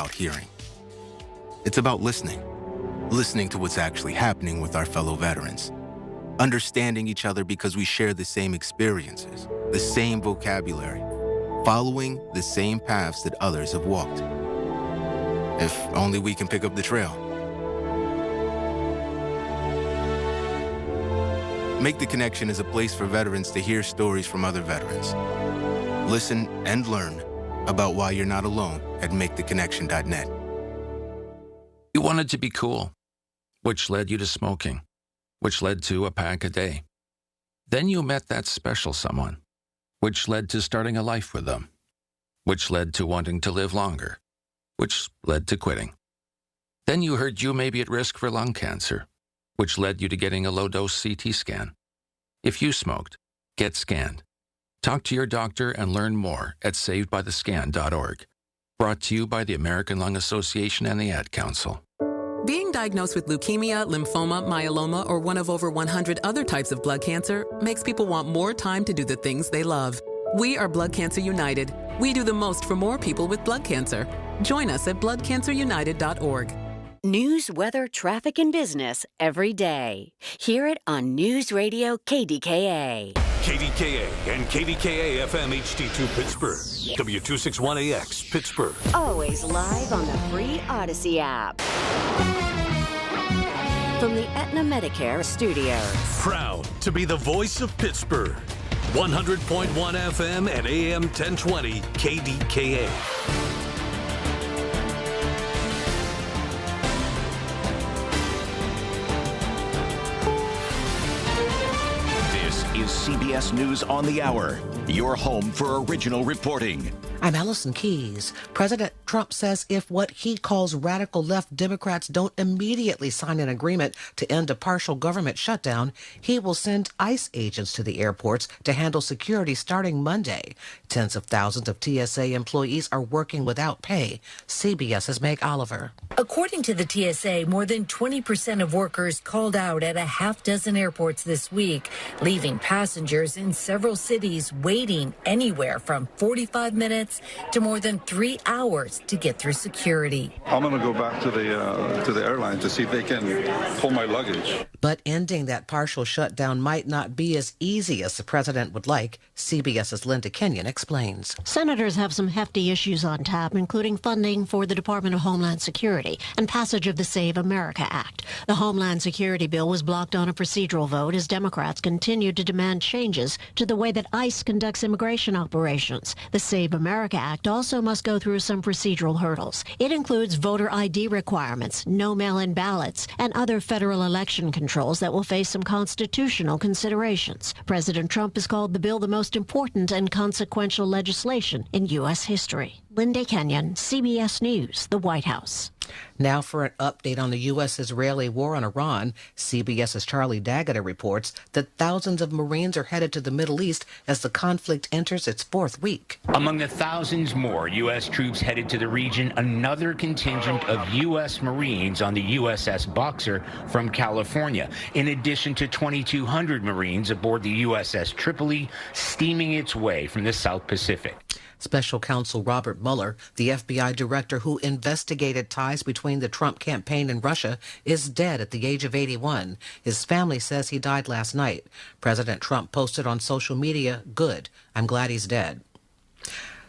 about hearing. It's about listening. Listening to what's actually happening with our fellow veterans. Understanding each other because we share the same experiences, the same vocabulary, following the same paths that others have walked. If only we can pick up the trail. Make the Connection is a place for veterans to hear stories from other veterans. Listen and learn about why you're not alone at maketheconnection.net. You wanted to be cool, which led you to smoking, which led to a pack a day. Then you met that special someone, which led to starting a life with them, which led to wanting to live longer, which led to quitting. Then you heard you may be at risk for lung cancer, which led you to getting a low-dose CT scan. If you smoked, get scanned. Talk to your doctor and learn more at savedbythescan.org. Brought to you by the American Lung Association and the Ad Council. Being diagnosed with leukemia, lymphoma, myeloma, or one of over 100 other types of blood cancer makes people want more time to do the things they love. We are Blood Cancer United. We do the most for more people with blood cancer. Join us at bloodcancerunited.org. News, weather, traffic, and business every day. Hear it on News Radio KDKA. KDKA and KDKA-FM HD2 Pittsburgh. W261AX Pittsburgh. Always live on the free Odyssey app. From the Aetna Medicare studios. Proud to be the voice of Pittsburgh. 100.1 FM and AM 1020 KDKA. Is CBS News on the Hour, your home for original reporting. I'm Allison Keyes. President Trump says if what he calls radical left Democrats don't immediately sign an agreement to end a partial government shutdown, he will send ICE agents to the airports to handle security starting Monday. Tens of thousands of TSA employees are working without pay. CBS's Meg Oliver. According to the TSA, more than 20% of workers called out at a half dozen airports this week, leaving passengers in several cities waiting anywhere from 45 minutes to more than 3 hours to get through security. I'm going to go back to the airline to see if they can pull my luggage. But ending that partial shutdown might not be as easy as the president would like. CBS's Linda Kenyon explains. Senators have some hefty issues on tap, including funding for the Department of Homeland Security and passage of the Save America Act. The Homeland Security bill was blocked on a procedural vote as Democrats continued to demand changes to the way that ICE conducts immigration operations. The Save America Act also must go through some procedural hurdles. It includes voter ID requirements, no mail-in ballots, and other federal election controls that will face some constitutional considerations. President Trump has called the bill the most important and consequential legislation in U.S. history. Linda Kenyon, CBS News, the White House. Now for an update on the U.S.-Israeli war on Iran, CBS's Charlie D'Agata reports that thousands of Marines are headed to the Middle East as the conflict enters its fourth week. Among the thousands more U.S. troops headed to the region, another contingent of U.S. Marines on the USS Boxer from California, in addition to 2,200 Marines aboard the USS Tripoli, steaming its way from the South Pacific. Special Counsel Robert Mueller, the FBI director who investigated ties between the Trump campaign and Russia, is dead at the age of 81. His family says he died last night. President Trump posted on social media, "Good. I'm glad he's dead."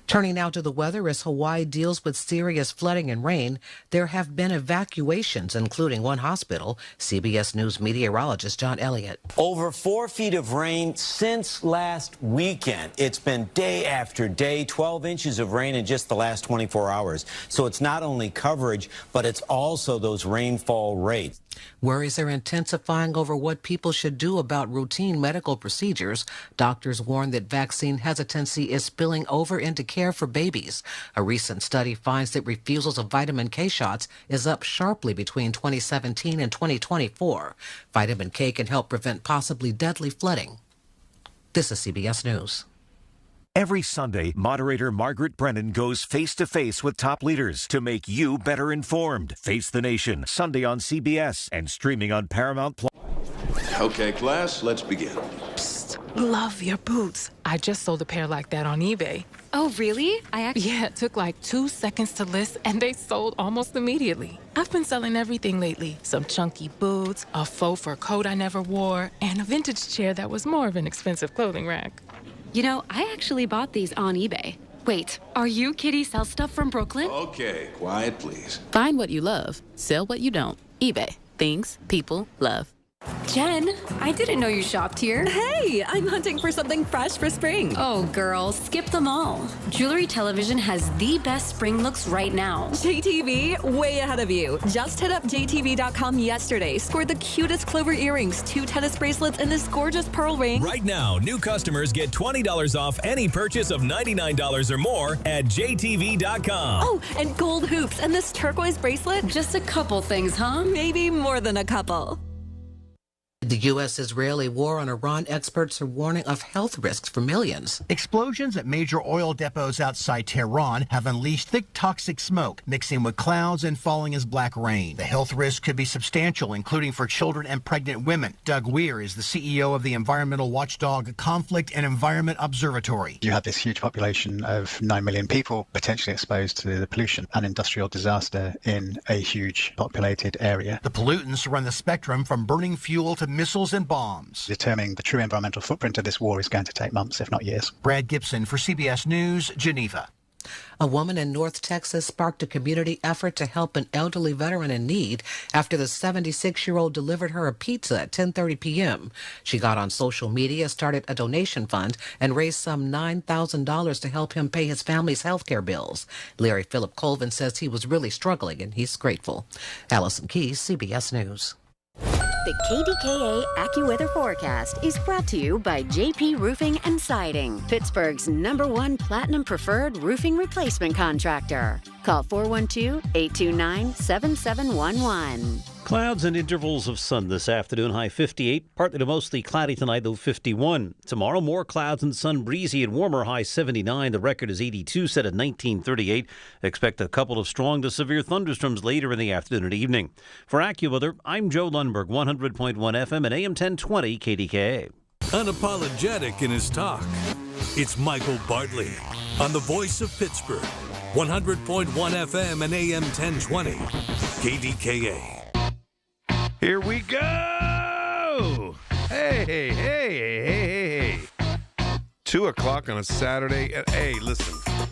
Turning now to the weather, as Hawaii deals with serious flooding and rain, there have been evacuations, including one hospital. CBS News meteorologist John Elliott. Over 4 feet of rain since last weekend. It's been day after day, 12 inches of rain in just the last 24 hours. So it's not only coverage, but it's also those rainfall rates. Worries are intensifying over what people should do about routine medical procedures. Doctors warn that vaccine hesitancy is spilling over into care for babies. A recent study finds that refusals of vitamin K shots is up sharply between 2017 and 2024. Vitamin K can help prevent possibly deadly flooding. This is CBS News. Every Sunday, moderator Margaret Brennan goes face-to-face with top leaders to make you better informed. Face the Nation, Sunday on CBS and streaming on Paramount+. Okay, class, let's begin. Psst, love your boots. I just sold a pair like that on eBay. Oh, really? Yeah, it took like 2 seconds to list, and they sold almost immediately. I've been selling everything lately. Some chunky boots, a faux fur coat I never wore, and a vintage chair that was more of an expensive clothing rack. You know, I actually bought these on eBay. Wait, are you Kitty Sell Stuff from Brooklyn? Okay, quiet, please. Find what you love, sell what you don't. eBay. Things people love. Jen, I didn't know you shopped here. Hey, I'm hunting for something fresh for spring. Oh, girl, skip them all. Jewelry Television has the best spring looks right now. JTV, way ahead of you. Just hit up JTV.com yesterday. Scored the cutest clover earrings, 2 tennis bracelets, and this gorgeous pearl ring. Right now, new customers get $20 off any purchase of $99 or more at JTV.com. Oh, and gold hoops and this turquoise bracelet. Just a couple things, huh? Maybe more than a couple. The U.S.-Israeli war on Iran, experts are warning of health risks for millions. Explosions at major oil depots outside Tehran have unleashed thick toxic smoke, mixing with clouds and falling as black rain. The health risk could be substantial, including for children and pregnant women. Doug Weir is the CEO of the environmental watchdog Conflict and Environment Observatory. You have this huge population of 9 million people potentially exposed to the pollution and industrial disaster in a huge populated area. The pollutants run the spectrum from burning fuel to missiles and bombs. Determining the true environmental footprint of this war is going to take months, if not years. Brad Gibson for CBS News, Geneva. A woman in North Texas sparked a community effort to help an elderly veteran in need after the 76-year-old delivered her a pizza at 10:30 p.m. She got on social media, started a donation fund, and raised some $9,000 to help him pay his family's health care bills. Larry Philip Colvin says he was really struggling, and he's grateful. Allison Keys, CBS News. The KDKA AccuWeather forecast is brought to you by JP Roofing and Siding, Pittsburgh's #1 Platinum Preferred roofing replacement contractor. Call 412-829-7711. Clouds and intervals of sun this afternoon, high 58. Partly to mostly cloudy tonight, low 51. Tomorrow, more clouds and sun, breezy and warmer, high 79. The record is 82, set at 1938. Expect a couple of strong to severe thunderstorms later in the afternoon and evening. For AccuWeather, I'm Joe Lundberg, 100.1 FM and AM 1020 KDKA. Unapologetic in his talk. It's Michael Bartley on the voice of Pittsburgh, 100.1 FM and AM 1020 KDKA. Here we go! Hey. 2 o'clock on a Saturday. Hey, listen. A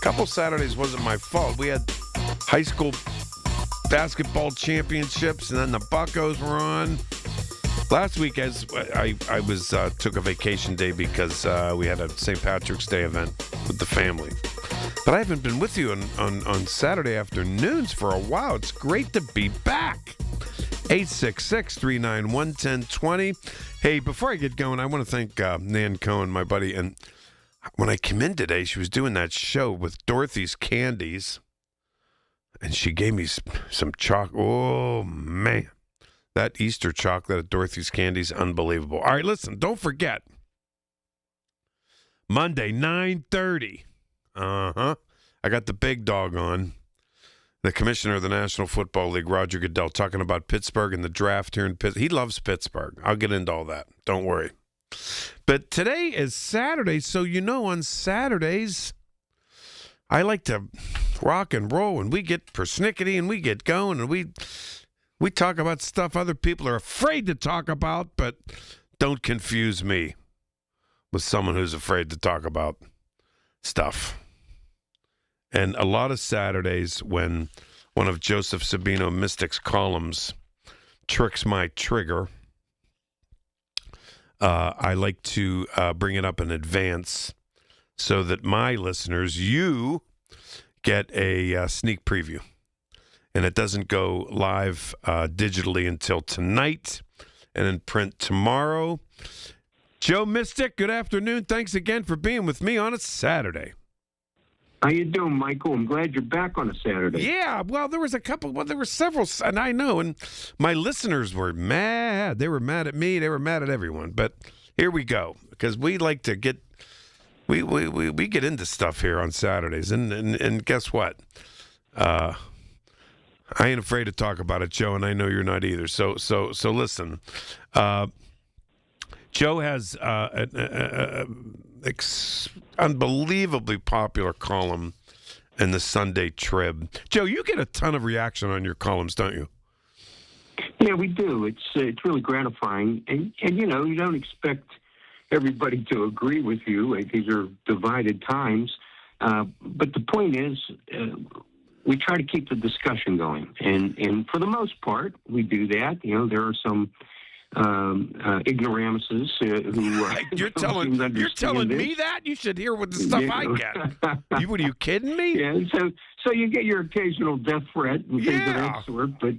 couple Saturdays wasn't my fault. We had high school basketball championships, and then the Buccos were on. Last week, as I took a vacation day because we had a St. Patrick's Day event with the family. But I haven't been with you on Saturday afternoons for a while. It's great to be back. 866-391-1020. Hey, before I get going, I want to thank Nan Cohen, my buddy. And when I came in today, she was doing that show with Dorothy's Candies. And she gave me some chocolate. Oh, man. That Easter chocolate at Dorothy's Candies, unbelievable. All right, listen, don't forget. Monday, 9:30. I got the big dog on. The commissioner of the National Football League, Roger Goodell, talking about Pittsburgh and the draft here in Pittsburgh. He loves Pittsburgh. I'll get into all that. Don't worry. But today is Saturday, so on Saturdays, I like to rock and roll, and we get persnickety, and we get going, and we talk about stuff other people are afraid to talk about, but don't confuse me with someone who's afraid to talk about stuff. And a lot of Saturdays when one of Joseph Sabino Mystic's columns tricks my trigger, I like to bring it up in advance so that my listeners, you, get a sneak preview. And it doesn't go live digitally until tonight and in print tomorrow. Joe Mystic, good afternoon. Thanks again for being with me on a Saturday. How you doing, Michael? I'm glad you're back on a Saturday. Yeah, well, there were several, and I know, and my listeners were mad. They were mad at me. They were mad at everyone. But here we go, because we like to get, we get into stuff here on Saturdays, and guess what? I ain't afraid to talk about it, Joe, and I know you're not either. So listen. Joe has unbelievably popular column in the Sunday Trib. Joe, you get a ton of reaction on your columns, don't you? Yeah, we do. It's really gratifying, and you don't expect everybody to agree with you. These are divided times, but the point is, we try to keep the discussion going, and for the most part, we do that. There are some ignoramuses who you're telling me that? You should hear what the stuff I get. What are you kidding me? Yeah, so you get your occasional death threat and things of that sort, but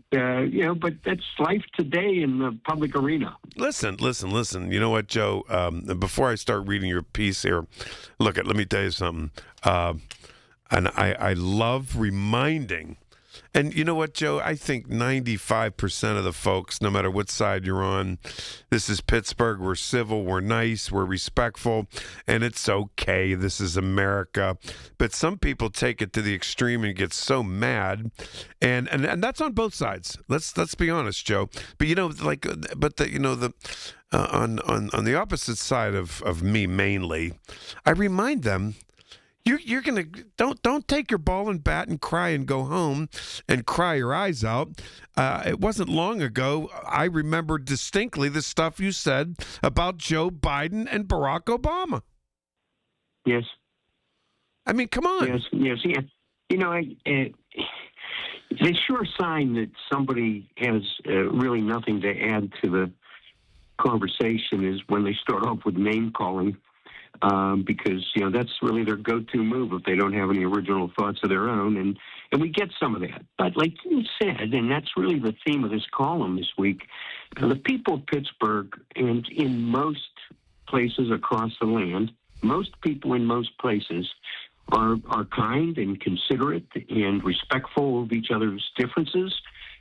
but that's life today in the public arena. Listen. You know what, Joe? Before I start reading your piece here, let me tell you something. And I love reminding. And you know what, Joe? I think 95% of the folks, no matter what side you're on, this is Pittsburgh. We're civil, we're nice, we're respectful, and it's okay. This is America. But some people take it to the extreme and get so mad, and that's on both sides. Let's be honest, Joe. But on the opposite side of me mainly, I remind them. You're gonna don't take your ball and bat and cry and go home and cry your eyes out. It wasn't long ago. I remember distinctly the stuff you said about Joe Biden and Barack Obama. Yes. I mean, come on. Yes. The sure sign that somebody has really nothing to add to the conversation is when they start off with name calling. Because that's really their go-to move if they don't have any original thoughts of their own, and we get some of that. But like you said, and that's really the theme of this column this week, the people of Pittsburgh and in most places across the land, most people in most places are kind and considerate and respectful of each other's differences.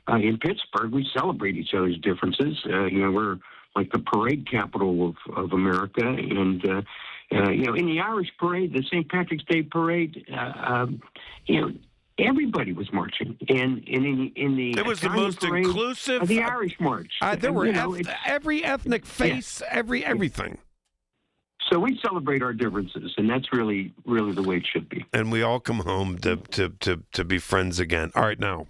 In Pittsburgh, we celebrate each other's differences. We're like the parade capital of America, and in the Irish parade, the St. Patrick's Day parade, everybody was marching, and in the it was the Italian most parade, inclusive. The Irish march. There were every ethnic face, everything. So we celebrate our differences, and that's really the way it should be. And we all come home to be friends again. All right, now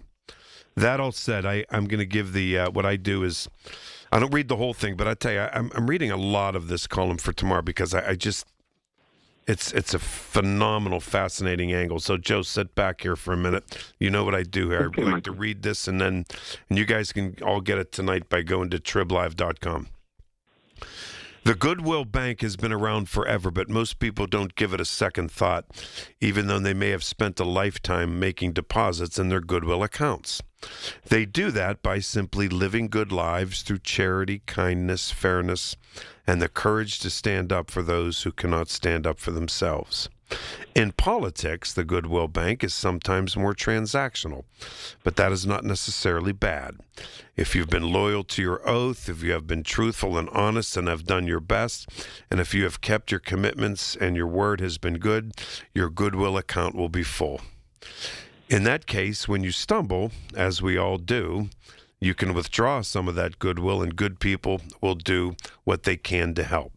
that all said, I'm going to give the what I do is. I don't read the whole thing, but I tell you, I'm reading a lot of this column for tomorrow because I just, it's a phenomenal, fascinating angle. So, Joe, sit back here for a minute. You know what I do here. I like to read this, and you guys can all get it tonight by going to triblive.com. The Goodwill Bank has been around forever, but most people don't give it a second thought, even though they may have spent a lifetime making deposits in their Goodwill accounts. They do that by simply living good lives through charity, kindness, fairness, and the courage to stand up for those who cannot stand up for themselves. In politics, the Goodwill Bank is sometimes more transactional, but that is not necessarily bad. If you've been loyal to your oath, if you have been truthful and honest and have done your best, and if you have kept your commitments and your word has been good, your Goodwill account will be full. In that case, when you stumble, as we all do, you can withdraw some of that goodwill, and good people will do what they can to help.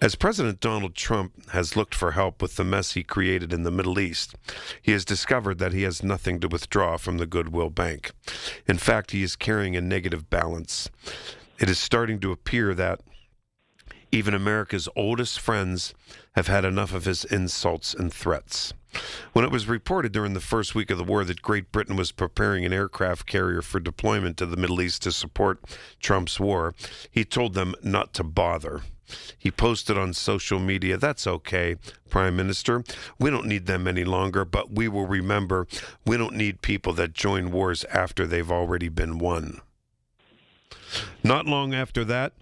As President Donald Trump has looked for help with the mess he created in the Middle East, he has discovered that he has nothing to withdraw from the Goodwill Bank. In fact, he is carrying a negative balance. It is starting to appear that even America's oldest friends have had enough of his insults and threats. When it was reported during the first week of the war that Great Britain was preparing an aircraft carrier for deployment to the Middle East to support Trump's war, he told them not to bother. He posted on social media, "That's okay, Prime Minister. We don't need them any longer, but we will remember we don't need people that join wars after they've already been won." Not long after that,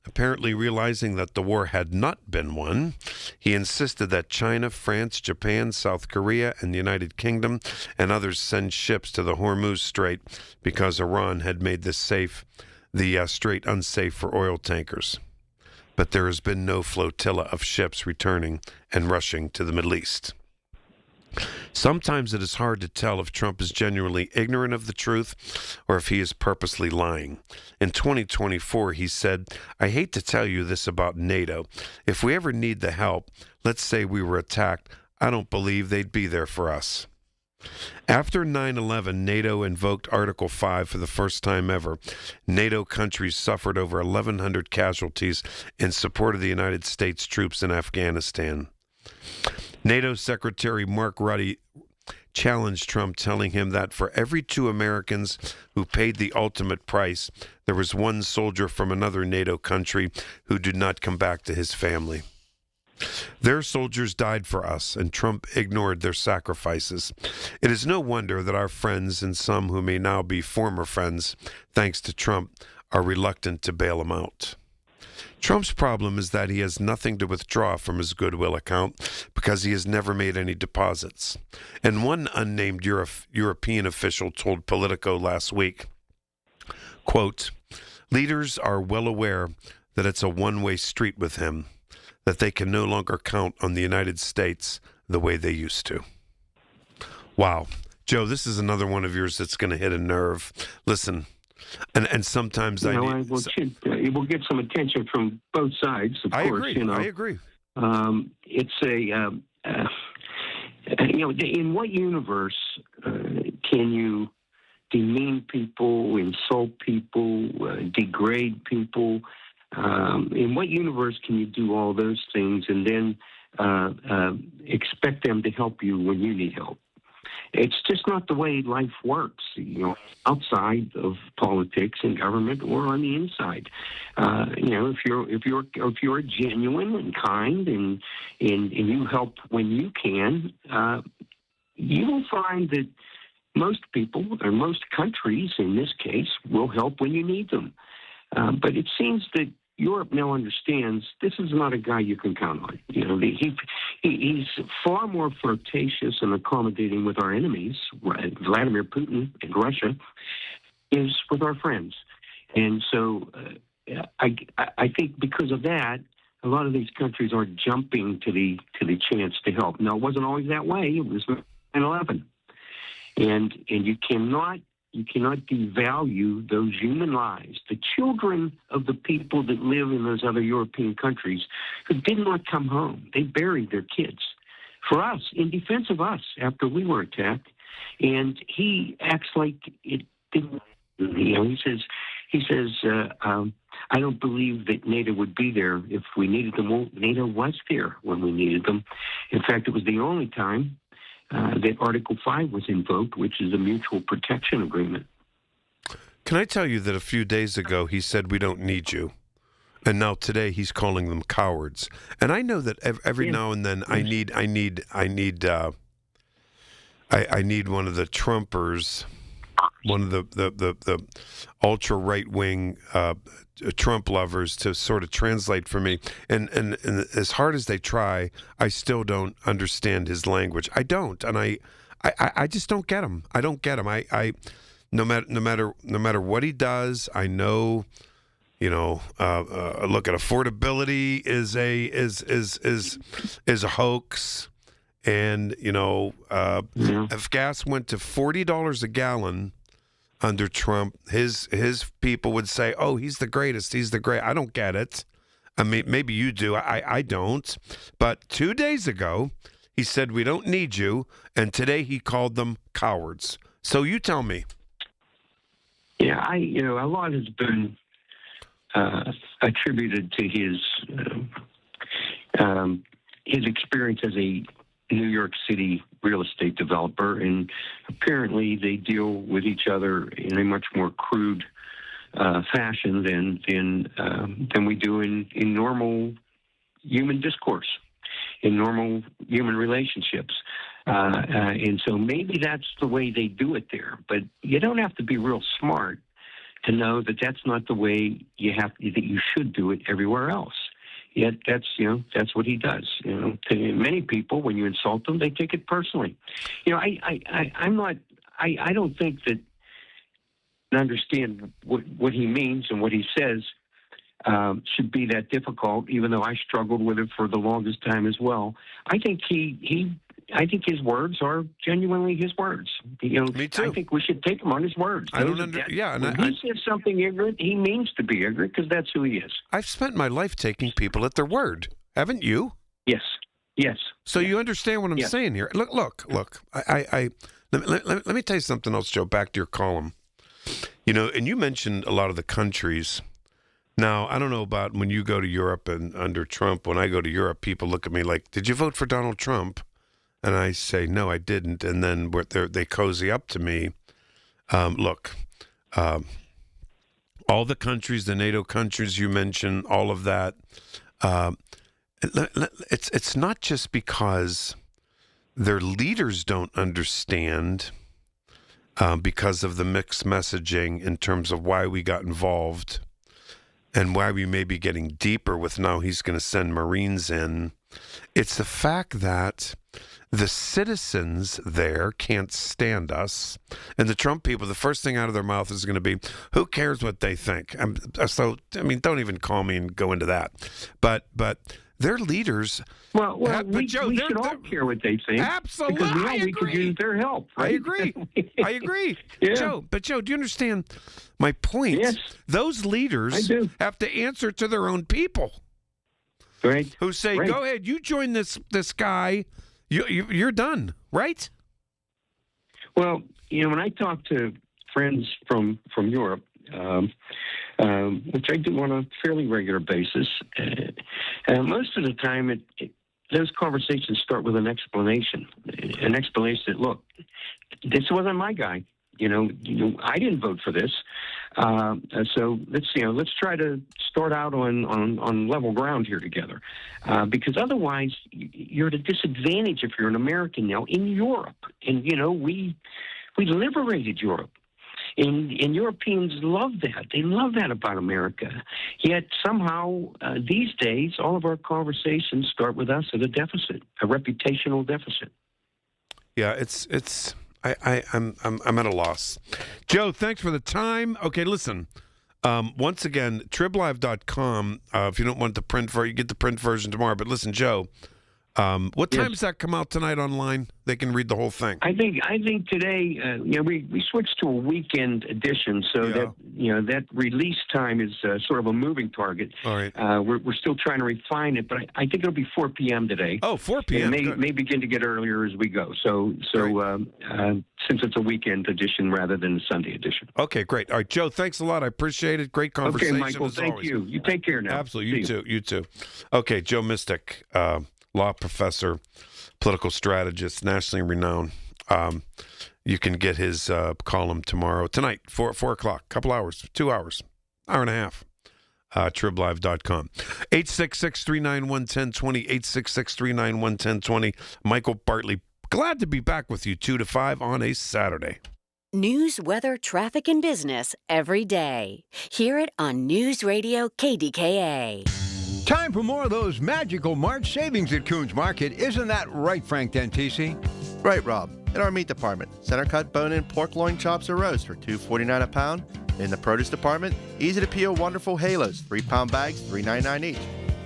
apparently realizing that the war had not been won, he insisted that China, France, Japan, South Korea, and the United Kingdom and others send ships to the Hormuz Strait because Iran had made the strait unsafe for oil tankers. But there has been no flotilla of ships returning and rushing to the Middle East. Sometimes it is hard to tell if Trump is genuinely ignorant of the truth or if he is purposely lying. In 2024, he said, "I hate to tell you this about NATO. If we ever need the help, let's say we were attacked, I don't believe they'd be there for us." After 9/11, NATO invoked Article 5 for the first time ever. NATO countries suffered over 1,100 casualties in support of the United States troops in Afghanistan. NATO Secretary Mark Rutte challenged Trump, telling him that for every 2 Americans who paid the ultimate price, there was 1 soldier from another NATO country who did not come back to his family. Their soldiers died for us, and Trump ignored their sacrifices. It is no wonder that our friends, and some who may now be former friends, thanks to Trump, are reluctant to bail him out. Trump's problem is that he has nothing to withdraw from his goodwill account because he has never made any deposits. And one unnamed European official told Politico last week, quote, "Leaders are well aware that it's a one-way street with him, that they can no longer count on the United States the way they used to." Wow. Joe, this is another one of yours that's going to hit a nerve. Listen, and sometimes it will get some attention from both sides, of course. I agree. It's in what universe can you demean people, insult people, degrade people? In what universe can you do all those things and then expect them to help you when you need help? It's just not the way life works, outside of politics and government or on the inside. If you're genuine and kind and you help when you can, you will find that most people or most countries, in this case, will help when you need them. But it seems that Europe now understands this is not a guy you can count on. He's far more flirtatious and accommodating with our enemies, Vladimir Putin and Russia, is with our friends. And so I think because of that, a lot of these countries are jumping to the chance to help. Now, it wasn't always that way. It was 9/11. And you cannot devalue those human lives, the children of the people that live in those other European countries who did not come home. They buried their kids for us, in defense of us, after we were attacked. And he acts like it didn't. He says, I don't believe that NATO would be there if we needed them. Well, NATO was there when we needed them. In fact, it was the only time that Article 5 was invoked, which is a mutual protection agreement. Can I tell you that a few days ago he said we don't need you, and now today he's calling them cowards? And I know that every now and then I need one of the Trumpers, one of the ultra right wing Trump lovers to sort of translate for me, and as hard as they try, I still don't understand his language. I don't, and I just don't get him. I don't get him. I no matter what he does, I know. Look at affordability is a hoax, and if gas went to $40 a gallon under Trump, his people would say, "Oh, he's the greatest. He's the great." I don't get it. I mean, maybe you do. I don't. But 2 days ago, he said we don't need you, and today he called them cowards. So you tell me. Yeah, a lot has been attributed to his experience as a New York City real estate developer, and apparently they deal with each other in a much more crude fashion than we do in normal human discourse, in normal human relationships. And so maybe that's the way they do it there. But you don't have to be real smart to know that that's not the way that you should do it everywhere else. Yet that's what he does. To many people, when you insult them, they take it personally. I don't think that I understand what he means and what he says should be that difficult, even though I struggled with it for the longest time as well. I think he I think his words are genuinely his words. Me too. I think we should take him on his words. And when I, he says something ignorant, he means to be ignorant because that's who he is. I've spent my life taking people at their word, haven't you? Yes. So you understand what I'm saying here. Look. Let me tell you something else, Joe. Back to your column. And you mentioned a lot of the countries. Now, I don't know about when you go to Europe and under Trump. When I go to Europe, people look at me like, "Did you vote for Donald Trump?" And I say, "No, I didn't." And then they cozy up to me. Look, all the countries, the NATO countries you mentioned, all of that. It's not just because their leaders don't understand because of the mixed messaging in terms of why we got involved and why we may be getting deeper with now he's going to send Marines in. It's the fact that the citizens there can't stand us. And the Trump people, the first thing out of their mouth is going to be, who cares what they think? Don't even call me and go into that. But their leaders... we should all care what they think. Absolutely. Because now we could use their help, right? I agree. Yeah. Joe, do you understand my point? Yes. Those leaders have to answer to their own people. Right. Who say, go ahead, you join this guy, you're done, right? Well, when I talk to friends from Europe, which I do on a fairly regular basis, most of the time those conversations start with an explanation that, look, this wasn't my guy. I didn't vote for this. So let's try to start out on level ground here together, because otherwise you're at a disadvantage if you're an American now in Europe. And we liberated Europe. And Europeans love that. They love that about America. Yet somehow these days, all of our conversations start with us at a deficit, a reputational deficit. Yeah, I'm at a loss. Joe, thanks for the time. Okay, listen. Once again, triblive.com. If you don't want the print version, you get the print version tomorrow. But listen, Joe, what time does that come out tonight online? They can read the whole thing. I think today, we switched to a weekend edition, so that release time is sort of a moving target. All right. We're still trying to refine it, but I think it'll be 4 p.m. today. Oh, 4 p.m. It may begin to get earlier as we go. So since it's a weekend edition rather than a Sunday edition. Okay, great. All right, Joe, thanks a lot. I appreciate it. Great conversation. Okay, Michael, thank you. You take care now. Absolutely. You too. Okay, Joe Mystic, law professor, political strategist, nationally renowned. You can get his column tonight, 4 o'clock, couple hours, 2 hours, hour and a half. TribLive.com. 866-391-1020, 866-391-1020. Michael Bartley, glad to be back with you 2 to 5 on a Saturday. News, weather, traffic, and business every day. Hear it on News Radio KDKA. Time for more of those magical March savings at Coons Market. Isn't that right, Frank Dentisi? Right, Rob. In our meat department, center cut bone-in pork loin chops or roast for $2.49 a pound. In the produce department, easy to peel wonderful halos, 3-pound bags, $3.99 each.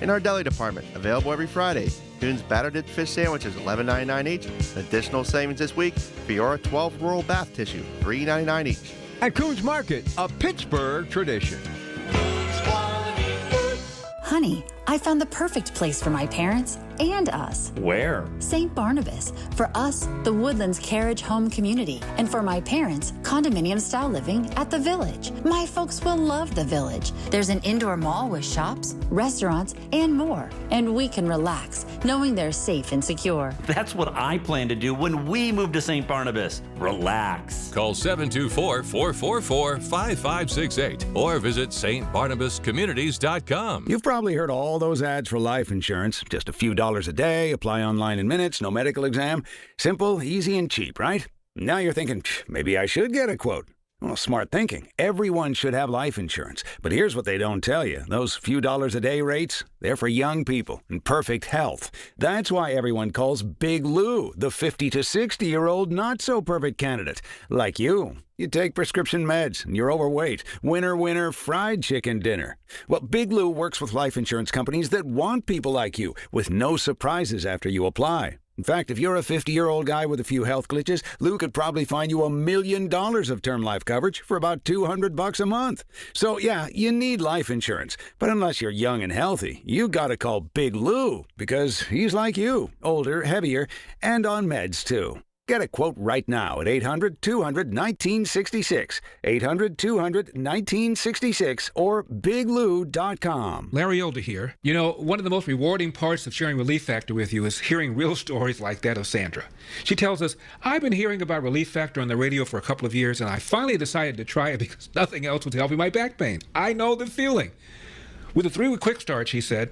In our deli department, available every Friday, Coons battered dipped fish sandwiches, $11.99 each. Additional savings this week, Fiora 12 rural bath tissue, $3.99 each. At Coons Market, a Pittsburgh tradition. Honey, I found the perfect place for my parents and us. Where? St. Barnabas. For us, the Woodlands Carriage Home Community. And for my parents, condominium-style living at the Village. My folks will love the Village. There's an indoor mall with shops, restaurants, and more. And we can relax, knowing they're safe and secure. That's what I plan to do when we move to St. Barnabas. Relax. Call 724-444-5568 or visit stbarnabascommunities.com. You've probably heard all those ads for life insurance. Just a few dollars a day, apply online in minutes, no medical exam. Simple, easy, and cheap, right? Now you're thinking, maybe I should get a quote. Well, smart thinking. Everyone should have life insurance. But here's what they don't tell you. Those few dollars a day rates, they're for young people in perfect health. That's why everyone calls Big Lou the 50 to 60-year-old not-so-perfect candidate. Like you. You take prescription meds, and you're overweight. Winner, fried chicken dinner. Well, Big Lou works with life insurance companies that want people like you, with no surprises after you apply. In fact, if you're a 50-year-old guy with a few health glitches, Lou could probably find you $1 million of term life coverage for about $200 a month. So yeah, you need life insurance. But unless you're young and healthy, you gotta call Big Lou, because he's like you, older, heavier, and on meds too. Get a quote right now at 800-200-1966, 800-200-1966, or biglou.com. Larry Older here. You know, one of the most rewarding parts of sharing Relief Factor with you is hearing real stories like that of Sandra. She tells us, I've been hearing about Relief Factor on the radio for a couple of years, and I finally decided to try it because nothing else was helping my back pain. I know the feeling. With a 3-week quick start, she said,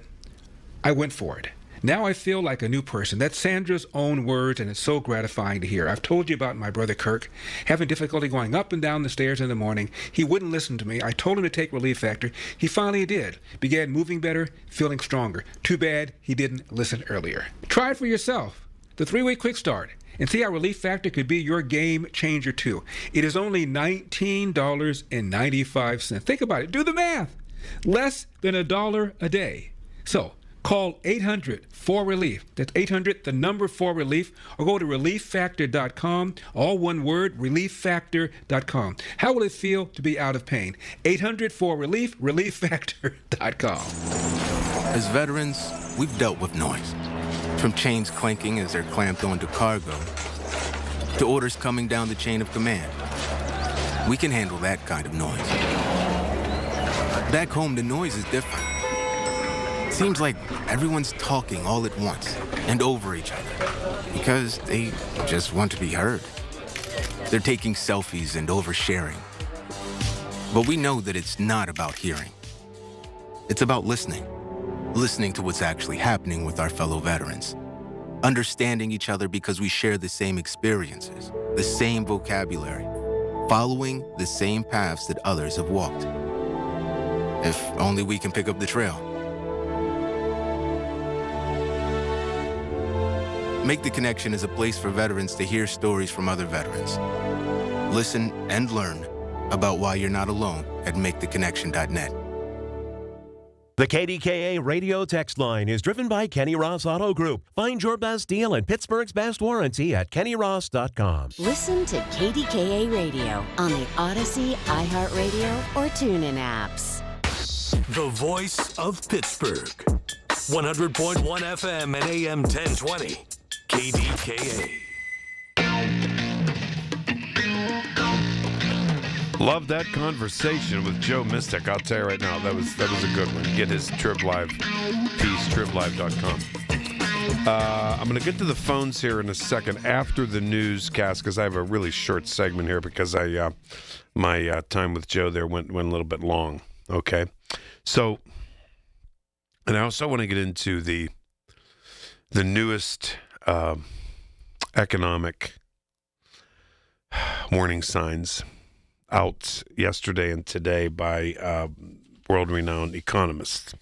I went for it. Now I feel like a new person. That's Sandra's own words, and it's so gratifying to hear. I've told you about my brother Kirk, having difficulty going up and down the stairs in the morning. He wouldn't listen to me. I told him to take Relief Factor. He finally did. Began moving better, feeling stronger. Too bad he didn't listen earlier. Try it for yourself. The 3-week quick start. And see how Relief Factor could be your game changer too. It is only $19.95. Think about it. Do the math. Less than $1 a day. So, call 800-4RELIEF. That's 800, the number 4RELIEF, or go to relieffactor.com, all one word, relieffactor.com. How will it feel to be out of pain? 800-4RELIEF, relieffactor.com. As veterans, we've dealt with noise. From chains clanking as they're clamped onto cargo, to orders coming down the chain of command. We can handle that kind of noise. Back home, the noise is different. Seems like everyone's talking all at once and over each other because they just want to be heard. They're taking selfies and oversharing. But we know that it's not about hearing. It's about listening. Listening to what's actually happening with our fellow veterans. Understanding each other because we share the same experiences, the same vocabulary, following the same paths that others have walked. If only we can pick up the trail. Make the Connection is a place for veterans to hear stories from other veterans. Listen and learn about why you're not alone at maketheconnection.net. The KDKA radio text line is driven by Kenny Ross Auto Group. Find your best deal and Pittsburgh's best warranty at kennyross.com. Listen to KDKA Radio on the Odyssey, iHeartRadio, or TuneIn apps. The voice of Pittsburgh. 100.1 FM and AM 1020. KDKA. Love that conversation with Joe Mystic. I'll tell you right now, that was a good one. Get his Trib Live piece, triblive.com. I'm going to get to the phones here in a second after the newscast because I have a really short segment here because my time with Joe there went a little bit long. Okay, so, and I also want to get into the newest economic warning signs out yesterday and today by world-renowned economists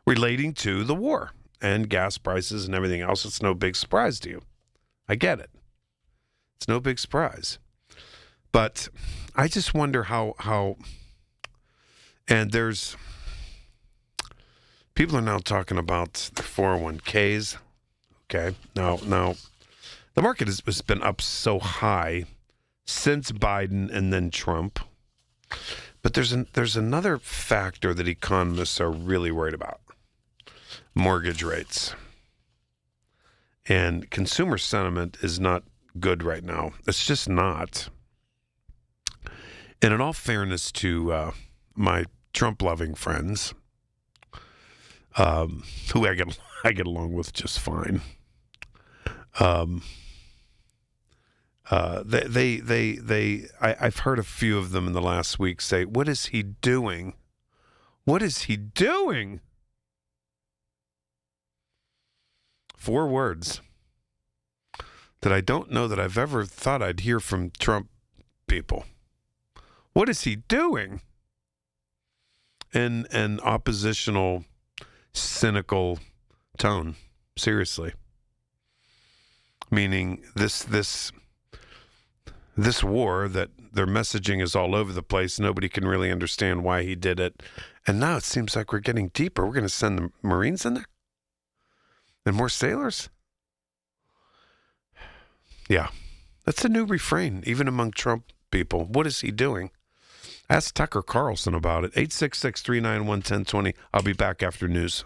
relating to the war and gas prices and everything else. It's no big surprise to you. I get it. It's no big surprise. But I just wonder how and there's people are now talking about the 401ks. Okay. Now the market has been up so high since Biden and then Trump. But there's another factor that economists are really worried about. Mortgage rates. And consumer sentiment is not good right now. It's just not. And in all fairness to my Trump-loving friends, who I get along with just fine, I've heard a few of them in the last week say, "What is he doing? What is he doing?" 4 words that I don't know that I've ever thought I'd hear from Trump people. What is he doing? In an oppositional, cynical tone. Seriously. Meaning this war that their messaging is all over the place. Nobody can really understand why he did it. And now it seems like we're getting deeper. We're going to send the Marines in there? And more sailors? Yeah. That's a new refrain, even among Trump people. What is he doing? Ask Tucker Carlson about it. 866-391-1020. I'll be back after news.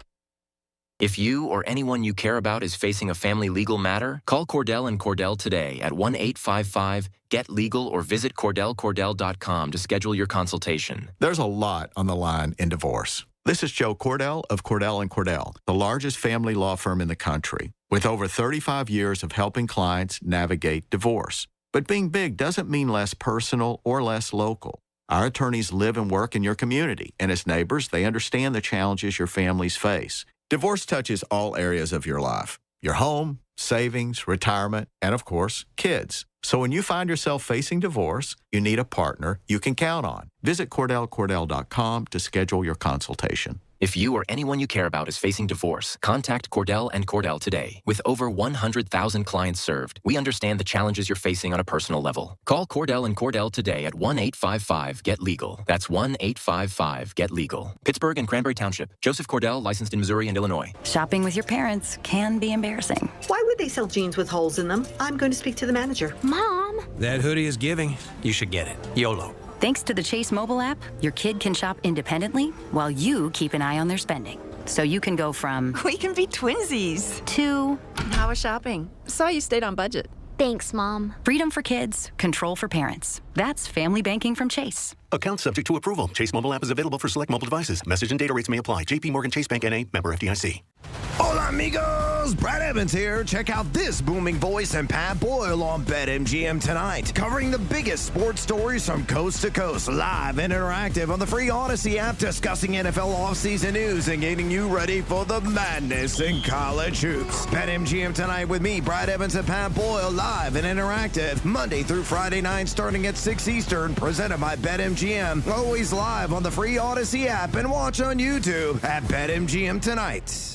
If you or anyone you care about is facing a family legal matter, call Cordell and Cordell today at 1-855-GET-LEGAL or visit CordellCordell.com to schedule your consultation. There's a lot on the line in divorce. This is Joe Cordell of Cordell & Cordell, the largest family law firm in the country, with over 35 years of helping clients navigate divorce. But being big doesn't mean less personal or less local. Our attorneys live and work in your community, and as neighbors, they understand the challenges your families face. Divorce touches all areas of your life: your home, savings, retirement, and of course, kids. So when you find yourself facing divorce, you need a partner you can count on. Visit CordellCordell.com to schedule your consultation. If you or anyone you care about is facing divorce, contact Cordell and Cordell today. With over 100,000 clients served, we understand the challenges you're facing on a personal level. Call Cordell and Cordell today at 1-855-GET-LEGAL. That's 1-855-GET-LEGAL. Pittsburgh and Cranberry Township. Joseph Cordell, licensed in Missouri and Illinois. Shopping with your parents can be embarrassing. Why would they sell jeans with holes in them? I'm going to speak to the manager. Mom! That hoodie is giving. You should get it. YOLO. Thanks to the Chase mobile app, your kid can shop independently while you keep an eye on their spending. So you can go from we can be twinsies to how was shopping? Saw you stayed on budget. Thanks, Mom. Freedom for kids, control for parents. That's family banking from Chase. Account subject to approval. Chase mobile app is available for select mobile devices. Message and data rates may apply. JP Morgan Chase Bank N.A. Member FDIC. Hola, amigos! Brad Evans here. Check out this booming voice and Pat Boyle on BetMGM tonight, covering the biggest sports stories from coast to coast, live and interactive on the free Odyssey app, discussing NFL offseason news and getting you ready for the madness in college hoops. BetMGM tonight with me, Brad Evans and Pat Boyle, live and interactive, Monday through Friday night, starting at 6 Eastern, presented by BetMGM. Always live on the free Odyssey app and watch on YouTube at BetMGM tonight.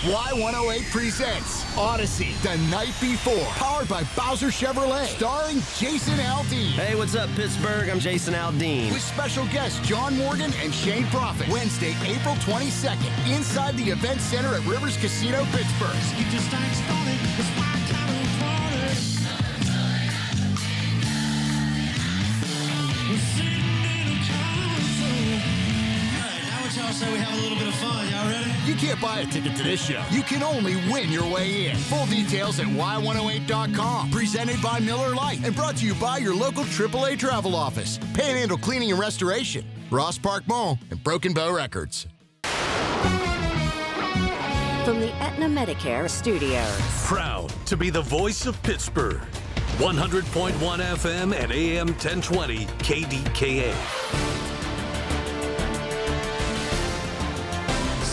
Y108 presents Odyssey, The Night Before, powered by Bowser Chevrolet, starring Jason Aldean. Hey, what's up, Pittsburgh? I'm Jason Aldean. With special guests John Morgan and Shane Prophet. Wednesday, April 22nd, inside the Event Center at Rivers Casino, Pittsburgh. So we have a little bit of fun. Y'all ready? You can't buy a ticket to this show. You can only win your way in. Full details at y108.com. Presented by Miller Lite and brought to you by your local AAA travel office, Panhandle Cleaning and Restoration, Ross Park Mall, and Broken Bow Records. From the Aetna Medicare Studios. Proud to be the voice of Pittsburgh. 100.1 FM and AM 1020 KDKA.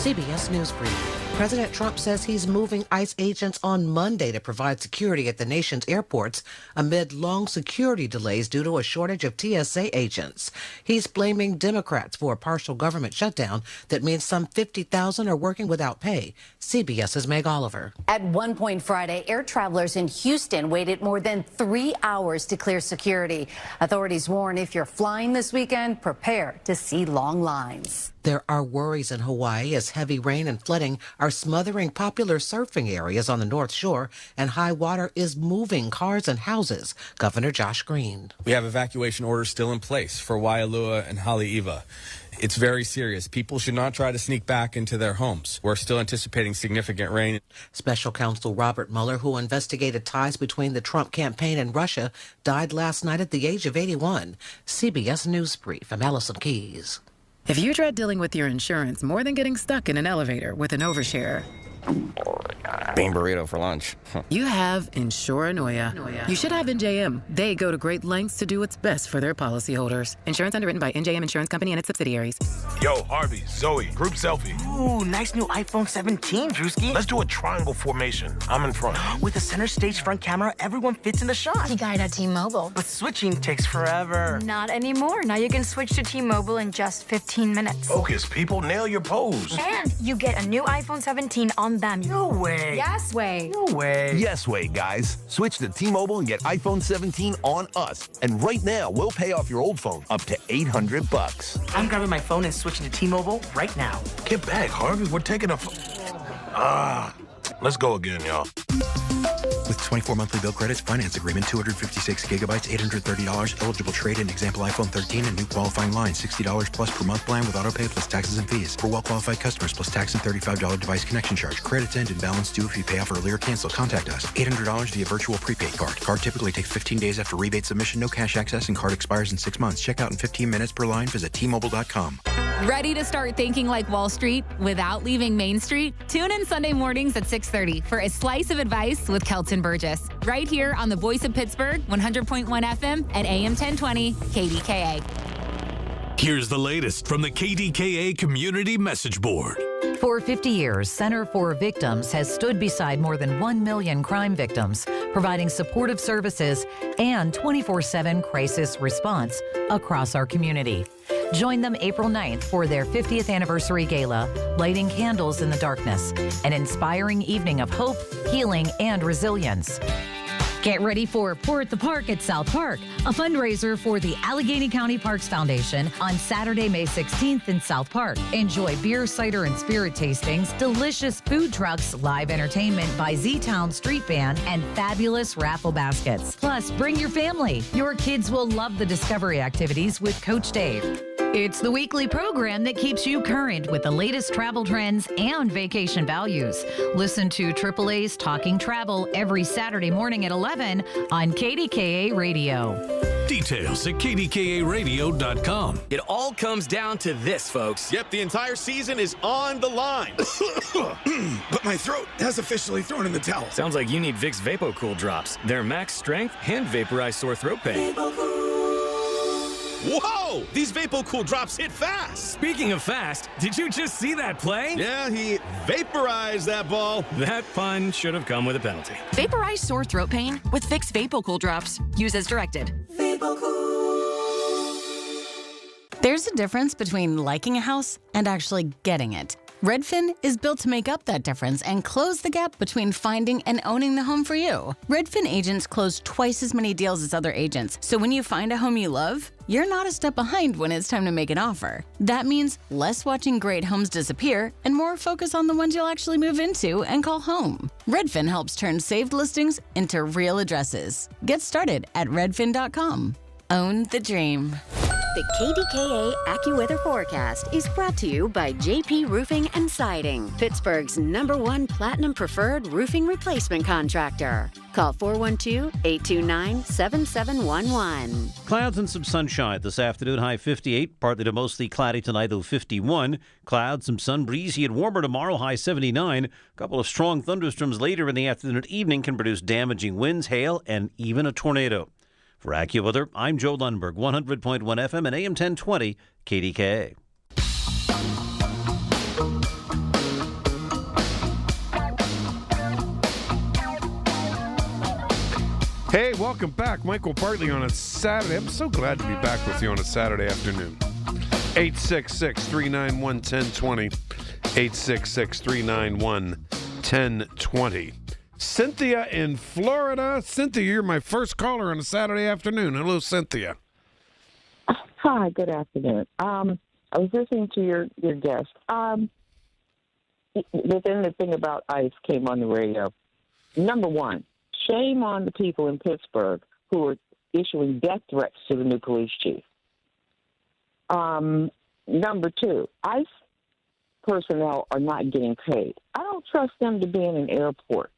CBS News Brief. President Trump says he's moving ICE agents on Monday to provide security at the nation's airports amid long security delays due to a shortage of TSA agents. He's blaming Democrats for a partial government shutdown that means some 50,000 are working without pay. CBS's Meg Oliver. At one point Friday, air travelers in Houston waited more than 3 hours to clear security. Authorities warn if you're flying this weekend, prepare to see long lines. There are worries in Hawaii as heavy rain and flooding are smothering popular surfing areas on the North Shore, and high water is moving cars and houses. Governor Josh Green. We have evacuation orders still in place for Waialua and Haleiwa. It's very serious. People should not try to sneak back into their homes. We're still anticipating significant rain. Special counsel Robert Mueller, who investigated ties between the Trump campaign and Russia, died last night at the age of 81. CBS News Brief. I'm Allison Keys. If you dread dealing with your insurance more than getting stuck in an elevator with an overshare, Bean burrito for lunch. you have Insuranoia. You should have NJM. They go to great lengths to do what's best for their policyholders. Insurance underwritten by NJM Insurance Company and its subsidiaries. Yo, Harvey, Zoe, group selfie. Ooh, nice new iPhone 17, Drewski. Let's do a triangle formation. I'm in front. With a center stage front camera, everyone fits in the shot. You got it at T-Mobile. But switching takes forever. Not anymore. Now you can switch to T-Mobile in just 15 minutes. Focus, people. Nail your pose. And you get a new iPhone 17 on them. No way. Yes way. No way. Yes way, guys. Switch to T-Mobile and get iPhone 17 on us. And right now, we'll pay off your old phone up to $800. I'm grabbing my phone and switching to T-Mobile right now. Get back, Harvey. We're taking a... let's go again, y'all. With 24 monthly bill credits, finance agreement, 256 gigabytes, $830, eligible trade-in, example iPhone 13 and new qualifying line, $60 plus per month plan with auto pay plus taxes and fees. For well-qualified customers plus tax and $35 device connection charge. Credits end and balance due if you pay off early or cancel. Contact us. $800 via virtual prepaid card. Card typically takes 15 days after rebate submission. No cash access and card expires in 6 months. Check out in 15 minutes per line. Visit T-Mobile.com. Ready to start thinking like Wall Street without leaving Main Street? Tune in Sunday mornings at 6:30 for a slice of advice with Kelton Burgess. Right here on the Voice of Pittsburgh, 100.1 FM and AM 1020 KDKA. Here's the latest from the KDKA Community Message Board. For 50 years, Center for Victims has stood beside more than 1 million crime victims, providing supportive services and 24/7 crisis response across our community. Join them April 9th for their 50th anniversary gala, Lighting Candles in the Darkness, an inspiring evening of hope, healing, and resilience. Get ready for Pour at the Park at South Park, a fundraiser for the Allegheny County Parks Foundation on Saturday, May 16th in South Park. Enjoy beer, cider, and spirit tastings, delicious food trucks, live entertainment by Z-Town Street Band, and fabulous raffle baskets. Plus, bring your family. Your kids will love the discovery activities with Coach Dave. It's the weekly program that keeps you current with the latest travel trends and vacation values. Listen to AAA's Talking Travel every Saturday morning at 11 on KDKA Radio. Details at KDKARadio.com. It all comes down to this, folks. Yep, the entire season is on the line. But my throat has officially thrown in the towel. Sounds like you need Vicks VapoCool drops. They're max strength and vaporize sore throat pain. Whoa! These VapoCool drops hit fast. Speaking of fast, did you just see that play? Yeah, he vaporized that ball. That pun should have come with a penalty. Vaporize sore throat pain with Vicks VapoCool drops. Use as directed. There's a difference between liking a house and actually getting it. Redfin is built to make up that difference and close the gap between finding and owning the home for you. Redfin agents close twice as many deals as other agents, so when you find a home you love, you're not a step behind when it's time to make an offer. That means less watching great homes disappear and more focus on the ones you'll actually move into and call home. Redfin helps turn saved listings into real addresses. Get started at redfin.com. Own the dream. The KDKA AccuWeather forecast is brought to you by JP Roofing and Siding, Pittsburgh's #1 Platinum Preferred Roofing Replacement Contractor. Call 412-829-7711. Clouds and some sunshine this afternoon, high 58, partly to mostly cloudy tonight, low 51. Clouds, some sun, breezy and warmer tomorrow, high 79. A couple of strong thunderstorms later in the afternoon and evening can produce damaging winds, hail, and even a tornado. For AccuWeather, I'm Joe Lundberg, 100.1 FM and AM 1020 KDKA. Hey, welcome back. Michael Bartley on a Saturday. I'm so glad to be back with you on a Saturday afternoon. 866-391-1020. 866-391-1020. Cynthia in Florida. Cynthia, you're my first caller on a Saturday afternoon. Hello, Cynthia. Hi, good afternoon. I was listening to your guest. Within the thing about ICE came on the radio. Number one, shame on the people in Pittsburgh who are issuing death threats to the new police chief. Number two, ICE personnel are not getting paid. I don't trust them to be in an airport.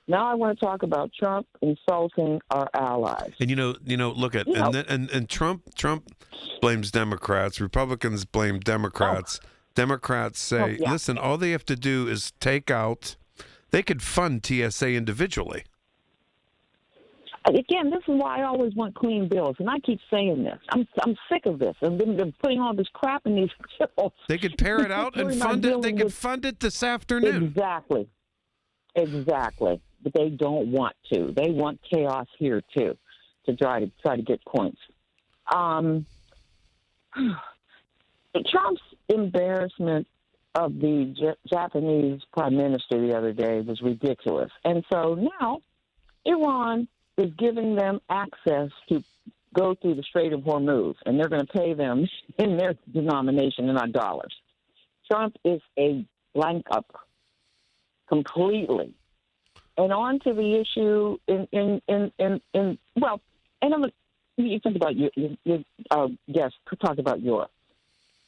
Now I want to talk about Trump insulting our allies. And look at and Trump blames Democrats. Republicans blame Democrats. Democrats say, listen, all they have to do is take out. They could fund TSA individually. Again, this is why I always want clean bills, and I keep saying this. I'm sick of this. And they're putting all this crap in these bills. They could pare it out and fund it. They could fund it this afternoon. Exactly. But they don't want to. They want chaos here too, to try to get points. Trump's embarrassment of the Japanese prime minister the other day was ridiculous, and so now Iran is giving them access to go through the Strait of Hormuz, and they're going to pay them in their denomination and not dollars. Trump is a blank up completely. And on to the issue you think about your talk about Europe.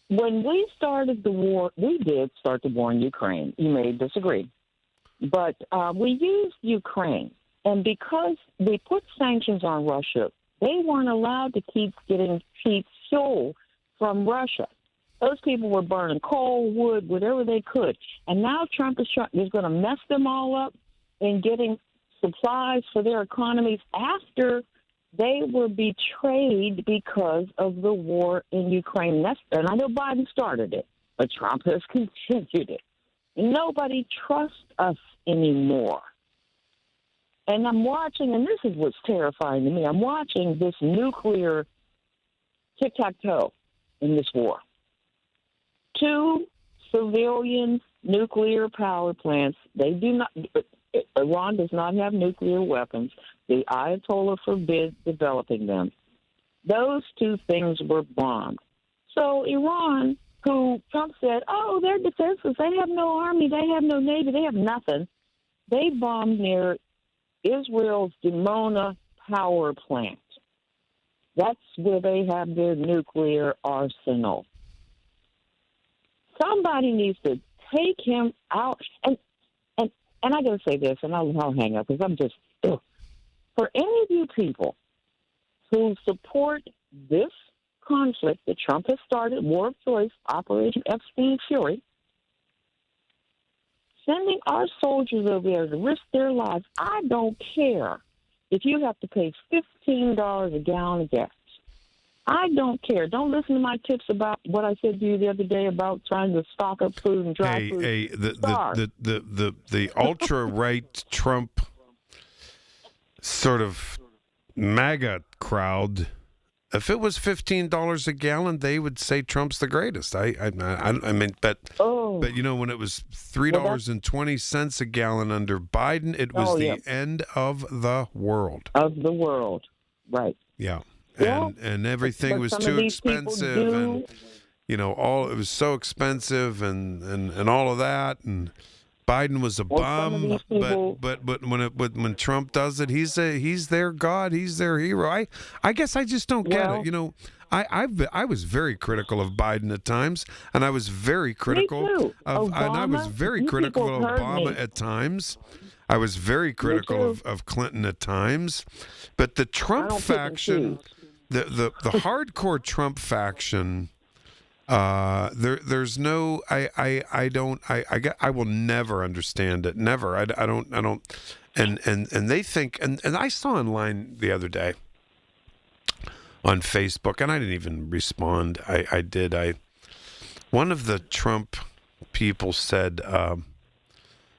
When we started the war, we did start the war in Ukraine. You may disagree. But we used Ukraine. And because we put sanctions on Russia, they weren't allowed to keep getting cheap fuel from Russia. Those people were burning coal, wood, whatever they could. And now Trump is going to mess them all up in getting supplies for their economies after they were betrayed because of the war in Ukraine. And I know Biden started it, but Trump has continued it. Nobody trusts us anymore. And I'm watching, and this is what's terrifying to me, I'm watching this nuclear tic-tac-toe in this war. 2 civilian nuclear power plants, Iran does not have nuclear weapons. The Ayatollah forbids developing them. Those 2 things were bombed. So Iran, who Trump said, oh, they're defenseless. They have no army. They have no navy. They have nothing. They bombed near Israel's Dimona power plant. That's where they have their nuclear arsenal. Somebody needs to take him out. And I got to say this, and I'll hang up because I'm just, ugh. For any of you people who support this conflict that Trump has started, War of Choice, Operation Epstein Fury, sending our soldiers over there to risk their lives, I don't care if you have to pay $15 a gallon of gas. I don't care. Don't listen to my tips about what I said to you the other day about trying to stock up food and dry food. The ultra right Trump sort of MAGA crowd, if it was $15 a gallon, they would say Trump's the greatest. But you know, when it was $3.20 a gallon under Biden, it was the end of the world. Of the world, right? Yeah. Well, and everything was too expensive, and it was so expensive, and all of that, and Biden was a bum. But when Trump does it, he's their god, he's their hero. I guess I just don't get it. I was very critical of Biden at times, and I was very critical of Obama at times. I was very critical of Clinton at times, but the Trump faction. The hardcore Trump faction, there's no, I will never understand it. Never. I don't, and they think, and I saw online the other day on Facebook, and I didn't even respond. One of the Trump people said, no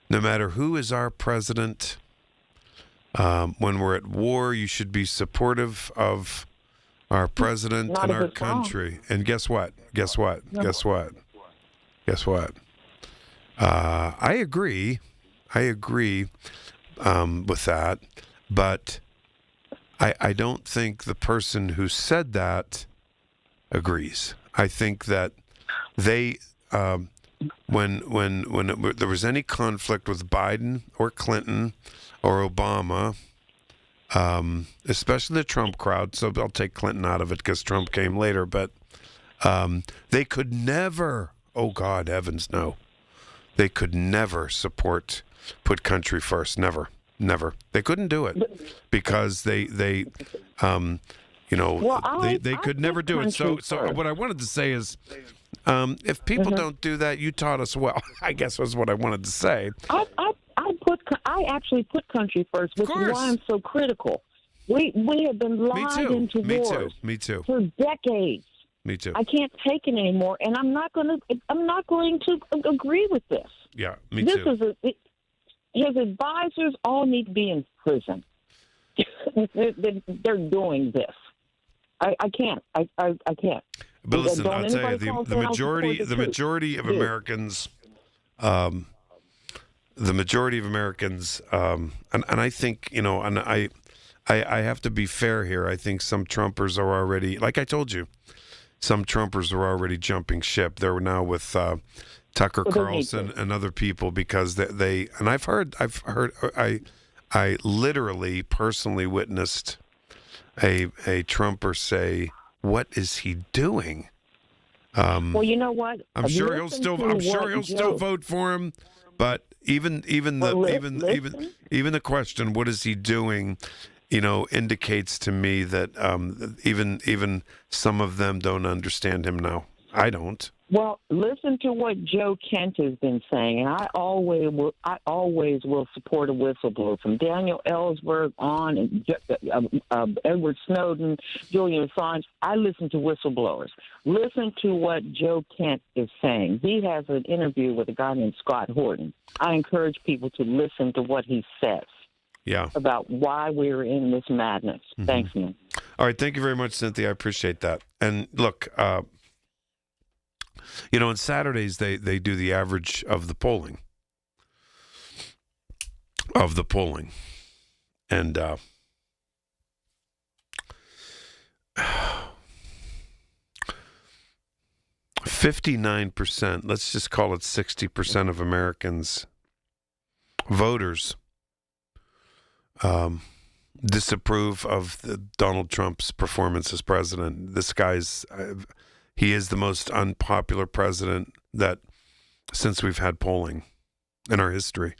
matter who is our president, when we're at war, you should be supportive of our president and our country. And guess what? I agree with that, but I don't think the person who said that agrees. I think that they, when there was any conflict with Biden or Clinton or Obama, especially the Trump crowd, so I'll take Clinton out of it because Trump came later, but they could never, oh God, heavens no, they could never put country first, never. They couldn't do it because they could never do it. So what I wanted to say is, if people don't do that, you taught us well, I guess was what I wanted to say. I actually put country first, which is why I'm so critical. We have been lied into wars. Me too. For decades. Me too. I can't take it anymore, and I'm not going to agree with this. Yeah, me too. His advisors all need to be in prison. They're doing this. I can't. I can't. But listen, I'll tell you, the majority of Americans. The majority of Americans, and I think, and I have to be fair here. I think some Trumpers are already, like I told you, some Trumpers are already jumping ship. They're now with Tucker Carlson and other people, because they and I've heard I literally personally witnessed a Trumper say, "What is he doing?" Well, you know what? I'm sure he'll still vote for him, but even the question, "What is he doing?" indicates to me that even some of them don't understand him now. I don't. Well, listen to what Joe Kent has been saying, and I always will support a whistleblower, from Daniel Ellsberg on, and Edward Snowden, Julian Assange. I listen to whistleblowers. Listen to what Joe Kent is saying. He has an interview with a guy named Scott Horton. I encourage people to listen to what he says. Yeah. About why we're in this madness. Mm-hmm. Thanks, man. All right. Thank you very much, Cynthia. I appreciate that. And look, on Saturdays, they do the average of the polling. And 59%, let's just call it 60% of Americans, voters, disapprove of Donald Trump's performance as president. This guy's... he is the most unpopular president that since we've had polling in our history.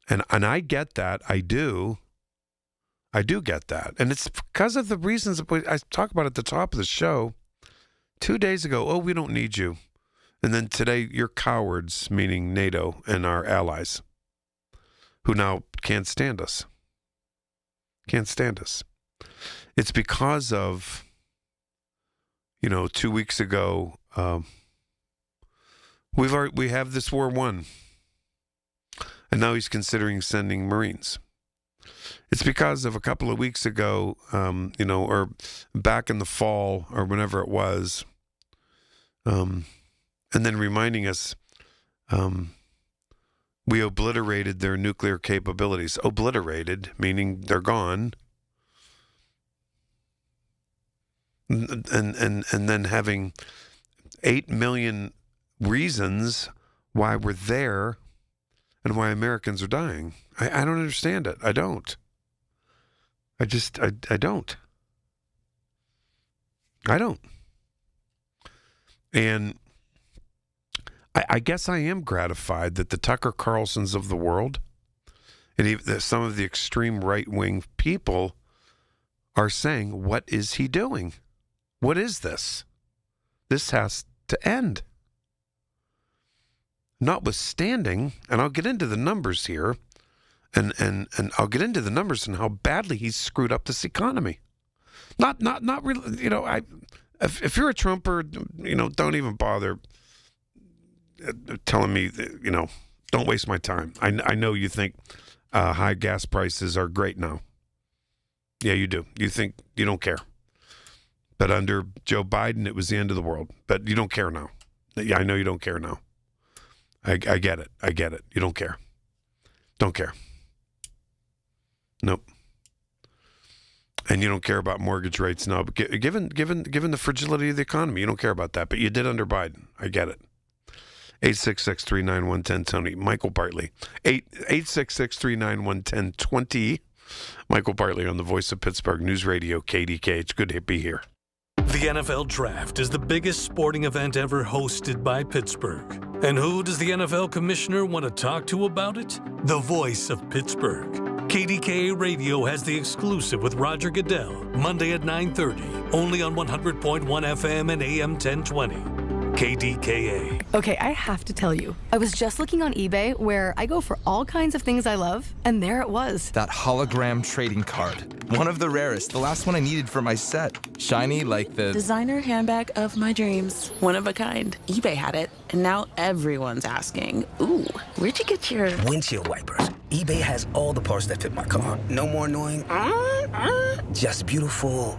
And I get that. I do get that. And it's because of the reasons I talk about at the top of the show. 2 days ago, we don't need you. And then today, you're cowards, meaning NATO and our allies, who now can't stand us. Can't stand us. It's because of... 2 weeks ago, we have this war won, and now he's considering sending Marines. It's because of a couple of weeks ago, or back in the fall or whenever it was, and then reminding us we obliterated their nuclear capabilities. Obliterated, meaning they're gone. And then having 8 million reasons why we're there and why Americans are dying. I don't understand it. I don't. I don't. I don't. And I guess I am gratified that the Tucker Carlsons of the world and even some of the extreme right-wing people are saying, what is he doing? What is this? This has to end. Notwithstanding, and I'll get into the numbers here, and I'll get into the numbers and how badly he's screwed up this economy. Not really, if you're a Trumper, don't even bother telling me, don't waste my time. I know you think high gas prices are great now. Yeah, you do. You think you don't care. But under Joe Biden, it was the end of the world. But you don't care now. Yeah, I know you don't care now. I get it. I get it. You don't care. Don't care. Nope. And you don't care about mortgage rates now. But given the fragility of the economy, you don't care about that. But you did under Biden. I get it. 866-391-1020. Michael Bartley. 866-391-1020. Michael Bartley on the Voice of Pittsburgh News Radio, KDKA. It's good to be here. The NFL Draft is the biggest sporting event ever hosted by Pittsburgh. And who does the NFL commissioner want to talk to about it? The Voice of Pittsburgh. KDKA Radio has the exclusive with Roger Goodell, Monday at 9:30, only on 100.1 FM and AM 1020. KDKA. Okay, I have to tell you, I was just looking on eBay where I go for all kinds of things I love, and there it was. That hologram trading card. One of the rarest, the last one I needed for my set. Shiny like the... designer handbag of my dreams. One of a kind. eBay had it, and now everyone's asking, ooh, where'd you get your... windshield wipers. eBay has all the parts that fit my car. No more annoying, just beautiful.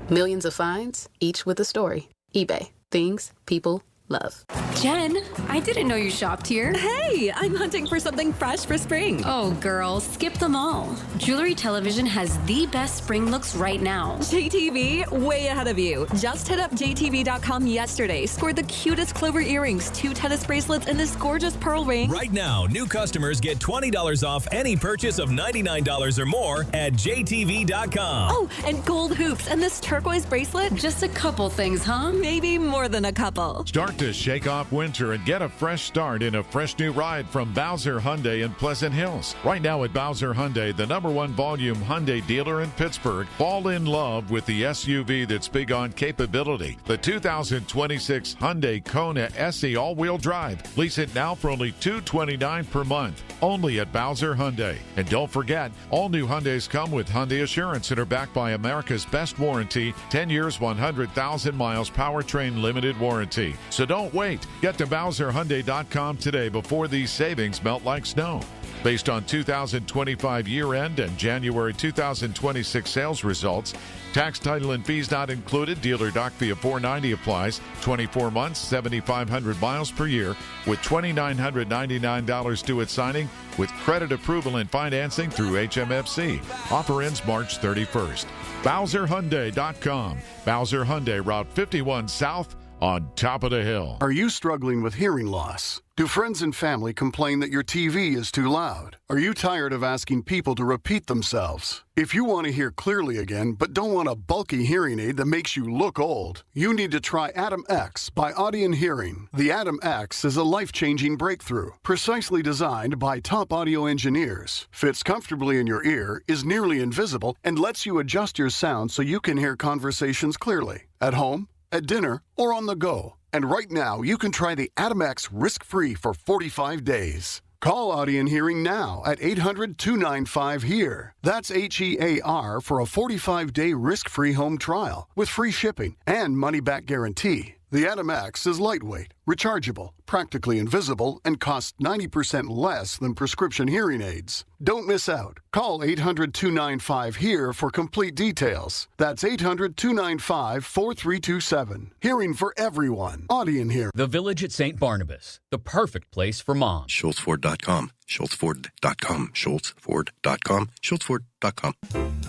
Millions of finds, each with a story. eBay. Things people love. Jen, I didn't know you shopped here. Hey, I'm hunting for something fresh for spring. Oh, girl, skip them all. Jewelry Television has the best spring looks right now. JTV, way ahead of you. Just hit up JTV.com yesterday, scored the cutest clover earrings, 2 tennis bracelets, and this gorgeous pearl ring. Right now, new customers get $20 off any purchase of $99 or more at JTV.com. Oh, and gold hoops and this turquoise bracelet. Just a couple things, huh? Maybe more than a couple. Start to shake off winter and get a fresh start in a fresh new ride from Bowser Hyundai in Pleasant Hills. Right now at Bowser Hyundai, the #1 volume Hyundai dealer in Pittsburgh, fall in love with the SUV that's big on capability. The 2026 Hyundai Kona SE all-wheel drive. Lease it now for only $229 per month. Only at Bowser Hyundai. And don't forget, all new Hyundais come with Hyundai Assurance and are backed by America's best warranty, 10 years, 100,000 miles powertrain limited warranty. So don't wait. Get to BowserHyundai.com today before these savings melt like snow. Based on 2025 year-end and January 2026 sales results, tax, title, and fees not included. Dealer doc fee of $490 applies. 24 months, 7,500 miles per year, with $2,999 due at signing, with credit approval and financing through HMFC. Offer ends March 31st. BowserHyundai.com. Bowser Hyundai, Route 51 South, on top of the hill. Are you struggling with hearing loss? Do friends and family complain that your TV is too loud? Are you tired of asking people to repeat themselves? If you want to hear clearly again, but don't want a bulky hearing aid that makes you look old, you need to try Atom X by Audion Hearing. The Atom X is a life-changing breakthrough, precisely designed by top audio engineers, fits comfortably in your ear, is nearly invisible, and lets you adjust your sound so you can hear conversations clearly, at home, at dinner, or on the go. And right now, you can try the Atom X risk-free for 45 days. Call Audion Hearing now at 800-295-HEAR. That's HEAR for a 45-day risk-free home trial with free shipping and money-back guarantee. The Atom X is lightweight, rechargeable, practically invisible, and costs 90% less than prescription hearing aids. Don't miss out. Call 800-295-HEAR for complete details. That's 800-295-4327. Hearing for everyone. Audion Hearing. The Village at St. Barnabas, the perfect place for moms. SchultzFord.com. SchultzFord.com. SchultzFord.com. SchultzFord.com.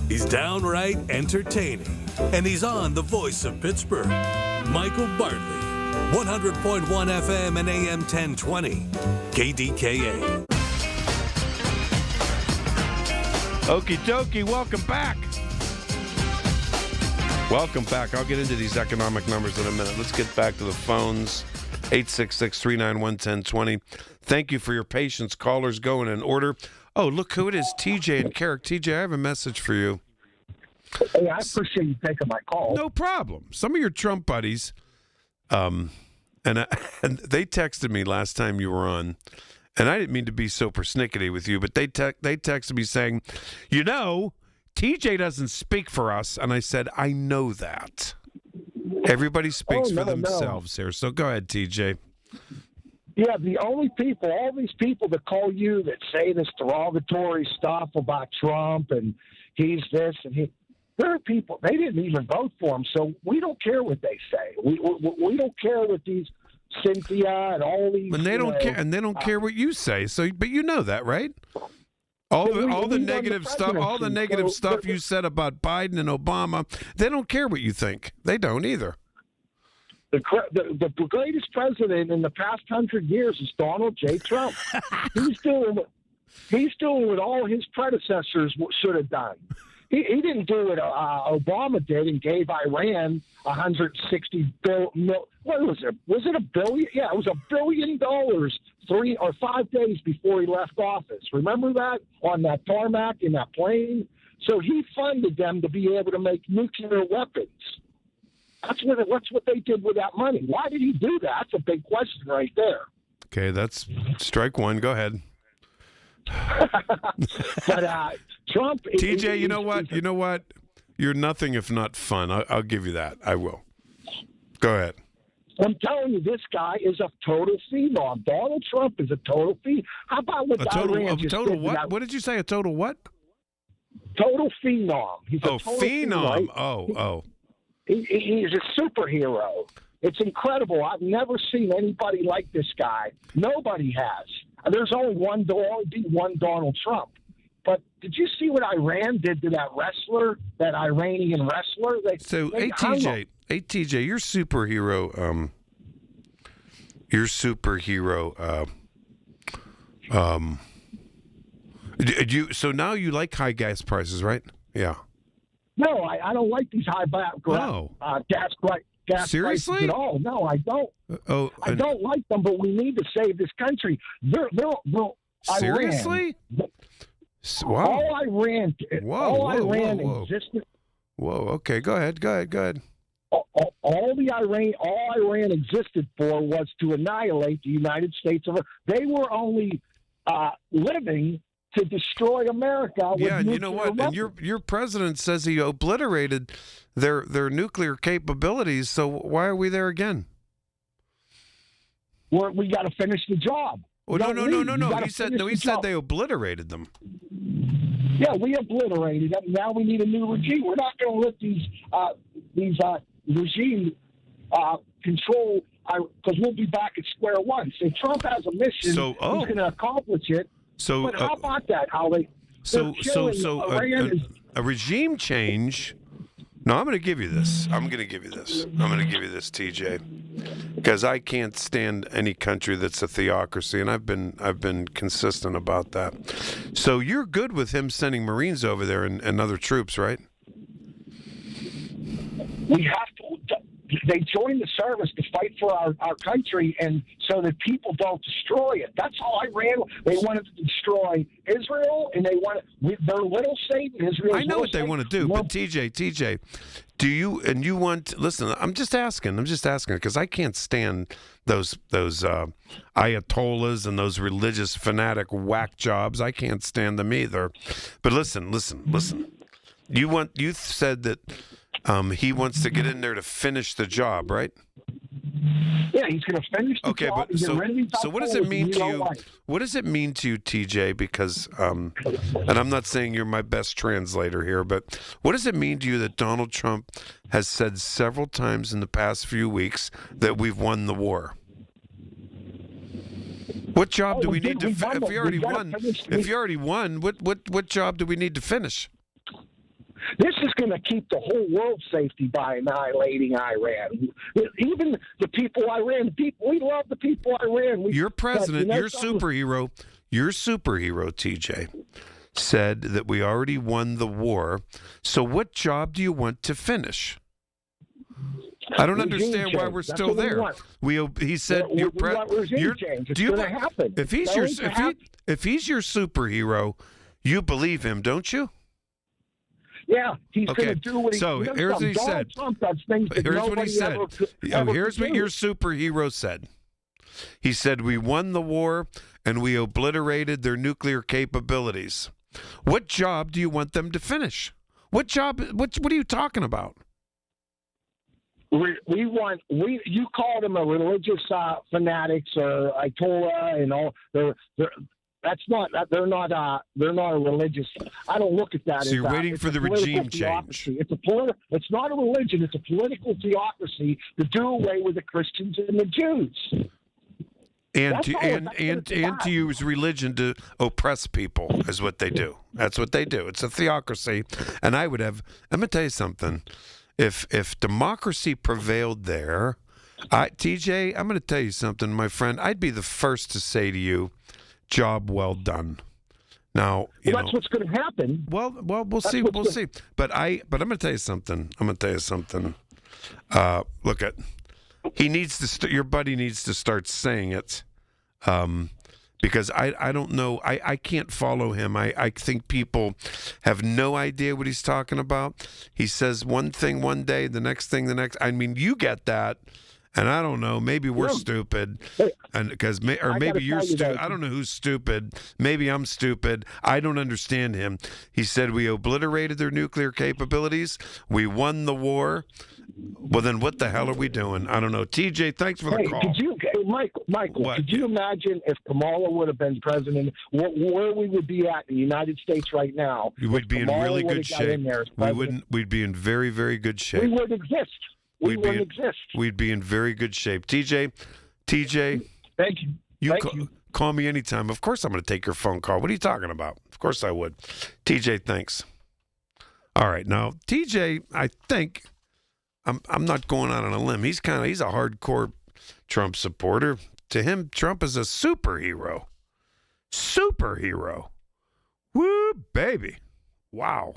He's downright entertaining, and he's on the voice of Pittsburgh. Michael Bartley, 100.1 FM and AM 1020, KDKA. Okie dokie, welcome back. Welcome back. I'll get into these economic numbers in a minute. Let's get back to the phones. 866-391-1020. Thank you for your patience. Callers going in order. Oh, look who it is, TJ and Carrick. TJ, I have a message for you. Hey, I appreciate you taking my call. No problem. Some of your Trump buddies, and they texted me last time you were on, and I didn't mean to be so persnickety with you, but they texted me saying, you know, TJ doesn't speak for us, and I said, I know that. Everybody speaks for themselves here, so go ahead, TJ. Yeah, the only people, all these people that call you that say this derogatory stuff about Trump and he's this and he. There are people, they didn't even vote for him, so we don't care what they say. We don't care what these Cynthia and all these. And they don't care, and they don't care what you say. So, but you know that, right? All the negative stuff you said about Biden and Obama, they don't care what you think. They don't either. The greatest president in the past 100 years is Donald J. Trump. He's doing what all his predecessors should have done. He didn't do what Obama did and gave Iran $160 billion. What was it? Was it $1 billion? Yeah, it was $1 billion 3 or 5 days before he left office. Remember that on that tarmac in that plane? So he funded them to be able to make nuclear weapons. That's what they did with that money. Why did he do that? That's a big question right there. Okay, that's strike one. Go ahead. But Trump. TJ, you know what? You're nothing if not fun. I'll give you that. I will. Go ahead. I'm telling you, this guy is a total phenom. Donald Trump is a total phenom. How about what Iran just did? What? What did you say? A total what? Total phenom. He's a total phenom. Right? Oh. He's a superhero. It's incredible. I've never seen anybody like this guy. Nobody has. There's only one. There'll only be one Donald Trump. But did you see what Iran did to that wrestler, that Iranian wrestler? TJ, your superhero. So now you like high gas prices, right? Yeah. No, I don't like these high gas Seriously? prices at all. No, I don't. I don't like them, but we need to save this country. Seriously? Wow. All Iran existed. Whoa. Okay. Go ahead. All Iran existed for was to annihilate the United States of America. They were only living to destroy America. Yeah, and you know what? And your president says he obliterated their nuclear capabilities. So why are we there again? We got to finish the job. Oh, no. He said they obliterated them. Yeah, we obliterated them. Now we need a new regime. We're not going to let these regime control, because we'll be back at square one. So Trump has a mission. He's going to accomplish it. So, but how about that? A regime change. No, I'm going to give you this. TJ, because I can't stand any country that's a theocracy, and I've been consistent about that. So you're good with him sending Marines over there and other troops, right? We have to. They joined the service to fight for our country, and so that people don't destroy it. That's all Iran. They wanted to destroy Israel, and their little Satan. Israel. I know what they want to do, but TJ, do you? And you want? Listen, I'm just asking because I can't stand those ayatollahs and those religious fanatic whack jobs. I can't stand them either. But listen. You said that. He wants to get in there to finish the job, right? Yeah, he's going to finish the job. But so what does it mean to you? What does it mean to you, TJ? Because, and I'm not saying you're my best translator here, but what does it mean to you that Donald Trump has said several times in the past few weeks that we've won the war? What job do we need to? If you already won, what job do we need to finish? This is going to keep the whole world safety by annihilating Iran. Even the people Iran, we love the people Iran. Your president, your superhero, TJ, said that we already won the war. So what job do you want to finish? I don't understand why we're still there. He said your if he's your superhero, you believe him, don't you? Yeah, he's going to do what he So here's what he said. Here's what he said. Here's what your superhero said. He said, we won the war and we obliterated their nuclear capabilities. What job do you want them to finish? What job? What are you talking about? You called them a religious fanatics or Ayatollah and all. They're not a religious. I don't look at that. So you're waiting for the regime change. It's not a religion. It's a political theocracy to do away with the Christians and the Jews. And to use religion to oppress people is what they do. That's what they do. It's a theocracy. And I'm going to tell you something. If democracy prevailed there, TJ, I'm going to tell you something, my friend. I'd be the first to say to you, job well done. Now, that's what's going to happen. Well, we'll see. We'll see. But I'm going to tell you something. Look at. He needs to. Your buddy needs to start saying it, because I don't know. I can't follow him. I think people have no idea what he's talking about. He says one thing one day, the next thing the next. I mean, you get that. And I don't know, maybe we're stupid, and maybe you're stupid. I don't know who's stupid. Maybe I'm stupid. I don't understand him. He said we obliterated their nuclear capabilities. We won the war. Well, then what the hell are we doing? I don't know. TJ, thanks for the call. Michael, could you imagine if Kamala would have been president, where we would be at in the United States right now? We would be in really good shape. We'd be in very, very good shape. We would exist. we wouldn't exist. We'd be in very good shape. TJ, thank you. Call me anytime. Of course I'm going to take your phone call. What are you talking about? Of course I would. TJ, thanks. All right, now TJ, I think I'm not going out on a limb. He's a hardcore Trump supporter. To him, Trump is a superhero. Woo, baby. Wow.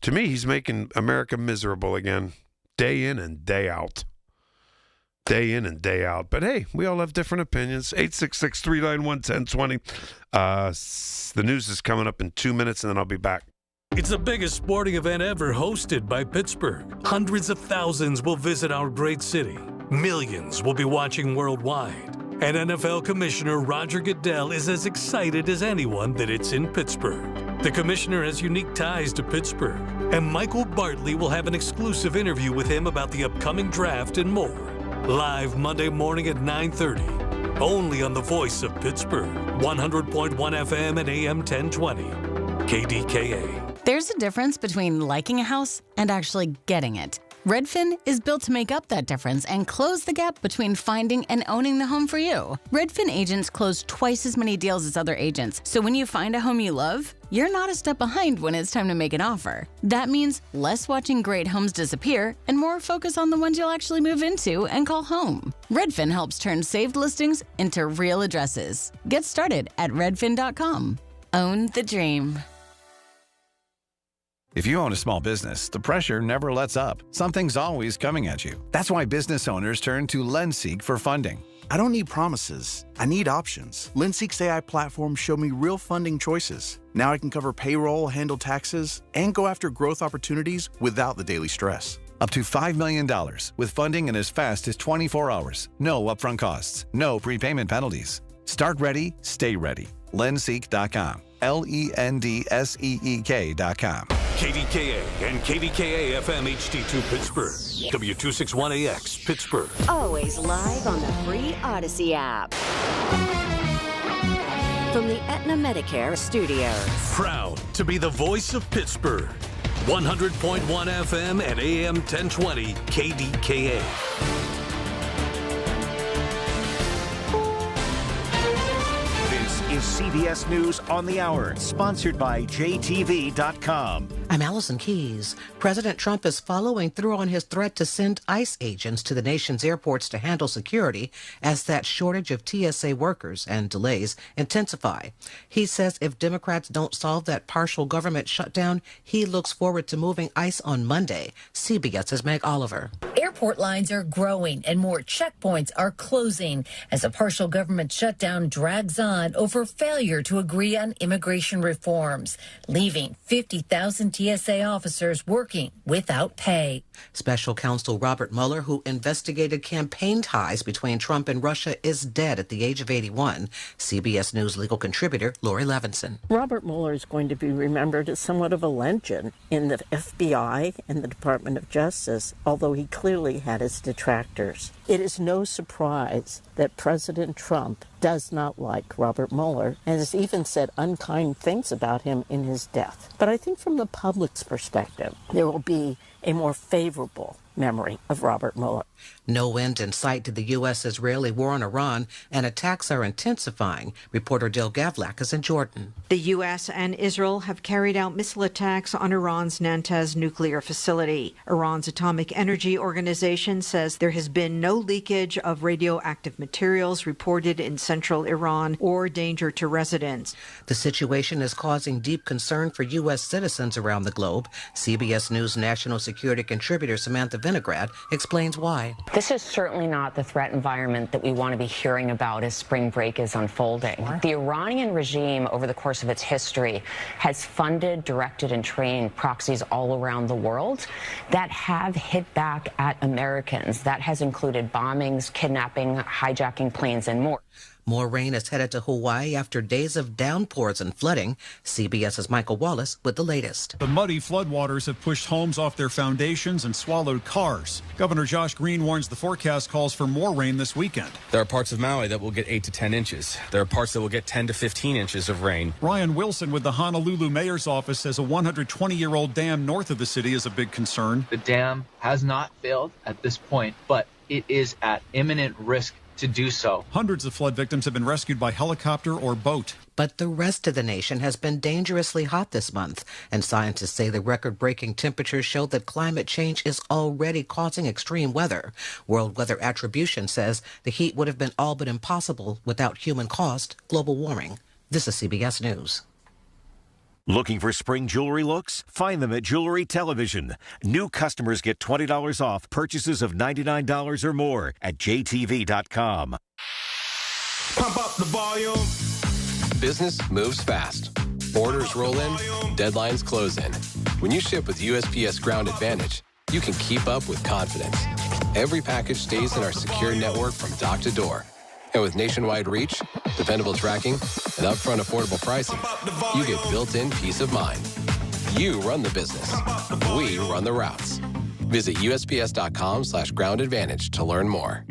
To me, he's making America miserable again, day in and day out. But hey, we all have different opinions. 866-391-1020. The news is coming up in 2 minutes, and then I'll be back. It's the biggest sporting event ever hosted by Pittsburgh. Hundreds of thousands will visit our great city. Millions will be watching worldwide. And NFL Commissioner Roger Goodell is as excited as anyone that it's in Pittsburgh. The commissioner has unique ties to Pittsburgh, and Michael Bartley will have an exclusive interview with him about the upcoming draft and more. Live Monday morning at 9:30, only on the voice of Pittsburgh, 100.1 FM and AM 1020, KDKA. There's a difference between liking a house and actually getting it. Redfin is built to make up that difference and close the gap between finding and owning the home for you. Redfin agents close twice as many deals as other agents, so when you find a home you love, you're not a step behind when it's time to make an offer. That means less watching great homes disappear and more focus on the ones you'll actually move into and call home. Redfin helps turn saved listings into real addresses. Get started at redfin.com. Own the dream. If you own a small business, the pressure never lets up. Something's always coming at you. That's why business owners turn to LendSeek for funding. I don't need promises. I need options. LendSeek's AI platform showed me real funding choices. Now I can cover payroll, handle taxes, and go after growth opportunities without the daily stress. Up to $5 million with funding in as fast as 24 hours. No upfront costs. No prepayment penalties. Start ready, stay ready. LendSeek.com. LENDSEEK.com. KDKA and KDKA-FM HD2 Pittsburgh. W261AX Pittsburgh. Always live on the free Odyssey app. From the Aetna Medicare studios. Proud to be the voice of Pittsburgh. 100.1 FM and AM 1020 KDKA. Is CBS News on the Hour, sponsored by JTV.com. I'm Allison Keyes. President Trump is following through on his threat to send ICE agents to the nation's airports to handle security as that shortage of TSA workers and delays intensify. He says if Democrats don't solve that partial government shutdown, he looks forward to moving ICE on Monday. CBS's Meg Oliver. Airport lines are growing and more checkpoints are closing as a partial government shutdown drags on over failure to agree on immigration reforms, leaving 50,000 TSA officers working without pay. Special counsel Robert Mueller, who investigated campaign ties between Trump and Russia, is dead at the age of 81. CBS News legal contributor Lori Levinson. Robert Mueller is going to be remembered as somewhat of a legend in the FBI and the Department of Justice, although he clearly had his detractors. It is no surprise that President Trump does not like Robert Mueller and has even said unkind things about him in his death. But I think from the public's perspective, there will be a more favorable memory of Robert Mueller. No end in sight to the U.S.-Israeli war on Iran, and attacks are intensifying. Reporter Dil Gavlak is in Jordan. The U.S. and Israel have carried out missile attacks on Iran's Natanz nuclear facility. Iran's Atomic Energy Organization says there has been no leakage of radioactive materials reported in central Iran or danger to residents. The situation is causing deep concern for U.S. citizens around the globe. CBS News national security contributor Samantha Vinograd explains why. This is certainly not the threat environment that we want to be hearing about as spring break is unfolding. What? The Iranian regime, over the course of its history, has funded, directed, and trained proxies all around the world that have hit back at Americans. That has included bombings, kidnapping, hijacking planes, and more. More rain is headed to Hawaii after days of downpours and flooding. CBS's Michael Wallace with the latest. The muddy floodwaters have pushed homes off their foundations and swallowed cars. Governor Josh Green warns the forecast calls for more rain this weekend. There are parts of Maui that will get 8 to 10 inches. There are parts that will get 10 to 15 inches of rain. Ryan Wilson with the Honolulu mayor's office says a 120-year-old dam north of the city is a big concern. The dam has not failed at this point, but it is at imminent risk to do so. Hundreds of flood victims have been rescued by helicopter or boat. But the rest of the nation has been dangerously hot this month, and scientists say the record-breaking temperatures show that climate change is already causing extreme weather. World Weather Attribution says the heat would have been all but impossible without human-caused global warming. This is CBS News. Looking for spring jewelry looks? Find them at Jewelry Television. New customers get $20 off purchases of $99 or more at jtv.com. Pump up the volume. Business moves fast. Orders roll in, deadlines close in. When you ship with USPS Ground Advantage, you can keep up with confidence. Every package stays in our secure network from dock to door. And with nationwide reach, dependable tracking, and upfront affordable pricing, you get built-in peace of mind. You run the business. We run the routes. Visit USPS.com/Ground Advantage to learn more.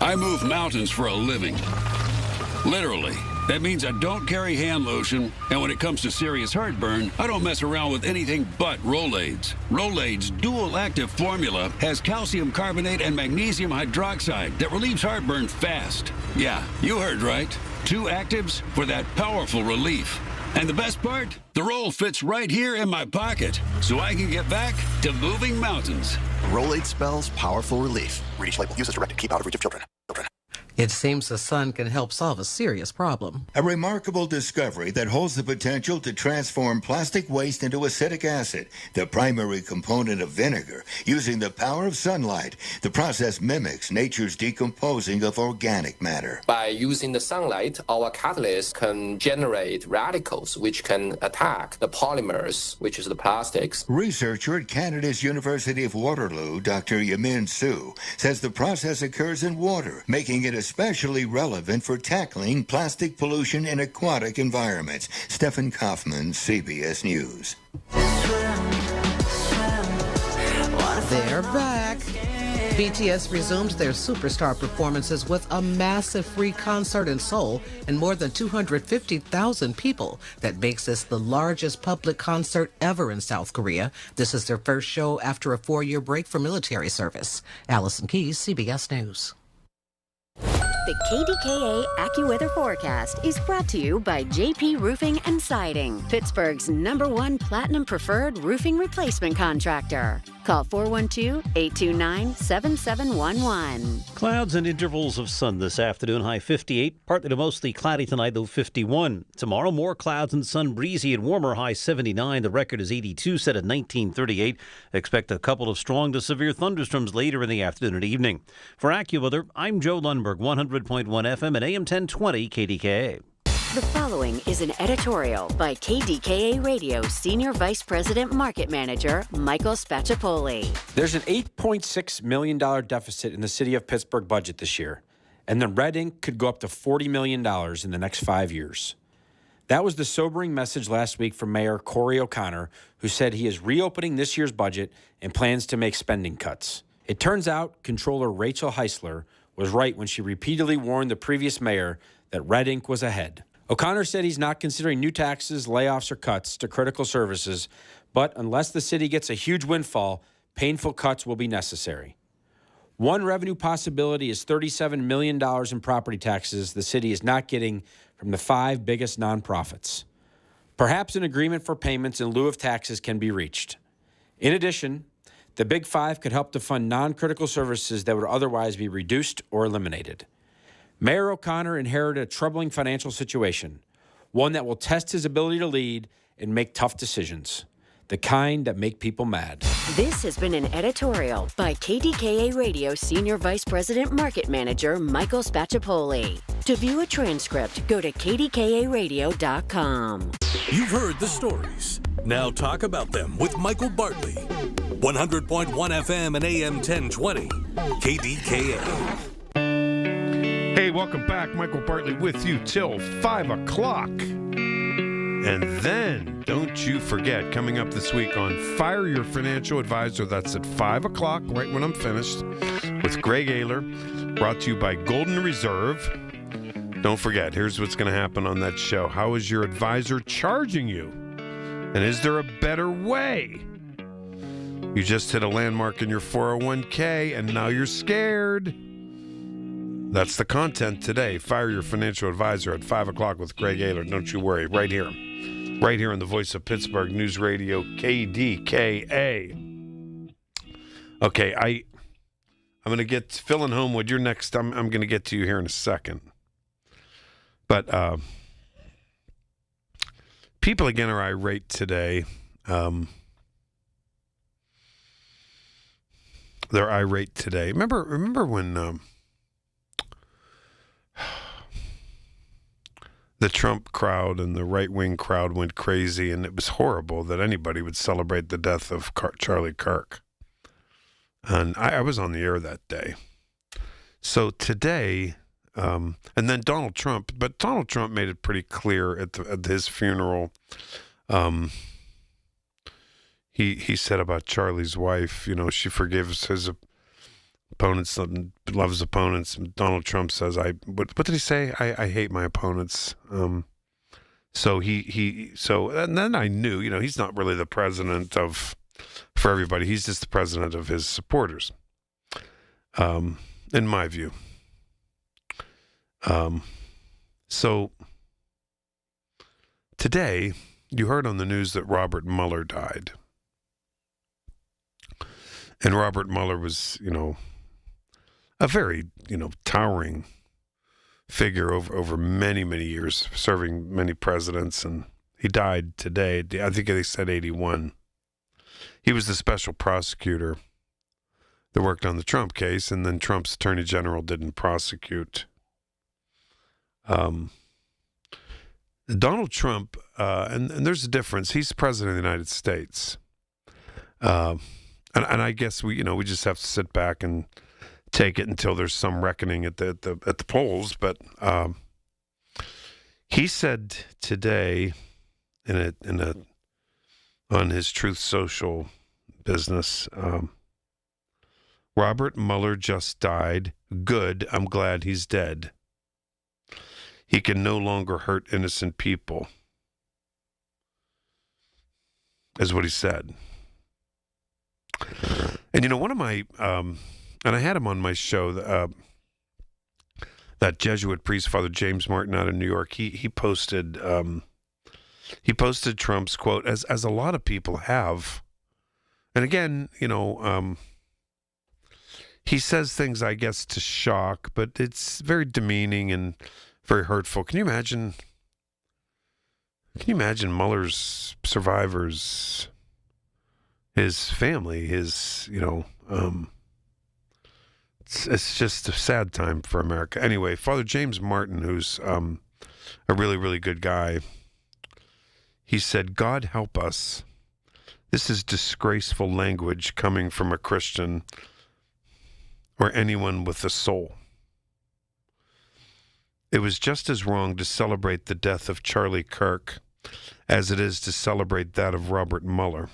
I move mountains for a living. Literally. That means I don't carry hand lotion, and when it comes to serious heartburn, I don't mess around with anything but Rolaids. Rolaids' dual-active formula has calcium carbonate and magnesium hydroxide that relieves heartburn fast. Yeah, you heard right. 2 actives for that powerful relief. And the best part? The roll fits right here in my pocket, so I can get back to moving mountains. Rolaid spells powerful relief. Read each label. Use as directed. Keep out of reach of children. It seems the sun can help solve a serious problem. A remarkable discovery that holds the potential to transform plastic waste into acetic acid, the primary component of vinegar. Using the power of sunlight, the process mimics nature's decomposing of organic matter. By using the sunlight, our catalyst can generate radicals which can attack the polymers, which is the plastics. Researcher at Canada's University of Waterloo, Dr. Yamin Su, says the process occurs in water, making it especially relevant for tackling plastic pollution in aquatic environments. Stephen Kaufman, CBS News. They're back. BTS resumed their superstar performances with a massive free concert in Seoul and more than 250,000 people. That makes this the largest public concert ever in South Korea. This is their first show after a 4-year break for military service. Allison Keyes, CBS News. The KDKA AccuWeather forecast is brought to you by JP Roofing and Siding, Pittsburgh's #1 Platinum Preferred Roofing Replacement Contractor. Call 412-829-7711. Clouds and intervals of sun this afternoon, high 58. Partly to mostly cloudy tonight, though 51. Tomorrow, more clouds and sun, breezy and warmer, high 79. The record is 82, set at 1938. Expect a couple of strong to severe thunderstorms later in the afternoon and evening. For AccuWeather, I'm Joe Lundberg, 100.1 FM and AM 1020 KDKA. The following is an editorial by KDKA Radio Senior Vice President Market Manager Michael Spacciapoli. There's an $8.6 million deficit in the city of Pittsburgh budget this year, and the red ink could go up to $40 million in the next 5 years. That was the sobering message last week from Mayor Corey O'Connor, who said he is reopening this year's budget and plans to make spending cuts. It turns out Comptroller Rachel Heisler was right when she repeatedly warned the previous mayor that red ink was ahead. O'Connor said he's not considering new taxes, layoffs, or cuts to critical services, but unless the city gets a huge windfall, painful cuts will be necessary. One revenue possibility is $37 million in property taxes the city is not getting from the 5 biggest nonprofits. Perhaps an agreement for payments in lieu of taxes can be reached. In addition, the Big 5 could help to fund non-critical services that would otherwise be reduced or eliminated. Mayor O'Connor inherited a troubling financial situation, one that will test his ability to lead and make tough decisions, the kind that make people mad. This has been an editorial by KDKA Radio Senior Vice President Market Manager Michael Spacciapoli. To view a transcript, go to kdkaradio.com. You've heard the stories. Now talk about them with Michael Bartley. 100.1 FM and AM 1020, KDKA. Hey, welcome back. Michael Bartley with you till 5 o'clock. And then, don't you forget, coming up this week on Fire Your Financial Advisor, that's at 5 o'clock, right when I'm finished, with Greg Ayler, brought to you by Golden Reserve. Don't forget, here's what's going to happen on that show. How is your advisor charging you? And is there a better way? You just hit a landmark in your 401k, and now you're scared. That's the content today. Fire Your Financial Advisor at 5 o'clock with Greg Ayler. Don't you worry. Right here. Right here on the Voice of Pittsburgh News Radio, KDKA. Okay, I'm going to get Phil and Homewood. You're next. I'm going to get to you here in a second. But people, again, are irate today. They're irate today. Remember when... the Trump crowd and the right-wing crowd went crazy, and it was horrible that anybody would celebrate the death of Charlie Kirk. And I was on the air that day. So today, and then Donald Trump made it pretty clear at his funeral. He said about Charlie's wife, she forgives his opponents and loves opponents. Donald Trump says, what did he say? I hate my opponents. So and then I knew, he's not really the president for everybody. He's just the president of his supporters. In my view. So today you heard on the news that Robert Mueller died. And Robert Mueller was, a very, towering figure over many, many years, serving many presidents, and he died today. I think they said 81. He was the special prosecutor that worked on the Trump case, and then Trump's attorney general didn't prosecute. Donald Trump, and there's a difference. He's president of the United States. And I guess we just have to sit back and take it until there's some reckoning at the polls. But he said today on his Truth Social business, Robert Mueller just died. Good. I'm glad he's dead. He can no longer hurt innocent people, is what he said. And one of my and I had him on my show, that Jesuit priest, Father James Martin out of New York. He posted Trump's quote, as a lot of people have. And again, he says things, I guess, to shock, but it's very demeaning and very hurtful. Can you imagine Mueller's survivors, his family, it's just a sad time for America. Anyway, Father James Martin, who's a really, really good guy, he said, God help us. This is disgraceful language coming from a Christian or anyone with a soul. It was just as wrong to celebrate the death of Charlie Kirk as it is to celebrate that of Robert Mueller.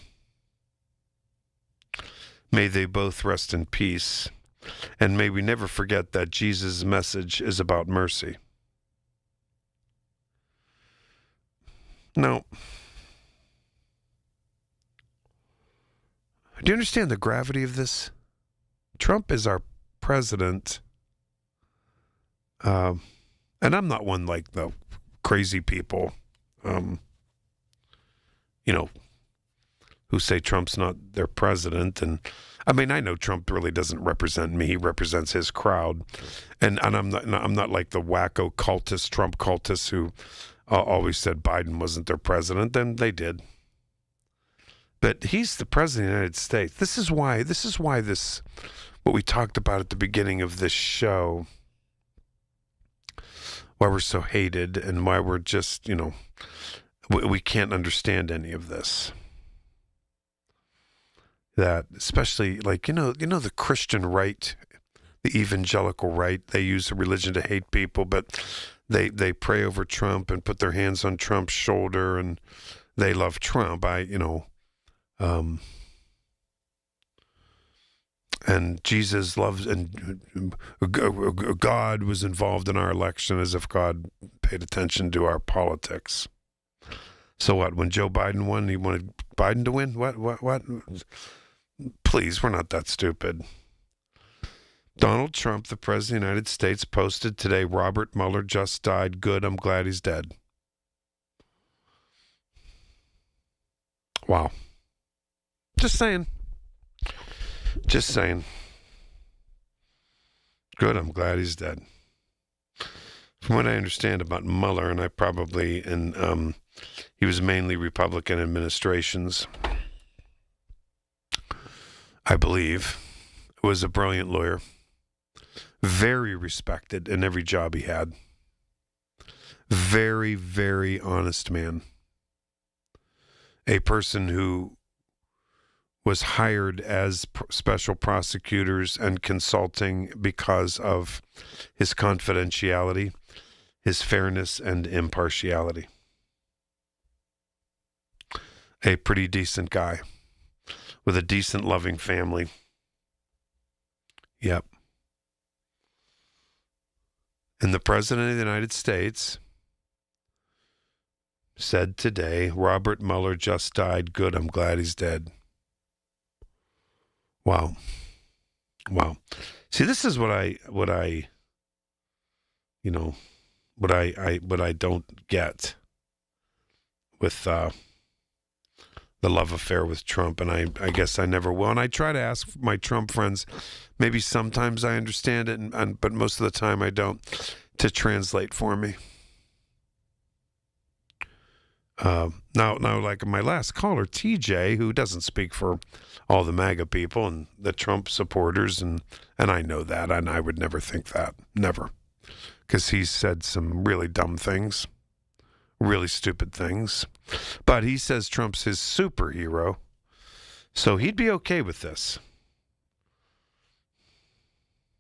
May they both rest in peace, and may we never forget that Jesus' message is about mercy. Now, do you understand the gravity of this? Trump is our president, and I'm not one like the crazy people, who say Trump's not their president. And I mean, I know Trump really doesn't represent me. He represents his crowd. And I'm not like the wacko cultist, Trump cultists who always said Biden wasn't their president. Then they did. But he's the president of the United States. This is why what we talked about at the beginning of this show, why we're so hated and why we're just, we can't understand any of this. That especially the Christian right, the evangelical right. They use the religion to hate people, but they pray over Trump and put their hands on Trump's shoulder, and they love Trump. And Jesus loves, and God was involved in our election, as if God paid attention to our politics. So what? When Joe Biden won, he wanted Biden to win? What? Please, we're not that stupid. Donald Trump, the President of the United States, posted today, Robert Mueller just died. Good, I'm glad he's dead. Wow. Just saying. Good, I'm glad he's dead. From what I understand about Mueller, and he was mainly Republican administrations, I believe, was a brilliant lawyer, very respected in every job he had, very, very honest man, a person who was hired as special prosecutors and consulting because of his confidentiality, his fairness, and impartiality. A pretty decent guy with a decent, loving family. Yep. And the President of the United States said today, Robert Mueller just died. Good, I'm glad he's dead. Wow. See, this is what I don't get with the love affair with Trump, and I guess I never will. And I try to ask my Trump friends, maybe sometimes I understand it, but most of the time I don't, to translate for me. Now, like my last caller, TJ, who doesn't speak for all the MAGA people and the Trump supporters, and I know that, and I would never think that, never, because he's said some really dumb things, really stupid things, but he says Trump's his superhero, so he'd be okay with this.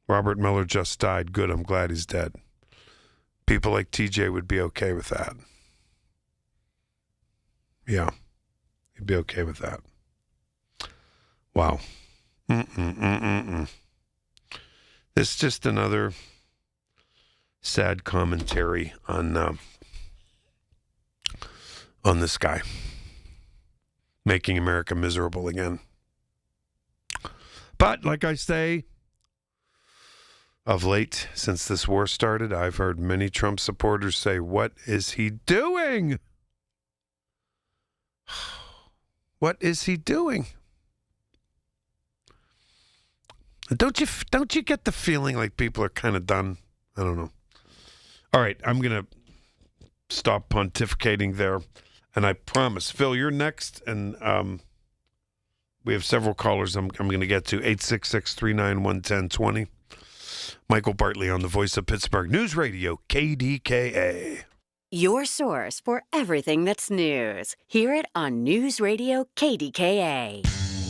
Robert Mueller just died. Good, I'm glad he's dead. People like TJ would be okay with that. Yeah, he'd be okay with that. Wow. This is just another sad commentary on this guy making America miserable again. But like I say, of late, since this war started, I've heard many Trump supporters say, "What is he doing? What is he doing?" Don't you get the feeling like people are kind of done? I don't know. All right, I'm going to stop pontificating there, and I promise, Phil, you're next, and we have several callers I'm going to get to. 866-391-1020. Michael Bartley on the Voice of Pittsburgh News Radio, KDKA. Your source for everything that's news. Hear it on News Radio KDKA.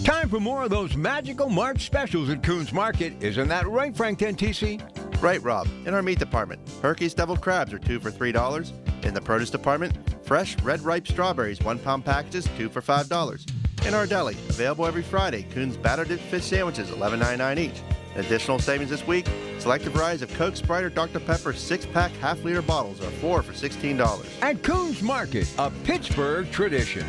Time for more of those magical March specials at Coons Market. Isn't that right, Frank Tantisi? Right, Rob. In our meat department, Hershey's deviled crabs are 2 for $3. In the produce department, fresh red ripe strawberries 1-pound packages 2 for $5. In our deli, available every Friday, Coons batter dipped fish sandwiches $11.99 each. Additional savings this week, selected varieties of Coke, Sprite, or Dr. Pepper 6-pack half-liter bottles are 4 for $16. At Coons Market, a Pittsburgh tradition.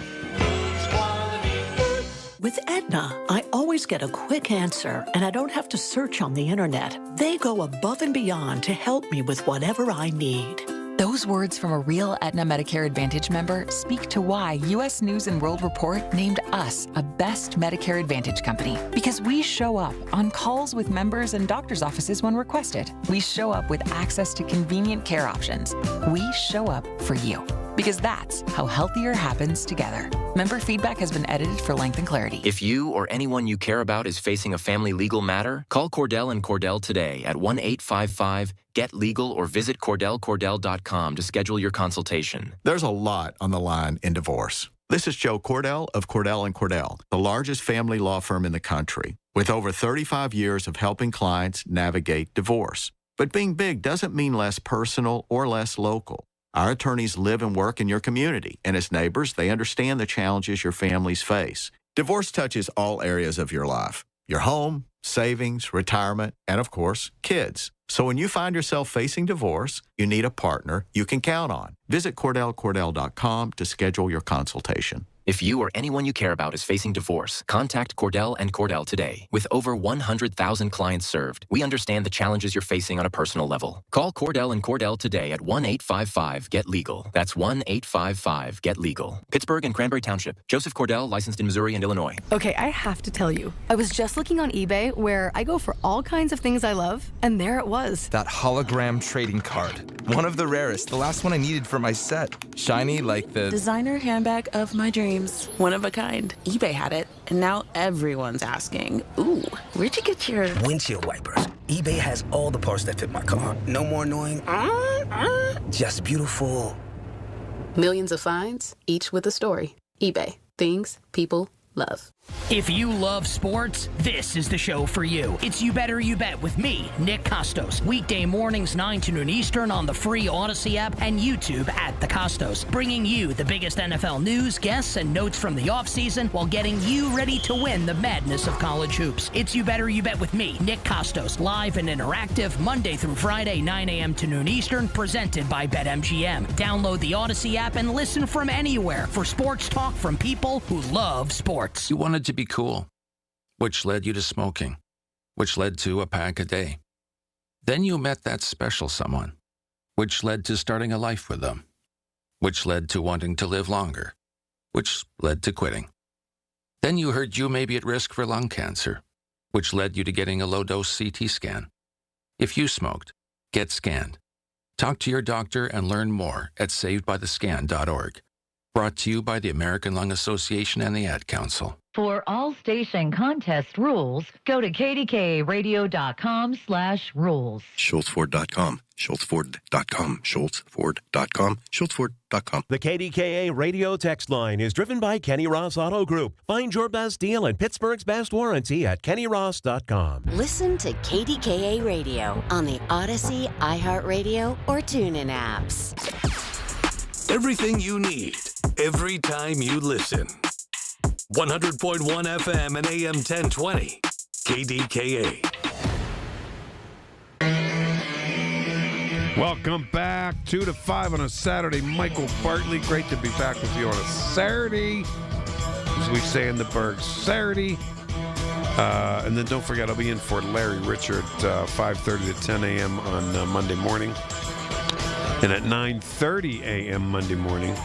With Aetna, I always get a quick answer, and I don't have to search on the internet. They go above and beyond to help me with whatever I need. Those words from a real Aetna Medicare Advantage member speak to why U.S. News & World Report named us a best Medicare Advantage company. Because we show up on calls with members and doctor's offices when requested. We show up with access to convenient care options. We show up for you. Because that's how healthier happens together. Member feedback has been edited for length and clarity. If you or anyone you care about is facing a family legal matter, call Cordell & Cordell today at 1-855-GET-LEGAL or visit CordellCordell.com to schedule your consultation. There's a lot on the line in divorce. This is Joe Cordell of Cordell & Cordell, the largest family law firm in the country, with over 35 years of helping clients navigate divorce. But being big doesn't mean less personal or less local. Our attorneys live and work in your community, and as neighbors, they understand the challenges your families face. Divorce touches all areas of your life: your home, savings, retirement, and of course, kids. So when you find yourself facing divorce, you need a partner you can count on. Visit CordellCordell.com to schedule your consultation. If you or anyone you care about is facing divorce, contact Cordell & Cordell today. With over 100,000 clients served, we understand the challenges you're facing on a personal level. Call Cordell & Cordell today at 1-855-GET-LEGAL. That's 1-855-GET-LEGAL. Pittsburgh and Cranberry Township. Joseph Cordell, licensed in Missouri and Illinois. Okay, I have to tell you, I was just looking on eBay where I go for all kinds of things I love, and there it was. That hologram trading card. One of the rarest, the last one I needed for my set. Shiny like the designer handbag of my dreams. One of a kind. eBay had it, and now everyone's asking, ooh, where'd you get your windshield wipers? eBay has all the parts that fit my car. No more annoying, just beautiful. Millions of finds, each with a story. eBay. Things people love. If you love sports, this is the show for you. It's You Better You Bet with me, Nick Costos. Weekday mornings 9 to noon Eastern on the free Odyssey app and YouTube at The Costos. Bringing you the biggest NFL news, guests, and notes from the offseason while getting you ready to win the madness of college hoops. It's You Better You Bet with me, Nick Costos. Live and interactive Monday through Friday, 9 a.m. to noon Eastern. Presented by BetMGM. Download the Odyssey app and listen from anywhere for sports talk from people who love sports. You wanted to be cool, which led you to smoking, which led to a pack a day. Then you met that special someone, which led to starting a life with them, which led to wanting to live longer, which led to quitting. Then you heard you may be at risk for lung cancer, which led you to getting a low-dose CT scan. If you smoked, get scanned. Talk to your doctor and learn more at savedbythescan.org. Brought to you by the American Lung Association and the Ad Council. For all station contest rules, go to kdkaradio.com/rules. SchultzFord.com, SchultzFord.com, SchultzFord.com, SchultzFord.com. The KDKA radio text line is driven by Kenny Ross Auto Group. Find your best deal and Pittsburgh's best warranty at KennyRoss.com. Listen to KDKA Radio on the Odyssey, iHeartRadio, or TuneIn apps. Everything you need, every time you listen. 100.1 FM and AM 1020. KDKA. Welcome back, 2 to 5 on a Saturday. Michael Bartley, great to be back with you on a Saturday, as we say in the Berg, Saturday. And then don't forget, I'll be in for Larry Richard, 5:30 to 10 a.m. on Monday morning. And at 9:30 a.m. Monday morning,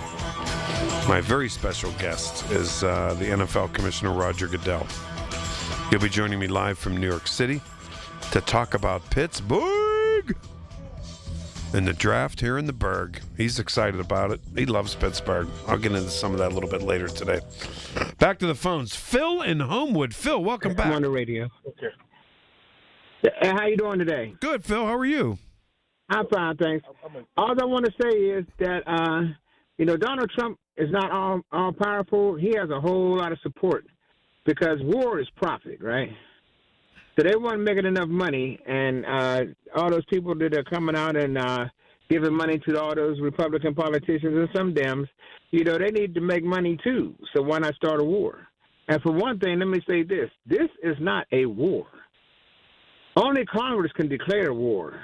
my very special guest is the NFL Commissioner Roger Goodell. He'll be joining me live from New York City to talk about Pittsburgh and the draft here in the Berg. He's excited about it. He loves Pittsburgh. I'll get into some of that a little bit later today. Back to the phones. Phil in Homewood. Phil, welcome back. I'm on the radio. Okay. How you doing today? Good, Phil. How are you? I'm fine, thanks. All I want to say is that, Donald Trump is not all powerful. He has a whole lot of support because war is profit, right? So they weren't making enough money, and all those people that are coming out and giving money to all those Republican politicians and some Dems, they need to make money too. So why not start a war? And for one thing, let me say this. This is not a war. Only Congress can declare war.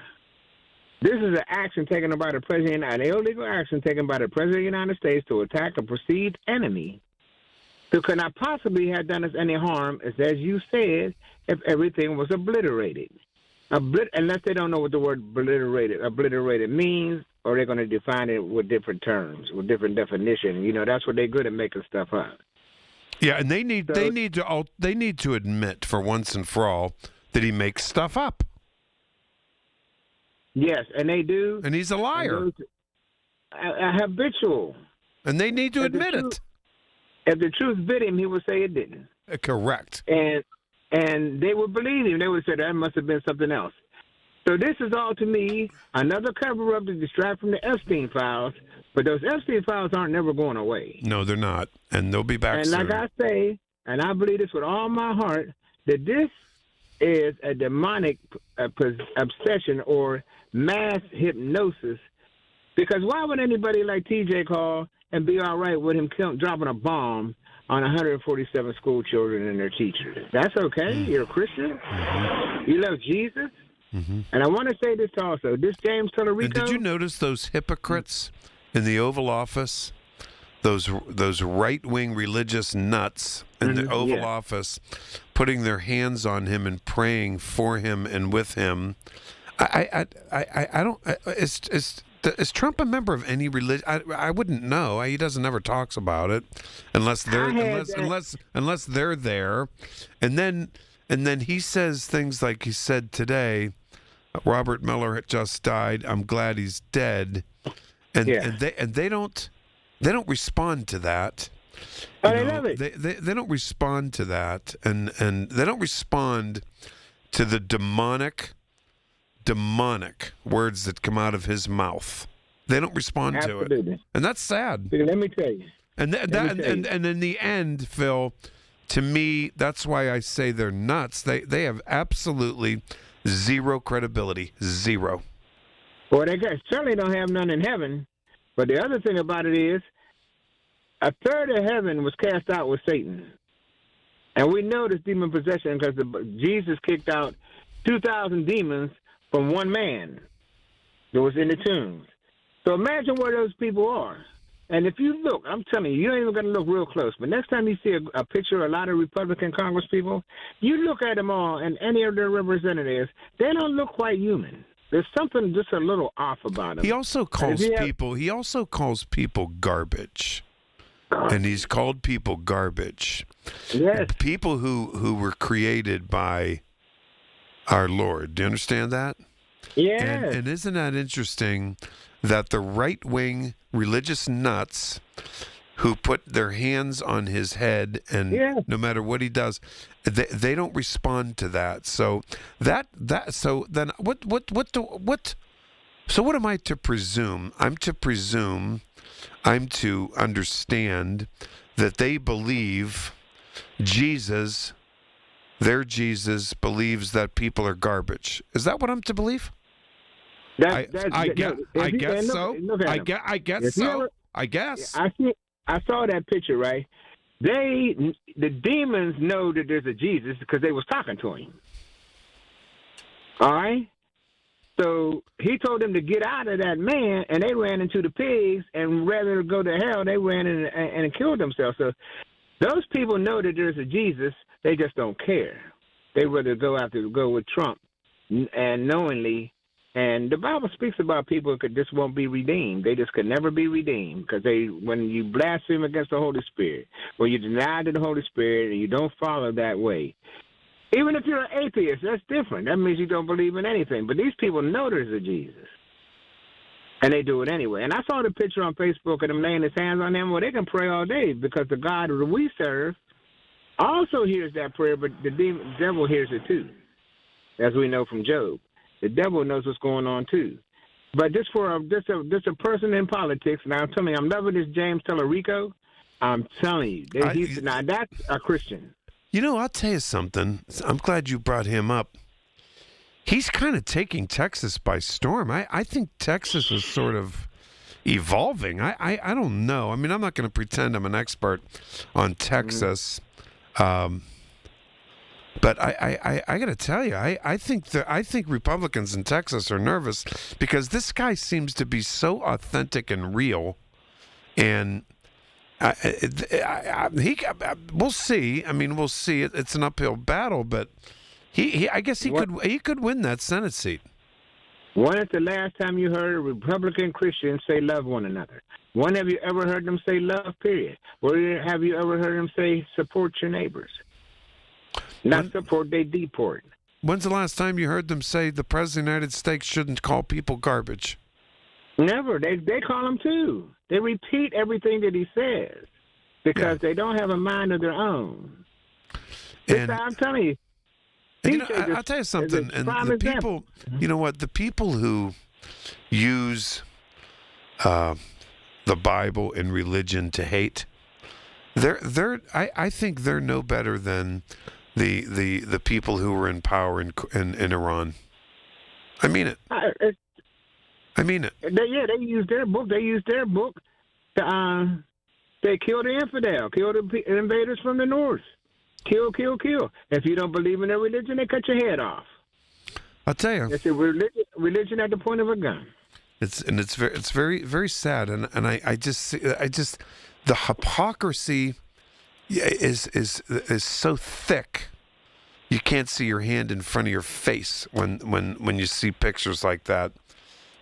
This is an action taken by the president, an illegal action taken by the president of the United States to attack a perceived enemy who could not possibly have done us any harm, as you said, if everything was obliterated. Unless they don't know what the word obliterated means, or they're going to define it with different terms, with different definitions. That's what they're good at, making stuff up. Yeah, and they need to admit for once and for all that he makes stuff up. Yes, and they do. And he's a liar. Habitual. And they need to admit it. If the truth bit him, he would say it didn't. Correct. And they would believe him. They would say that must have been something else. So this is all, to me, another cover-up to distract from the Epstein files. But those Epstein files aren't never going away. No, they're not. And they'll be back and soon. Like I say, and I believe this with all my heart, that this is a demonic obsession or mass hypnosis. Because why would anybody like TJ call and be all right with him dropping a bomb on 147 school children and their teachers? That's okay. You're a Christian. You love Jesus. And I want to say this also. This James Tallarico. And did you notice those hypocrites in the Oval Office? Those right-wing religious nuts in the Oval Office putting their hands on him and praying for him and with him. I don't. Is Trump a member of any religion? I wouldn't know. He doesn't ever talks about it unless they're unless they're there, and then he says things like he said today. Robert Miller had just died. I'm glad he's dead, and they don't respond to that. They love it. They don't respond to that, and they don't respond to the demonic words that come out of his mouth. They don't respond to it, and that's sad. Let me tell you. And in the end, Phil, to me, that's why I say they're nuts. They have absolutely zero credibility. Zero. Well, they certainly don't have none in heaven. But the other thing about it is, a third of heaven was cast out with Satan. And we know this demon possession because Jesus kicked out 2,000 demons from one man that was in the tombs. So imagine where those people are. And if you look, I'm telling you, you ain't even going to look real close. But next time you see a picture of a lot of Republican Congress people, you look at them all and any of their representatives, they don't look quite human. There's something just a little off about them. He also calls people garbage. And he's called people garbage. Yes. People who were created by our Lord. Do you understand that? Yes. And isn't that interesting that the right-wing religious nuts who put their hands on his head and no matter what he does, they don't respond to that. So so what am I to presume? I'm to understand that they believe their Jesus believes that people are garbage. Is that what I'm to believe? I guess so. I saw that picture, right? The demons know that there's a Jesus because they was talking to him. All right? So he told them to get out of that man, and they ran into the pigs, and rather than go to hell, they ran in and killed themselves. So those people know that there's a Jesus. They just don't care. They rather go with Trump, and knowingly. And the Bible speaks about people who just won't be redeemed. They just could never be redeemed because when you blaspheme against the Holy Spirit, when you deny the Holy Spirit and you don't follow that way, even if you're an atheist, that's different. That means you don't believe in anything. But these people know there's a Jesus, and they do it anyway. And I saw the picture on Facebook of them laying his hands on them. Well, they can pray all day because the God that we serve also hears that prayer, but the devil hears it too, as we know from Job. The devil knows what's going on too. But just a person in politics, and I'm telling you, I'm loving this James Tallarico. I'm telling you, now that's a Christian. You know, I'll tell you something. I'm glad you brought him up. He's kind of taking Texas by storm. I think Texas is sort of evolving. I don't know. I mean, I'm not going to pretend I'm an expert on Texas. But I got to tell you, I think Republicans in Texas are nervous because this guy seems to be so authentic and real, and we'll see. I mean, we'll see. It's an uphill battle, but I guess he could win that Senate seat. When is the last time you heard a Republican Christian say love one another? When have you ever heard them say love, period? Where have you ever heard them say support your neighbors? Not support, they deport. When's the last time you heard them say the President of the United States shouldn't call people garbage? Never. They call him too. They repeat everything that he says because they don't have a mind of their own. I'm telling you. I'll tell you something. And the people, you know what? The people who use the Bible and religion to hate, I think they're no better than the people who were in power in Iran. I mean it. I mean it. They used their book. They used their book to they kill the infidel, kill the invaders from the north. Kill, kill, kill. If you don't believe in their religion, they cut your head off. I'll tell you. It's a religion at the point of a gun. It's very, very sad, and I just the hypocrisy is so thick. You can't see your hand in front of your face when you see pictures like that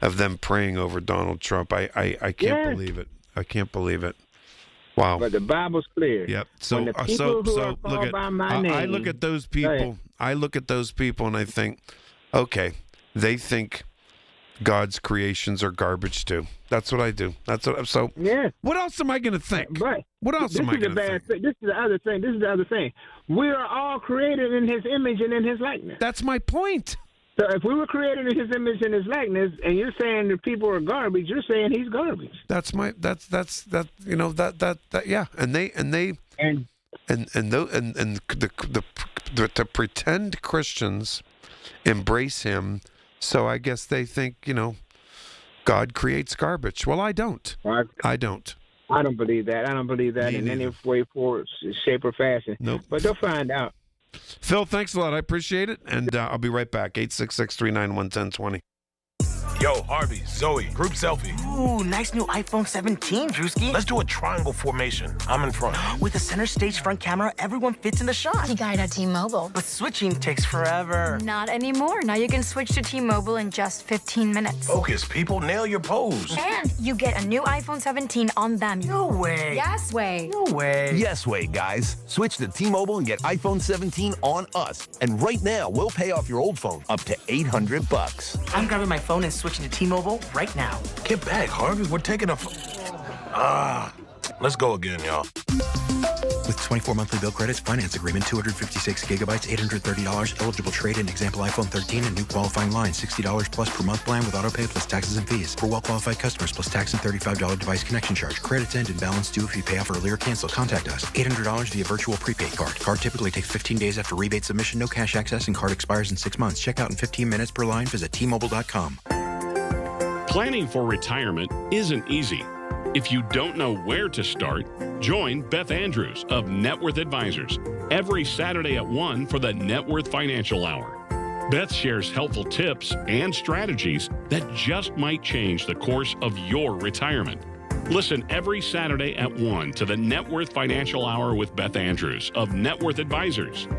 of them praying over Donald Trump. I can't believe it. I can't believe it. Wow. But the Bible's clear. Yep. So look at I look at those people. I look at those people and I think, okay, they think God's creations are garbage too. That's what I do. Yeah. What else am I going to think? But what else am I going to think? This is the other thing. We are all created in His image and in His likeness. That's my point. So if we were created in His image and His likeness, and you're saying that people are garbage, you're saying He's garbage. That's yeah. And the pretend Christians embrace Him. So I guess they think, God creates garbage. Well, I don't. I don't. I don't believe that. I don't believe that in any way, form, shape, or fashion. Nope. But they'll find out. Phil, thanks a lot. I appreciate it. And I'll be right back. 866-391-1020. Yo, Harvey, Zoe, group selfie. Ooh, nice new iPhone 17, Drewski. Let's do a triangle formation. I'm in front. With a center stage front camera, everyone fits in the shot. You got it at T-Mobile. But switching takes forever. Not anymore. Now you can switch to T-Mobile in just 15 minutes. Focus, people. Nail your pose. And you get a new iPhone 17 on them. No way. Yes way. No way. Yes way, guys. Switch to T-Mobile and get iPhone 17 on us. And right now, we'll pay off your old phone up to $800. I'm grabbing my phone and switching to T-Mobile right now. Get back, Harvey. We're taking a... let's go again, y'all. With 24 monthly bill credits, finance agreement, 256 gigabytes, $830, eligible trade-in, example iPhone 13, and new qualifying line, $60 plus per month plan with autopay plus taxes and fees. For well-qualified customers, plus tax and $35 device connection charge. Credits end and balance due if you pay off early or cancel. Contact us. $800 via virtual prepaid card. Card typically takes 15 days after rebate submission, no cash access, and card expires in 6 months. Check out in 15 minutes per line. Visit T-Mobile.com. Planning for retirement isn't easy. If you don't know where to start, join Beth Andrews of Net Worth Advisors every Saturday at 1 for the Net Worth Financial Hour. Beth shares helpful tips and strategies that just might change the course of your retirement. Listen every Saturday at 1 to the Net Worth Financial Hour with Beth Andrews of Net Worth Advisors.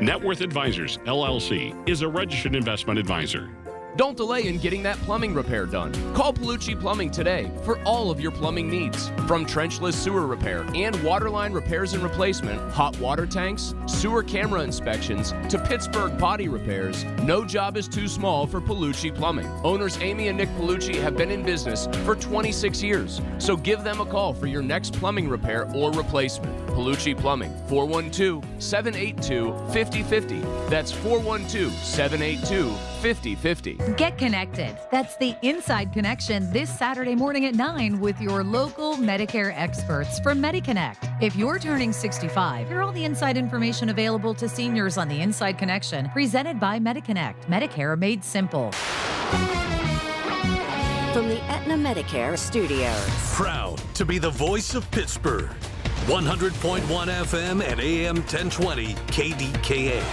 Net Worth Advisors, LLC, is a registered investment advisor. Don't delay in getting that plumbing repair done. Call Palucci Plumbing today for all of your plumbing needs. From trenchless sewer repair and waterline repairs and replacement, hot water tanks, sewer camera inspections, to Pittsburgh body repairs, no job is too small for Palucci Plumbing. Owners Amy and Nick Palucci have been in business for 26 years, so give them a call for your next plumbing repair or replacement. Palucci Plumbing, 412-782-5050. That's 412-782-5050. Get connected. That's the Inside Connection this Saturday morning at 9 with your local Medicare experts from MediConnect. If you're turning 65, hear all the inside information available to seniors on the Inside Connection, presented by MediConnect. Medicare made simple. From the Aetna Medicare Studios. Proud to be the voice of Pittsburgh. 100.1 FM and AM 1020 KDKA.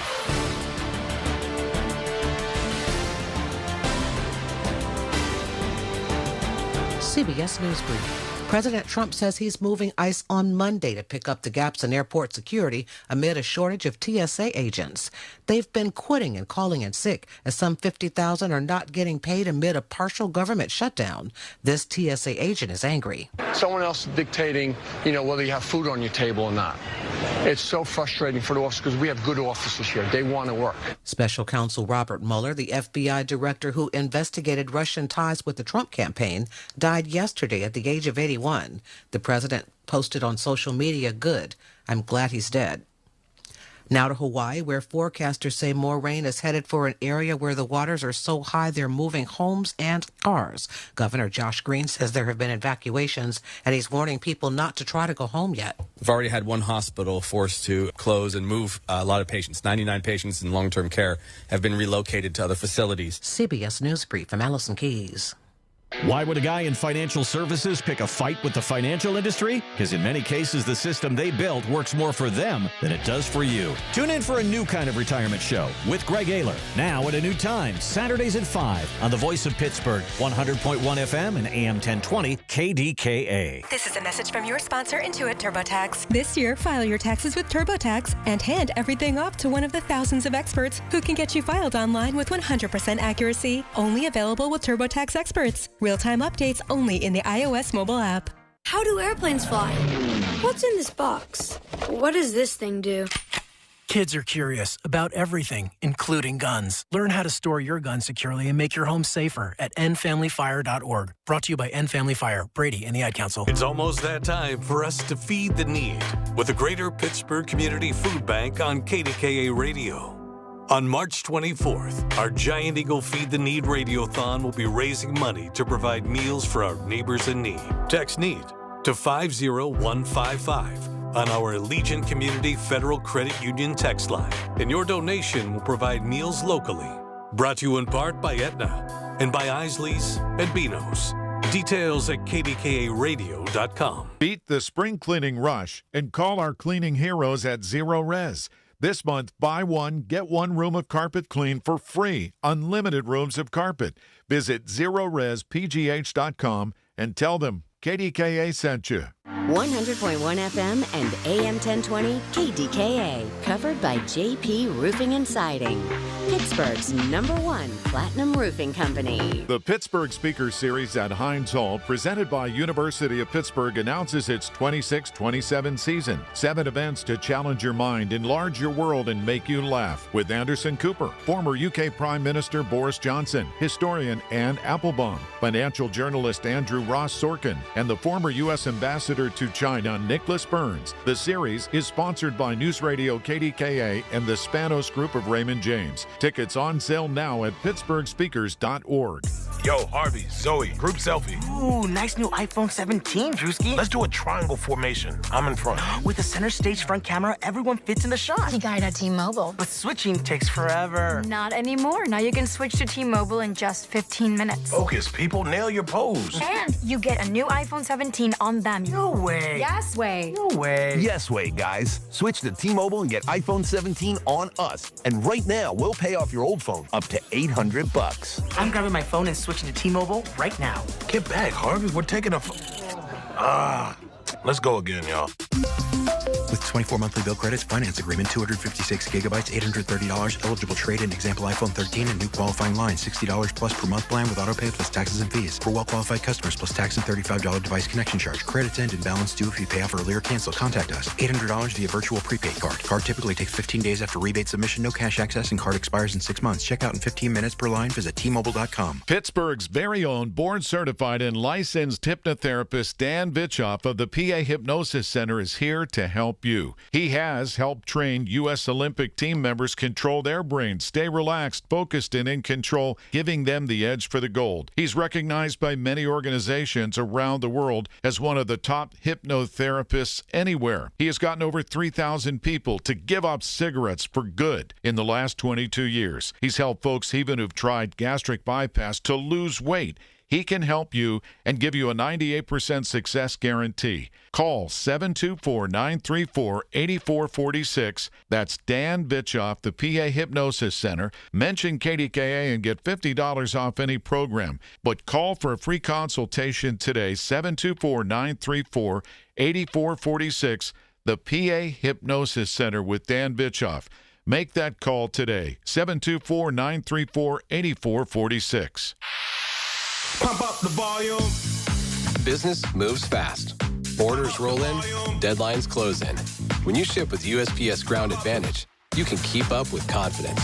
CBS News Brief. President Trump says he's moving ICE on Monday to pick up the gaps in airport security amid a shortage of TSA agents. They've been quitting and calling in sick, as some 50,000 are not getting paid amid a partial government shutdown. This TSA agent is angry. Someone else is dictating, whether you have food on your table or not. It's so frustrating for the officers because we have good officers here. They want to work. Special Counsel Robert Mueller, the FBI director who investigated Russian ties with the Trump campaign, died yesterday at the age of 81. The president posted on social media, "Good. I'm glad he's dead." Now to Hawaii, where forecasters say more rain is headed for an area where the waters are so high they're moving homes and cars. Governor Josh Green says there have been evacuations, and he's warning people not to try to go home yet. We've already had one hospital forced to close and move a lot of patients. 99 patients in long-term care have been relocated to other facilities. CBS News Brief from Allison Keys. Why would a guy in financial services pick a fight with the financial industry? Because in many cases, the system they built works more for them than it does for you. Tune in for a new kind of retirement show with Greg Ayler. Now at a new time, Saturdays at 5 on the Voice of Pittsburgh, 100.1 FM and AM 1020 KDKA. This is a message from your sponsor, Intuit TurboTax. This year, file your taxes with TurboTax and hand everything off to one of the thousands of experts who can get you filed online with 100% accuracy. Only available with TurboTax experts. Real-time updates only in the iOS mobile app. How do airplanes fly? What's in this box? What does this thing do? Kids are curious about everything, including guns. Learn how to store your gun securely and make your home safer at endfamilyfire.org. Brought to you by End Family Fire, Brady, and the Ad Council. It's almost that time for us to feed the need with the Greater Pittsburgh Community Food Bank on KDKA Radio. On March 24th, our Giant Eagle Feed the Need Radiothon will be raising money to provide meals for our neighbors in need. Text NEED to 50155 on our Allegiant Community Federal Credit Union text line, and your donation will provide meals locally. Brought to you in part by Aetna and by Isley's and Beano's. Details at kdkaradio.com. Beat the spring cleaning rush and call our cleaning heroes at Zero Res. This month, buy one, get one room of carpet clean for free. Unlimited rooms of carpet. Visit ZeroResPGH.com and tell them KDKA sent you. 100.1 FM and AM 1020 KDKA. Covered by JP Roofing and Siding. Pittsburgh's #1 platinum roofing company. The Pittsburgh Speaker Series at Heinz Hall, presented by University of Pittsburgh, announces its 26-27 season. 7 events to challenge your mind, enlarge your world, and make you laugh. With Anderson Cooper, former UK Prime Minister Boris Johnson, historian Anne Applebaum, financial journalist Andrew Ross Sorkin, and the former U.S. Ambassador to China, Nicholas Burns. The series is sponsored by News Radio KDKA and the Spanos Group of Raymond James. Tickets on sale now at pittsburghspeakers.org. Yo, Harvey, Zoe, group selfie. Ooh, nice new iPhone 17, Drewski. Let's do a triangle formation. I'm in front. With the center stage front camera, everyone fits in the shot. You got it at T-Mobile. But switching takes forever. Not anymore. Now you can switch to T-Mobile in just 15 minutes. Focus, people. Nail your pose. And you get a new iPhone 17 on them. No way. Yes way. No way. Yes way, guys. Switch to T-Mobile and get iPhone 17 on us. And right now, we'll pay off your old phone up to $800. I'm grabbing my phone and switching to T-Mobile right now. Get back, Harvey. We're taking a... Let's go again, y'all. With 24 monthly bill credits, finance agreement, 256 gigabytes, $830, eligible trade-in, example iPhone 13, and new qualifying line, $60 plus per month plan with auto pay plus taxes and fees. For well-qualified customers, plus tax and $35 device connection charge. Credits end and balance due if you pay off early or cancel. Contact us. $800 via virtual prepaid card. Card typically takes 15 days after rebate submission, no cash access, and card expires in 6 months. Check out in 15 minutes per line. Visit T-Mobile.com. Pittsburgh's very own board-certified and licensed hypnotherapist Dan Bitchoff of the PA Hypnosis Center is here to help you. He has helped train U.S. Olympic team members control their brains, stay relaxed, focused, and in control, giving them the edge for the gold. He's recognized by many organizations around the world as one of the top hypnotherapists anywhere. He has gotten over 3,000 people to give up cigarettes for good in the last 22 years. He's helped folks even who've tried gastric bypass to lose weight. He can help you and give you a 98% success guarantee. Call 724-934-8446. That's Dan Bitchoff, the PA Hypnosis Center. Mention KDKA and get $50 off any program. But call for a free consultation today, 724-934-8446. The PA Hypnosis Center with Dan Bitchoff. Make that call today, 724-934-8446. Pump up the volume. Business moves fast. Orders roll in, deadlines close in. When you ship with USPS Ground Advantage, you can keep up with confidence.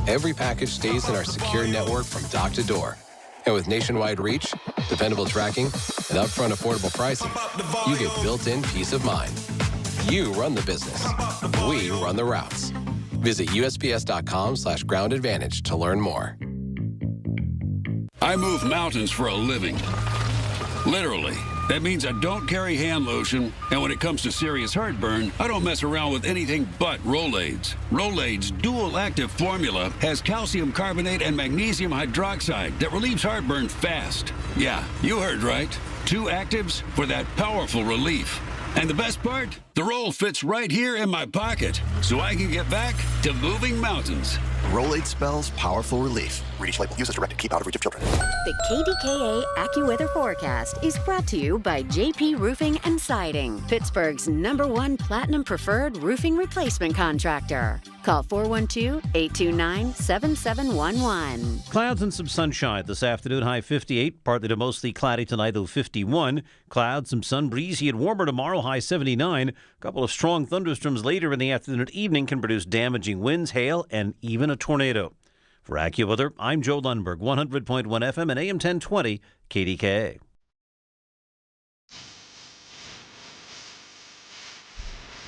Every package stays in our secure network from dock to door. And with nationwide reach, dependable tracking, and upfront affordable pricing, you get built-in peace of mind. You run the business. We run the routes. Visit USPS.com/Ground Advantage to learn more. I move mountains for a living. Literally. That means I don't carry hand lotion, and when it comes to serious heartburn, I don't mess around with anything but Rolaids. Rolaids' dual-active formula has calcium carbonate and magnesium hydroxide that relieves heartburn fast. Yeah, you heard right. 2 actives for that powerful relief. And the best part? The roll fits right here in my pocket, so I can get back to moving mountains. Rolade spells powerful relief. Read each label. Use as directed. Keep out of reach of children. The KDKA AccuWeather forecast is brought to you by JP Roofing and Siding, Pittsburgh's #1 Platinum Preferred Roofing Replacement Contractor. Call 412-829-7711. Clouds and some sunshine this afternoon, high 58, partly to mostly cloudy tonight, though 51. Clouds, some sun, breezy and warmer tomorrow, high 79. A couple of strong thunderstorms later in the afternoon and evening can produce damaging winds, hail, and even a tornado. For AccuWeather, I'm Joe Lundberg, 100.1 FM and AM 1020, KDKA.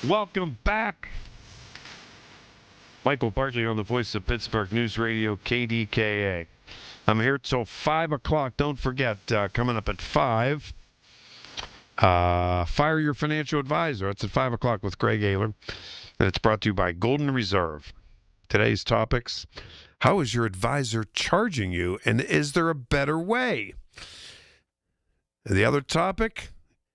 Welcome back. Michael Bartley on the Voice of Pittsburgh News Radio, KDKA. I'm here till 5 o'clock. Don't forget, coming up at 5, Fire Your Financial Advisor. It's at 5 o'clock with Greg Ayler, and it's brought to you by Golden Reserve. Today's topics: how is your advisor charging you, and is there a better way? The other topic: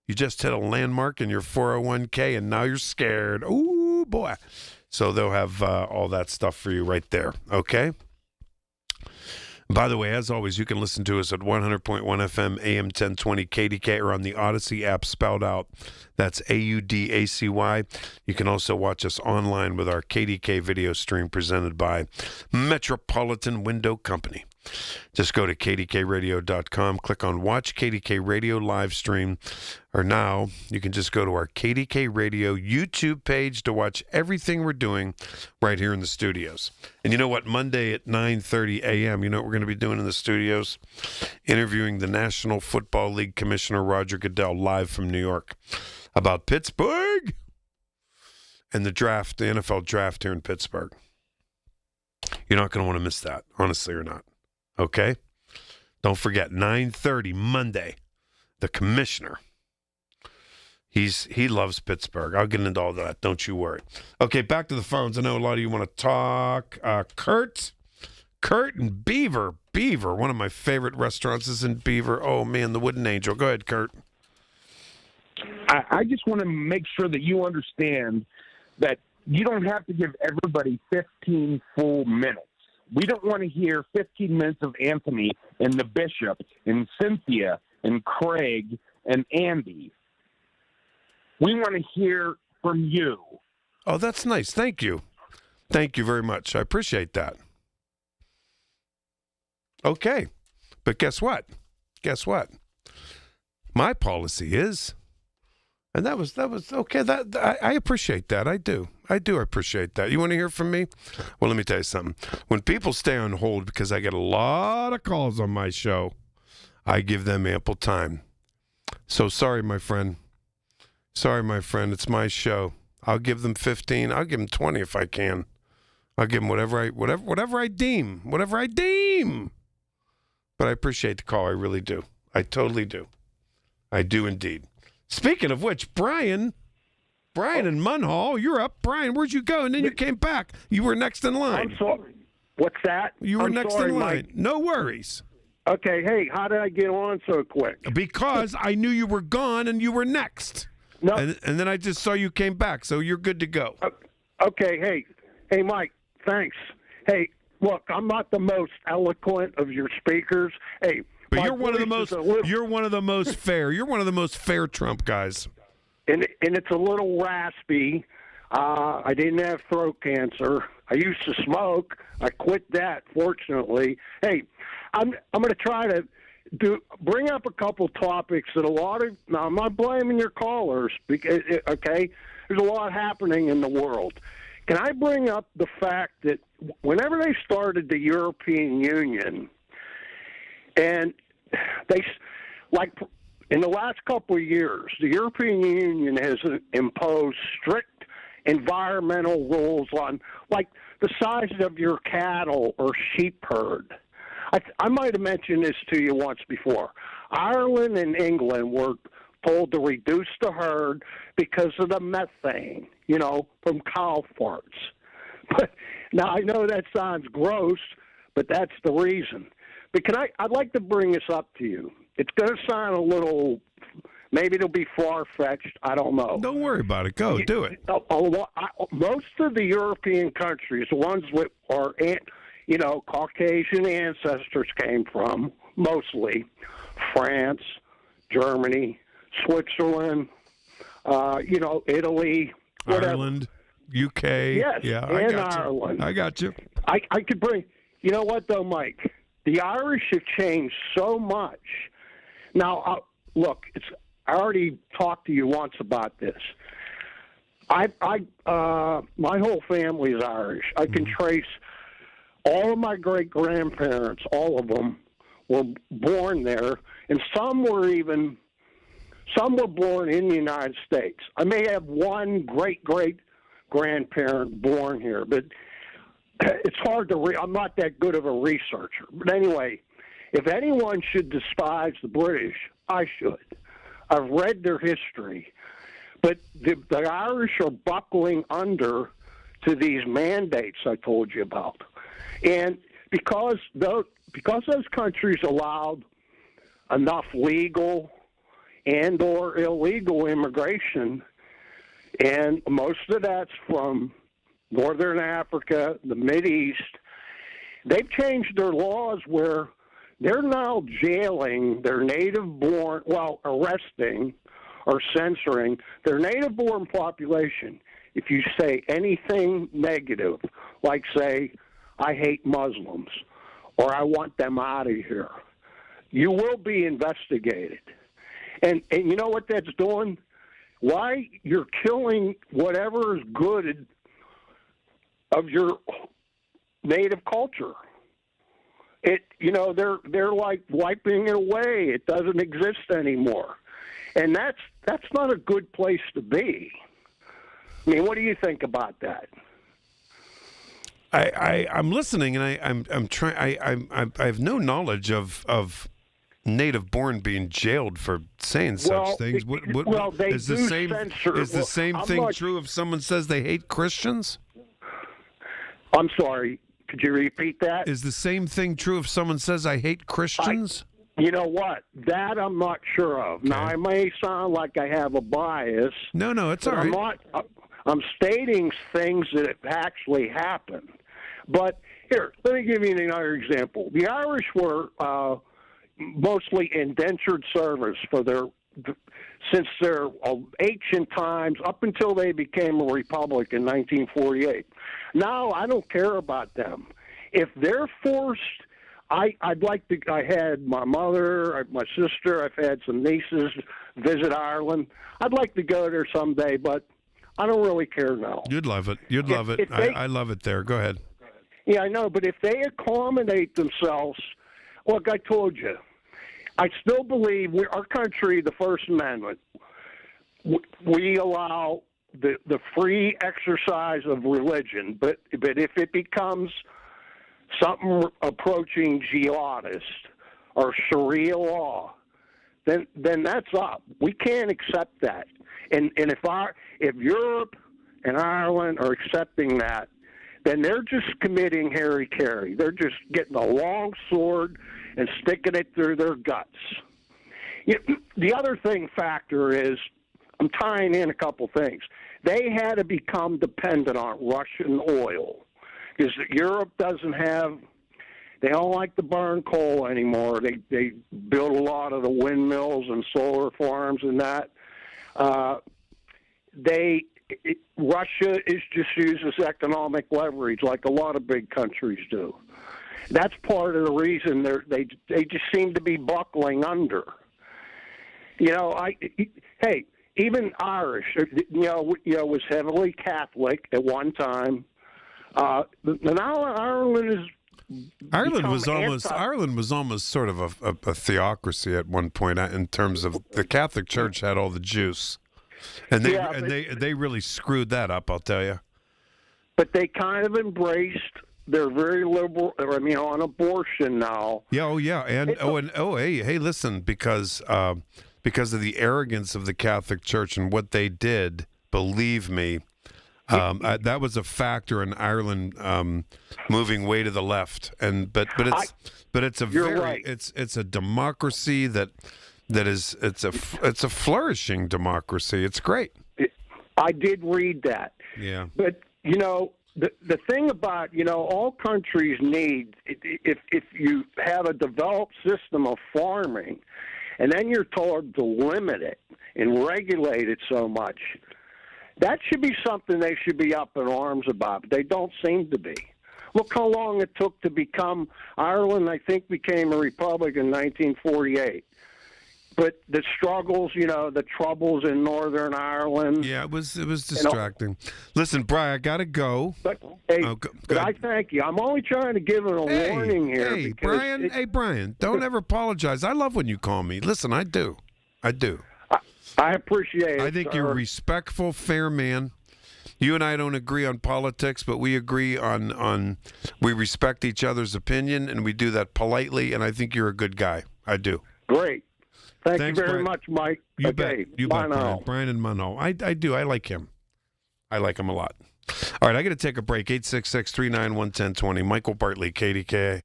you just hit a landmark in your 401k, and now you're scared. Ooh, boy. So they'll have all that stuff for you right there, okay? By the way, as always, you can listen to us at 100.1 FM, AM 1020, KDK, or on the Odyssey app spelled out. That's AUDACY. You can also watch us online with our KDK video stream presented by Metropolitan Window Company. Just go to kdkradio.com, click on Watch KDK Radio live stream, or now you can just go to our KDK Radio YouTube page to watch everything we're doing right here in the studios. And you know what? Monday at 9:30 a.m., you know what we're going to be doing in the studios? Interviewing the National Football League Commissioner Roger Goodell live from New York about Pittsburgh and the draft, the NFL draft here in Pittsburgh. You're not going to want to miss that, honestly or not. Okay? Don't forget, 9:30 Monday, the commissioner. He loves Pittsburgh. I'll get into all that. Don't you worry. Okay, back to the phones. I know a lot of you want to talk. Kurt and Beaver. Beaver, one of my favorite restaurants is in Beaver. Oh, man, the Wooden Angel. Go ahead, Kurt. I just want to make sure that you understand that you don't have to give everybody 15 full minutes. We don't want to hear 15 minutes of Anthony and the Bishop and Cynthia and Craig and Andy. We want to hear from you. Oh, that's nice. Thank you. Thank you very much. I appreciate that. Okay. But guess what? Guess what? My policy is, and that was okay. I appreciate that. I do appreciate that. You want to hear from me? Well, let me tell you something. When people stay on hold, because I get a lot of calls on my show, I give them ample time. So sorry, my friend. Sorry, my friend. It's my show. I'll give them 15. I'll give them 20 if I can. I'll give them whatever I deem. But I appreciate the call. I really do. I totally do. I do indeed. Speaking of which, Brian in Munhall, you're up. Brian, where'd you go? And then you came back. You were next in line. I'm sorry. What's that? You were next in line. Mike. No worries. Okay, hey, how did I get on so quick? Because I knew you were gone and you were next. No. And then I just saw you came back, so you're good to go. Okay, hey, Mike, thanks. Hey, look, I'm not the most eloquent of your speakers. Hey, but you're one of the most. You're one of the most fair. You're one of the most fair Trump guys. And it's a little raspy. I didn't have throat cancer. I used to smoke. I quit that, fortunately. Hey, I'm going to try to bring up a couple topics that now I'm not blaming your callers, because, okay, there's a lot happening in the world. Can I bring up the fact that whenever they started the European Union, and they, like in the last couple of years, the European Union has imposed strict environmental rules on, like, the size of your cattle or sheep herd. I might have mentioned this to you once before. Ireland and England were told to reduce the herd because of the methane, from cow farts. But now I know that sounds gross, but that's the reason. But I'd like to bring this up to you. It's going to sound a little, maybe it'll be far-fetched. I don't know. Don't worry about it. Go, do it. Most of the European countries, the ones with are, Caucasian ancestors came from, mostly France, Germany, Switzerland, Italy, whatever. Ireland, UK. Yes, yeah, and Ireland. I got you. I could bring. You know what, though, Mike? The Irish have changed so much. Now, look, I already talked to you once about this. My whole family is Irish. I can trace all of my great-grandparents, all of them, were born there, and some were born in the United States. I may have one great-great-grandparent born here, but it's hard to I'm not that good of a researcher. But anyway, if anyone should despise the British, I should. I've read their history. But the Irish are buckling under to these mandates I told you about. And because those countries allowed enough legal and or illegal immigration, and most of that's from Northern Africa, the Mideast, they've changed their laws where they're now jailing their arresting or censoring their native-born population if you say anything negative, like, say, I hate Muslims, or I want them out of here. You will be investigated. And you know what that's doing? Why? You're killing whatever is good of your native culture. They're like wiping it away. It doesn't exist anymore. And that's not a good place to be. I mean, what do you think about that? I'm listening, and I'm trying. I have no knowledge of native born being jailed for saying such things. They is the do same censor. is the same thing true if someone says they hate Christians? I'm sorry. Could you repeat that? Is the same thing true if someone says I hate Christians? You know what? That I'm not sure of. Okay. Now, I may sound like I have a bias. No, it's all right. I'm stating things that have actually happened. But here, let me give you another example. The Irish were mostly indentured servants since their ancient times up until they became a republic in 1948. Now, I don't care about them. If they're forced, I'd like to. I had my mother, my sister. I've had some nieces visit Ireland. I'd like to go there someday, but I don't really care now. You'd love it. You'd love it. I love it there. Go ahead. Yeah, I know, but if they accommodate themselves, look, I told you, I still believe our country, the First Amendment, we allow the free exercise of religion, but if it becomes something approaching jihadist or Sharia law, then that's up. We can't accept that. And if Europe and Ireland are accepting that, then they're just committing hara-kiri. They're just getting a long sword and sticking it through their guts. The other factor is, I'm tying in a couple things. They had to become dependent on Russian oil because Europe doesn't have. They don't like to burn coal anymore. They build a lot of the windmills and solar farms and that. Russia just uses economic leverage like a lot of big countries do. That's part of the reason they just seem to be buckling under. Even Irish, was heavily Catholic at one time. Now Ireland is Ireland was become almost sort of a theocracy at one point in terms of the Catholic Church had all the juice, and they really screwed that up. I'll tell you. But they kind of embraced. They're very liberal. I mean, on abortion now. Yeah. Oh, yeah. Hey, listen, because of the arrogance of the Catholic Church and what they did, believe me, that was a factor in Ireland moving way to the left. But it's a it's a democracy it's a flourishing democracy. It's great. I did read that. Yeah. But the thing about all countries need, if you have a developed system of farming, and then you're told to limit it and regulate it so much, that should be something they should be up in arms about. But they don't seem to be. Look how long it took to become Ireland. I think became a republic in 1948. But the struggles, the troubles in Northern Ireland. Yeah, it was distracting. Listen, Brian, I got to go. But I thank you. I'm only trying to give it a warning here. Hey, Brian. Brian, don't ever apologize. I love when you call me. Listen, I do. I appreciate it. I think you're a respectful, fair man. You and I don't agree on politics, but we agree on we respect each other's opinion, and we do that politely, and I think you're a good guy. I do. Great. Thanks you very Brian. much, Mike. You bet. You Bye bet, now. Brian and Monroe. I do. I like him. I like him a lot. All right, I got to take a break. 866-391-1020. Michael Bartley, KDKA.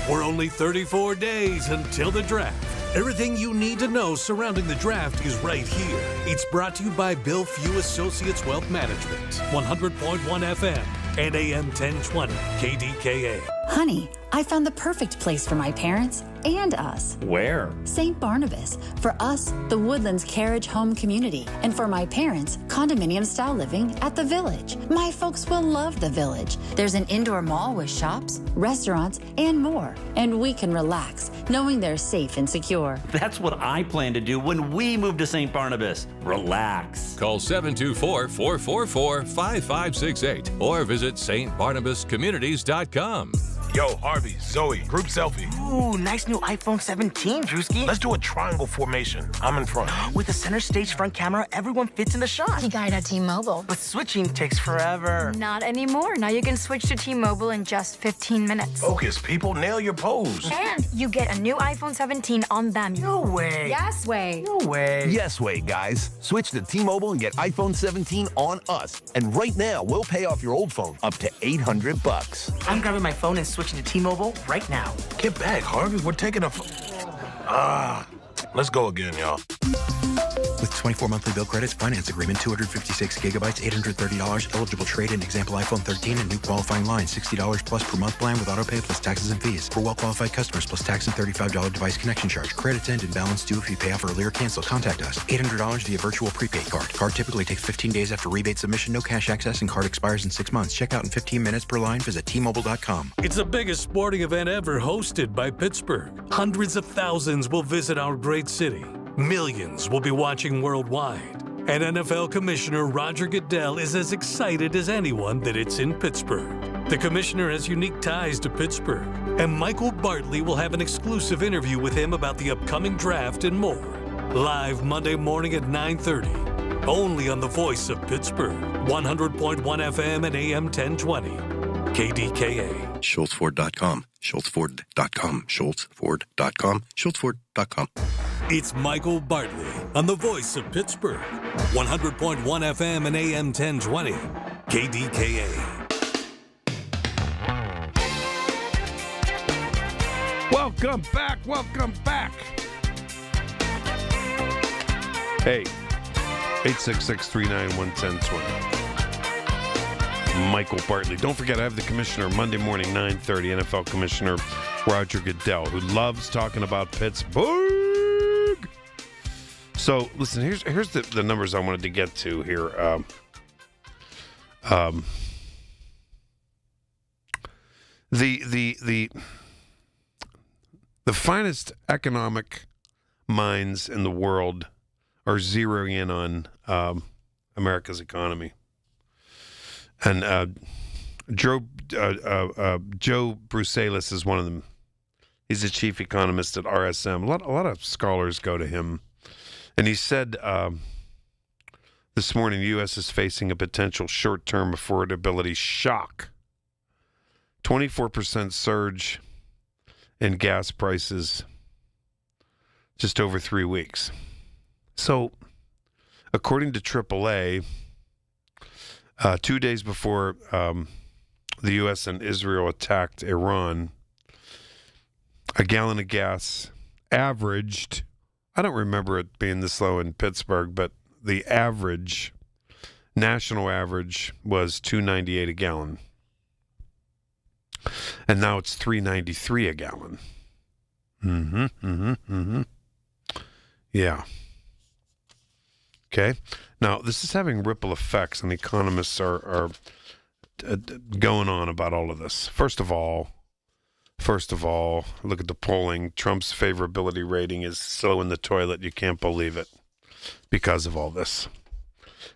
We're only 34 days until the draft. Everything you need to know surrounding the draft is right here. It's brought to you by Bill Few Associates Wealth Management, 100.1 FM and AM 1020, KDKA. Honey, I found the perfect place for my parents and us. Where? St. Barnabas. For us, the Woodlands Carriage Home Community. And for my parents, condominium-style living at the Village. My folks will love the Village. There's an indoor mall with shops, restaurants, and more. And we can relax, knowing they're safe and secure. That's what I plan to do when we move to St. Barnabas. Relax. Call 724-444-5568 or visit stbarnabascommunities.com. Yo, Harvey, Zoe, group selfie. Ooh, nice new iPhone 17, Drewski. Let's do a triangle formation. I'm in front. With the center stage front camera, everyone fits in the shot. You got it at T-Mobile. But switching takes forever. Not anymore. Now you can switch to T-Mobile in just 15 minutes. Focus, people. Nail your pose. And you get a new iPhone 17 on them. No way. Yes way. No way. Yes way, guys. Switch to T-Mobile and get iPhone 17 on us. And right now, we'll pay off your old phone up to $800. I'm grabbing my phone and switching to T-Mobile right now. Get back, Harvey. We're taking a... let's go again, y'all. With 24 monthly bill credits, finance agreement, 256 gigabytes, $830, eligible trade-in, example iPhone 13, and new qualifying line, $60 plus per month plan with auto pay plus taxes and fees. For well-qualified customers, plus tax and $35 device connection charge. Credits end and balance due if you pay off early or cancel. Contact us. $800 via virtual prepaid card. Card typically takes 15 days after rebate submission, no cash access, and card expires in 6 months. Check out in 15 minutes per line. Visit T-Mobile.com. It's the biggest sporting event ever hosted by Pittsburgh. Hundreds of thousands will visit our great city. Millions will be watching worldwide. And NFL Commissioner Roger Goodell is as excited as anyone that it's in Pittsburgh. The commissioner has unique ties to Pittsburgh, and Michael Bartley will have an exclusive interview with him about the upcoming draft and more. Live Monday morning at 9:30. Only on the voice of Pittsburgh. 100.1 FM and AM 1020. KDKA. SchultzFord.com. SchultzFord.com. SchultzFord.com. SchultzFord.com. It's Michael Bartley on the voice of Pittsburgh. 100.1 FM and AM 1020. KDKA. Welcome back. Welcome back. Hey, 866-391-1020. Michael Bartley. Don't forget, I have the commissioner Monday morning, 9:30, NFL Commissioner Roger Goodell, who loves talking about Pittsburgh. So, listen, here's the numbers I wanted to get to here. The finest economic minds in the world are zeroing in on America's economy. And Joe Brusalis is one of them. He's the chief economist at RSM. A lot of scholars go to him. And he said this morning, the U.S. is facing a potential short-term affordability shock. 24% surge in gas prices just over 3 weeks. So, according to AAA, 2 days before the U.S. and Israel attacked Iran, a gallon of gas averaged, I don't remember it being this low in Pittsburgh, but the average, national average, was $2.98 a gallon. And now it's $3.93 a gallon. Yeah. Okay. Now, this is having ripple effects, and economists are going on about all of this. First of all, look at the polling. Trump's favorability rating is so in the toilet, you can't believe it because of all this.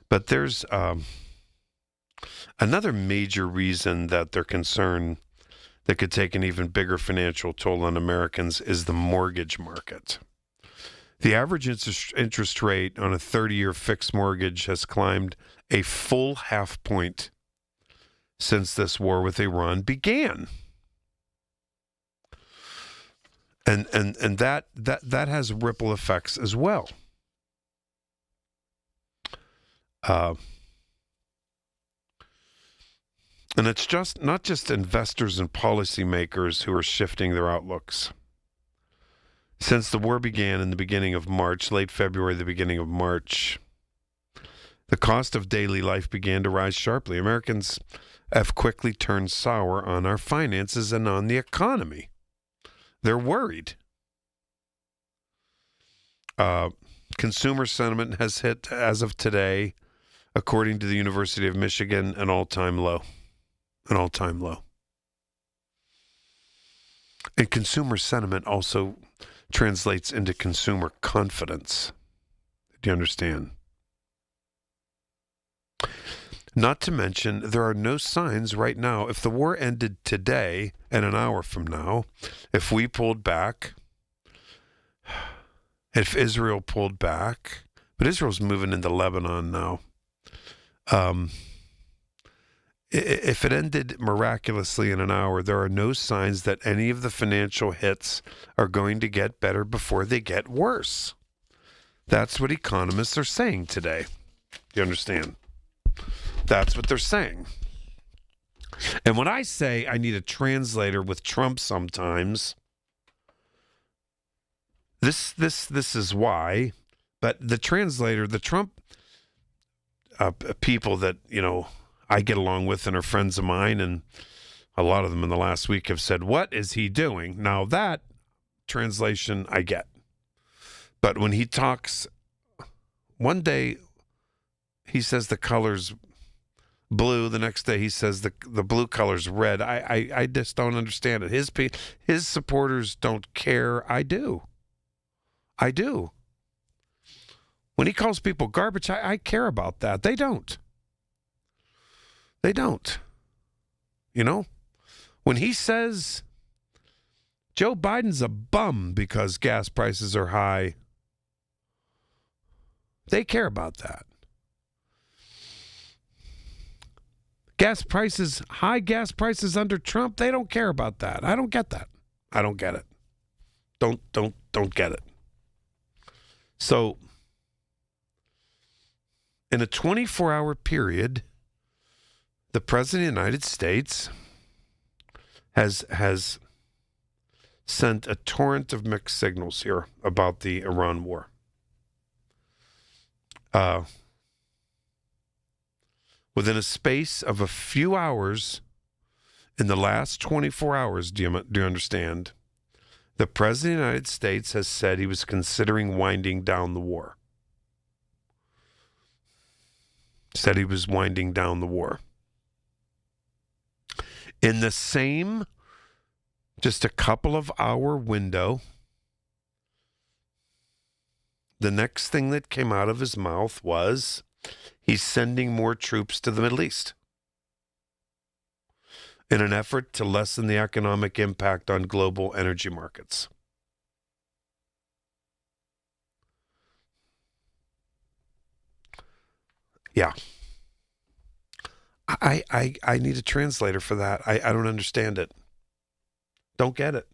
But there's another major reason that they're concerned that could take an even bigger financial toll on Americans is the mortgage market. The average interest rate on a 30-year fixed mortgage has climbed a full half point since this war with Iran began. And that has ripple effects as well. And it's just not just investors and policymakers who are shifting their outlooks. Since the war began in the beginning of March, late February, the beginning of March, the cost of daily life began to rise sharply. Americans have quickly turned sour on our finances and on the economy. They're worried. Consumer sentiment has hit, as of today, according to the University of Michigan, an all-time low. An all-time low. And consumer sentiment also translates into consumer confidence. Do you understand? Not to mention, there are no signs right now. If the war ended today and an hour from now, if we pulled back, if Israel pulled back, but Israel's moving into Lebanon now. If it ended miraculously in an hour, there are no signs that any of the financial hits are going to get better before they get worse. That's what economists are saying today. You understand? That's what they're saying. And when I say I need a translator with Trump sometimes, this is why. But the translator, the Trump people that, I get along with and are friends of mine, and a lot of them in the last week have said, what is he doing? Now that translation I get. But when he talks, one day he says the color's blue, the next day he says the blue color's red. I just don't understand it. His supporters don't care. I do. When he calls people garbage, I care about that. They don't. When he says Joe Biden's a bum because gas prices are high, they care about that. High gas prices under Trump, they don't care about that. I don't get that. I don't get it. Don't get it. So, in a 24-hour period, the President of the United States has sent a torrent of mixed signals here about the Iran war. Within a space of a few hours, in the last 24 hours, do you understand? The President of the United States has said he was considering winding down the war. Said he was winding down the war. In the same, just a couple of hour window, the next thing that came out of his mouth was he's sending more troops to the Middle East. in an effort to lessen the economic impact on global energy markets. Yeah. I need a translator for that. I don't understand it. Don't get it.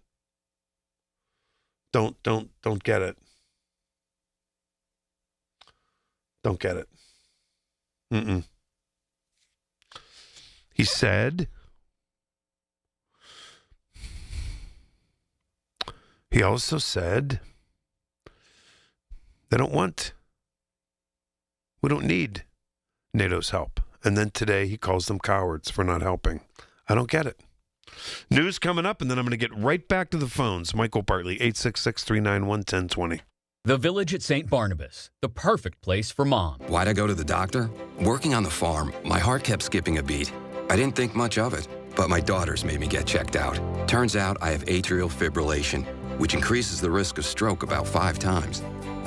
Don't get it. Don't get it. He said, he also said, we don't need NATO's help. And then today he calls them cowards for not helping. I don't get it. News coming up, and then I'm going to get right back to the phones. Michael Bartley, 866-391-1020. The Village at St. Barnabas, the perfect place for mom. Why'd I go to the doctor? Working on the farm, my heart kept skipping a beat. I didn't think much of it, but my daughters made me get checked out. Turns out I have atrial fibrillation, which increases the risk of stroke about 5 times.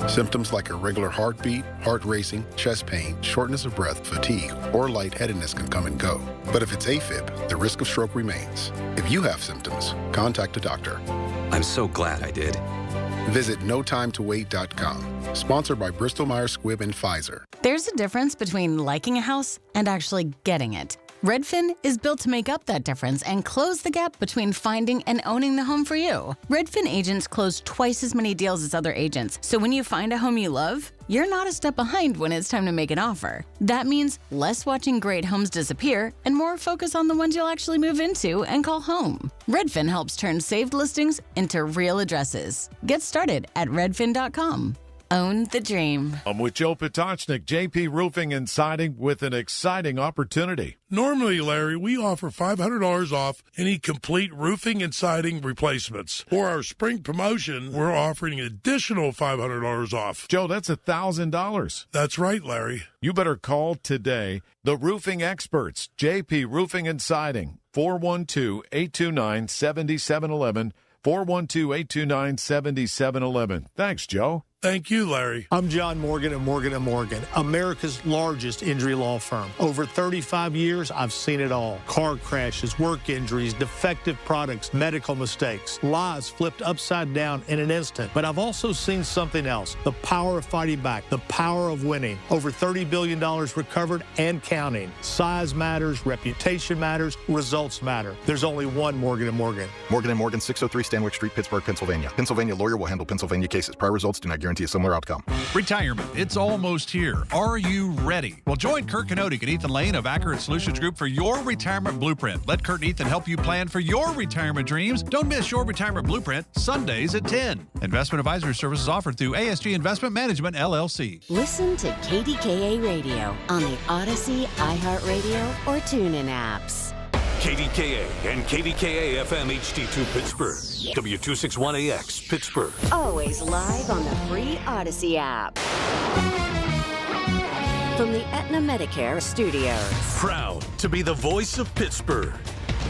Symptoms like irregular heartbeat, heart racing, chest pain, shortness of breath, fatigue, or lightheadedness can come and go. But if it's AFib, the risk of stroke remains. If you have symptoms, contact a doctor. I'm so glad I did. Visit notimetowait.com. Sponsored by Bristol-Myers Squibb and Pfizer. There's a difference between liking a house and actually getting it. Redfin is built to make up that difference and close the gap between finding and owning the home for you. Redfin agents close twice as many deals as other agents, so when you find a home you love, you're not a step behind when it's time to make an offer. That means less watching great homes disappear and more focus on the ones you'll actually move into and call home. Redfin helps turn saved listings into real addresses. Get started at redfin.com. Own the dream. I'm with Joe Potocznik, JP Roofing and Siding, with an exciting opportunity. Normally, Larry, we offer $500 off any complete roofing and siding replacements. For our spring promotion, we're offering an additional $500 off. Joe, that's $1,000. That's right, Larry. You better call today. The roofing experts, JP Roofing and Siding, 412-829-7711, 412-829-7711. Thanks, Joe. Thank you, Larry. I'm John Morgan at Morgan & Morgan, America's largest injury law firm. Over 35 years, I've seen it all. Car crashes, work injuries, defective products, medical mistakes, lives flipped upside down in an instant. But I've also seen something else, the power of fighting back, the power of winning. Over $30 billion recovered and counting. Size matters, reputation matters, results matter. There's only one Morgan & Morgan. Morgan & Morgan, 603 Stanwyck Street, Pittsburgh, Pennsylvania. Pennsylvania lawyer will handle Pennsylvania cases. Prior results do not guarantee a similar outcome. Retirement, it's almost here. Are you ready? Well, join Kurt Kanodik and Ethan Lane of Accurate Solutions Group for your retirement blueprint. Let Kurt and Ethan help you plan for your retirement dreams. Don't miss your retirement blueprint, Sundays at 10. Investment advisory services offered through ASG Investment Management, LLC. Listen to KDKA Radio on the Odyssey, iHeartRadio, or TuneIn apps. KDKA and KDKA-FM HD2 Pittsburgh. W261AX Pittsburgh. Always live on the free Odyssey app. From the Aetna Medicare studios. Proud to be the voice of Pittsburgh.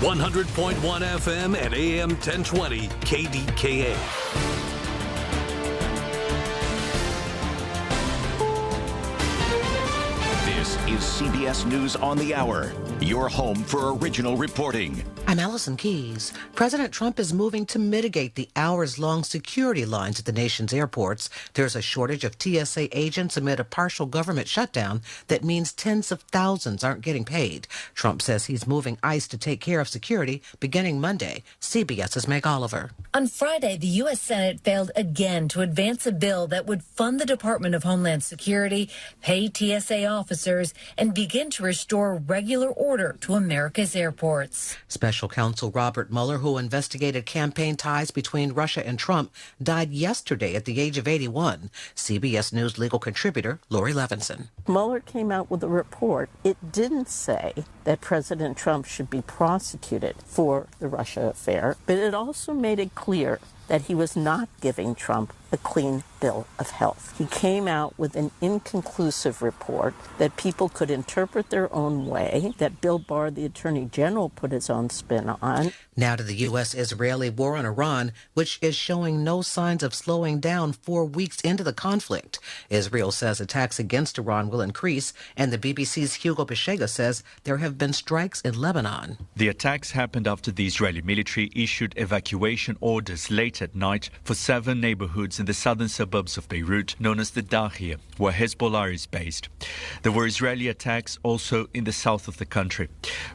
100.1 FM and AM 1020 KDKA. This is CBS News on the Hour, your home for original reporting. I'm Allison Keyes. President Trump is moving to mitigate the hours-long security lines at the nation's airports. There's a shortage of TSA agents amid a partial government shutdown that means tens of thousands aren't getting paid. Trump says he's moving ICE to take care of security beginning Monday. CBS's Meg Oliver. On Friday, the U.S. Senate failed again to advance a bill that would fund the Department of Homeland Security, pay TSA officers, and begin to restore regular order to America's airports. Special Counsel Robert Mueller, who investigated campaign ties between Russia and Trump, died yesterday at the age of 81. CBS News legal contributor Lori Levinson. Mueller came out with a report. It didn't say that President Trump should be prosecuted for the Russia affair, but it also made it clear that he was not giving Trump a clean bill of health. He came out with an inconclusive report that people could interpret their own way, that Bill Barr, the Attorney General, put his own spin on. Now to the U.S.-Israeli war on Iran, which is showing no signs of slowing down 4 weeks into the conflict. Israel says attacks against Iran will increase, and the BBC's Hugo Beshega says there have been strikes in Lebanon. The attacks happened after the Israeli military issued evacuation orders late at night for 7 neighborhoods in the southern suburbs of Beirut, known as the Dahir, where Hezbollah is based. There were Israeli attacks also in the south of the country.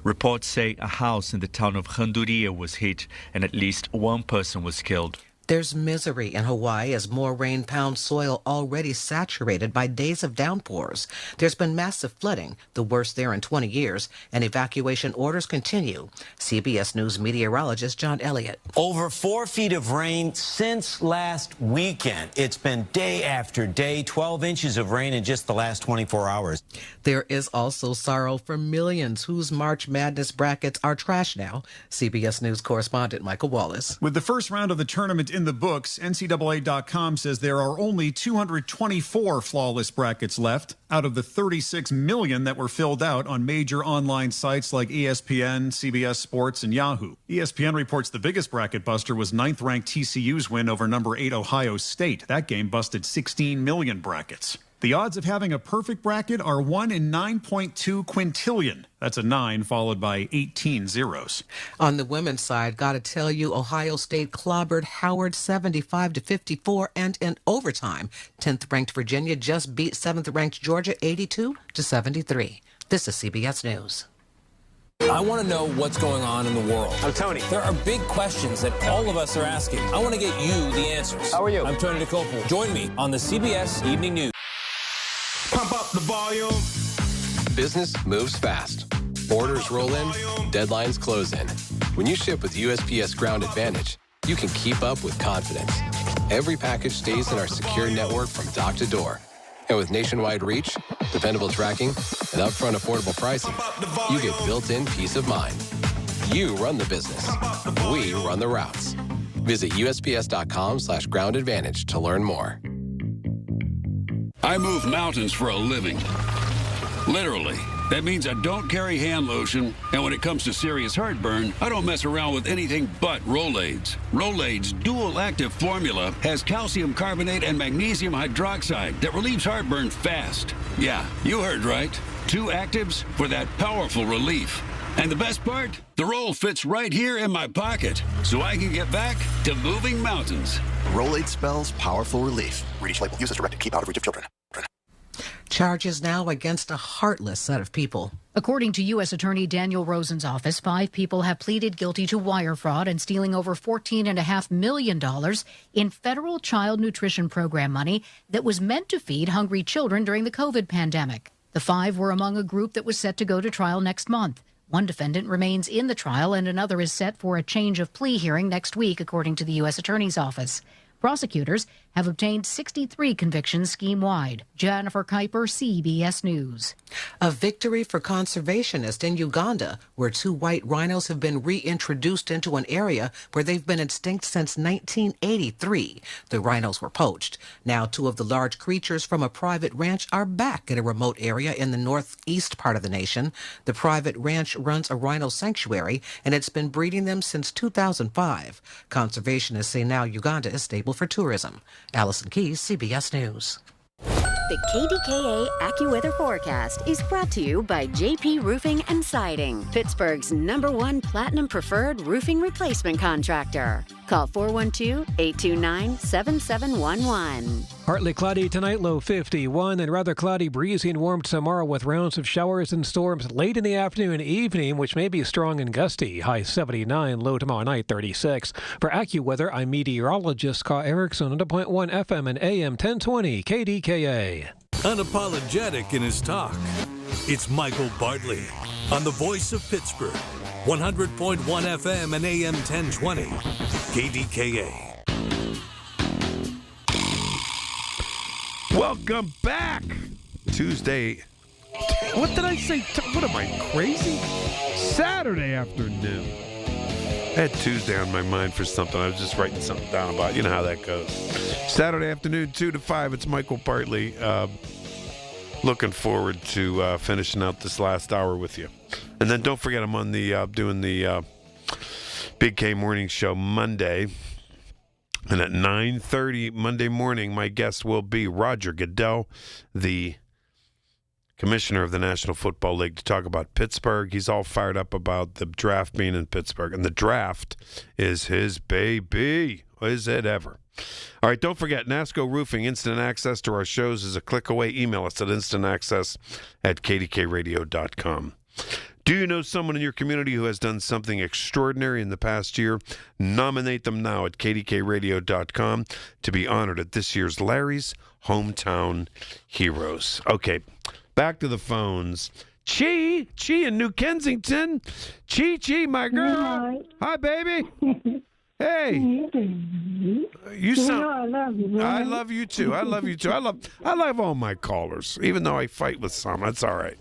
Reports say a house in the town of Khandouria was hit and at least 1 person was killed. There's misery in Hawaii as more rain pounds soil already saturated by days of downpours. There's been massive flooding, the worst there in 20 years, and evacuation orders continue. CBS News meteorologist John Elliott. Over 4 feet of rain since last weekend. It's been day after day, 12 inches of rain in just the last 24 hours. There is also sorrow for millions whose March Madness brackets are trash now. CBS News correspondent Michael Wallace. With the first round of the tournament in the books, NCAA.com says there are only 224 flawless brackets left out of the 36 million that were filled out on major online sites like ESPN, CBS Sports, and Yahoo. ESPN reports the biggest bracket buster was 9th-ranked TCU's win over number 8 Ohio State. That game busted 16 million brackets. The odds of having a perfect bracket are 1 in 9.2 quintillion. That's a 9 followed by 18 zeros. On the women's side, gotta tell you, Ohio State clobbered Howard 75-54, and in overtime, 10th-ranked Virginia just beat 7th-ranked Georgia 82-73. This is CBS News. I want to know what's going on in the world. I'm Tony. There are big questions that all of us are asking. I want to get you the answers. How are you? I'm Tony DeCopel. Join me on the CBS Evening News. Pump up the volume. Business moves fast. Orders roll in, deadlines close in. When you ship with USPS Ground Advantage, you can keep up with confidence. Every package stays in our secure network from dock to door. And with nationwide reach, dependable tracking, and upfront affordable pricing, you get built-in peace of mind. You run the business. We run the routes. Visit USPS.com/Ground Advantage to learn more. I move mountains for a living. Literally. That means I don't carry hand lotion, and when it comes to serious heartburn, I don't mess around with anything but Rolaids. Rolaids' dual-active formula has calcium carbonate and magnesium hydroxide that relieves heartburn fast. Yeah, you heard right. 2 actives for that powerful relief. And the best part? The roll fits right here in my pocket, so I can get back to moving mountains. Rolaid spells powerful relief. Read each label. Use as directed. Keep out of reach of children. Charges now against a heartless set of people. According to U.S. Attorney Daniel Rosen's office, 5 people have pleaded guilty to wire fraud and stealing over $14.5 million in federal child nutrition program money that was meant to feed hungry children during the COVID pandemic. The 5 were among a group that was set to go to trial next month. One defendant remains in the trial and another is set for a change of plea hearing next week, according to the U.S. Attorney's office. Prosecutors have obtained 63 convictions scheme-wide. Jennifer Kuiper, CBS News. A victory for conservationists in Uganda, where 2 white rhinos have been reintroduced into an area where they've been extinct since 1983. The rhinos were poached. Now 2 of the large creatures from a private ranch are back in a remote area in the northeast part of the nation. The private ranch runs a rhino sanctuary, and it's been breeding them since 2005. Conservationists say now Uganda is stable for tourism. Allison Keyes, CBS News. The KDKA AccuWeather forecast is brought to you by JP Roofing and Siding, Pittsburgh's #1 Platinum Preferred Roofing Replacement Contractor. Call 412-829-7711. Partly cloudy tonight, low 51, and rather cloudy, breezy, and warm tomorrow with rounds of showers and storms late in the afternoon and evening, which may be strong and gusty. High 79, low tomorrow night 36. For AccuWeather, I'm meteorologist Carl Erickson, 100.1 FM and AM 1020 KDKA. Unapologetic in his talk, it's Michael Bartley on the Voice of Pittsburgh, 100.1 FM and AM 1020 KDKA. Welcome back. Tuesday. What did I say? What am I, crazy? Saturday afternoon. I had Tuesday on my mind for something. I was just writing something down about, you know how that goes. Saturday afternoon, 2 to 5, it's Michael Bartley. Looking forward to finishing out this last hour with you. And then don't forget, I'm on the doing the Big K Morning Show Monday. And at 9:30 Monday morning, my guest will be Roger Goodell, the commissioner of the National Football League, to talk about Pittsburgh. He's all fired up about the draft being in Pittsburgh. And the draft is his baby. Is it ever? All right, don't forget, NASCO Roofing, instant access to our shows is a click away. Email us at instantaccess@kdkradio.com. Do you know someone in your community who has done something extraordinary in the past year? Nominate them now at kdkradio.com to be honored at this year's Larry's Hometown Heroes. Okay, back to the phones. Chi in New Kensington. Chi, my girl. Hi, baby. Hey. You sound. I love you. I love you too. I love you too. I love all my callers, even though I fight with some. That's all right.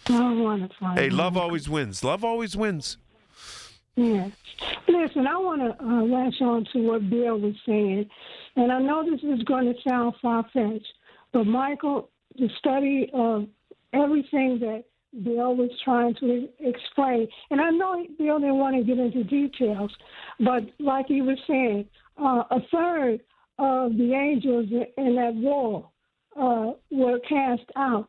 I want to fight. Hey, love always wins. Love always wins. Yes. Listen, I want to latch on to what Bill was saying, and I know this is going to sound far-fetched, but Michael, the study of everything that Bill was trying to explain, and I know Bill didn't want to get into details, but like he was saying, a third of the angels in that war were cast out.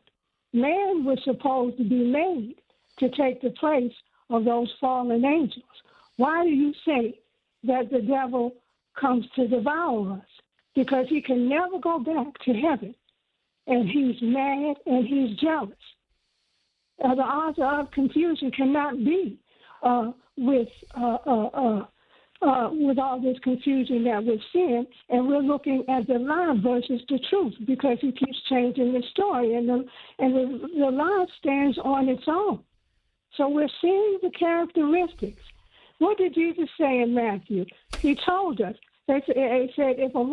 Man was supposed to be made to take the place of those fallen angels. Why do you say that the devil comes to devour us? Because he can never go back to heaven, and he's mad and he's jealous. The author of confusion cannot be with all this confusion that we're seeing, and we're looking at the lie versus the truth because he keeps changing the story, and the lie stands on its own. So we're seeing the characteristics. What did Jesus say in Matthew? He told us. He said, if a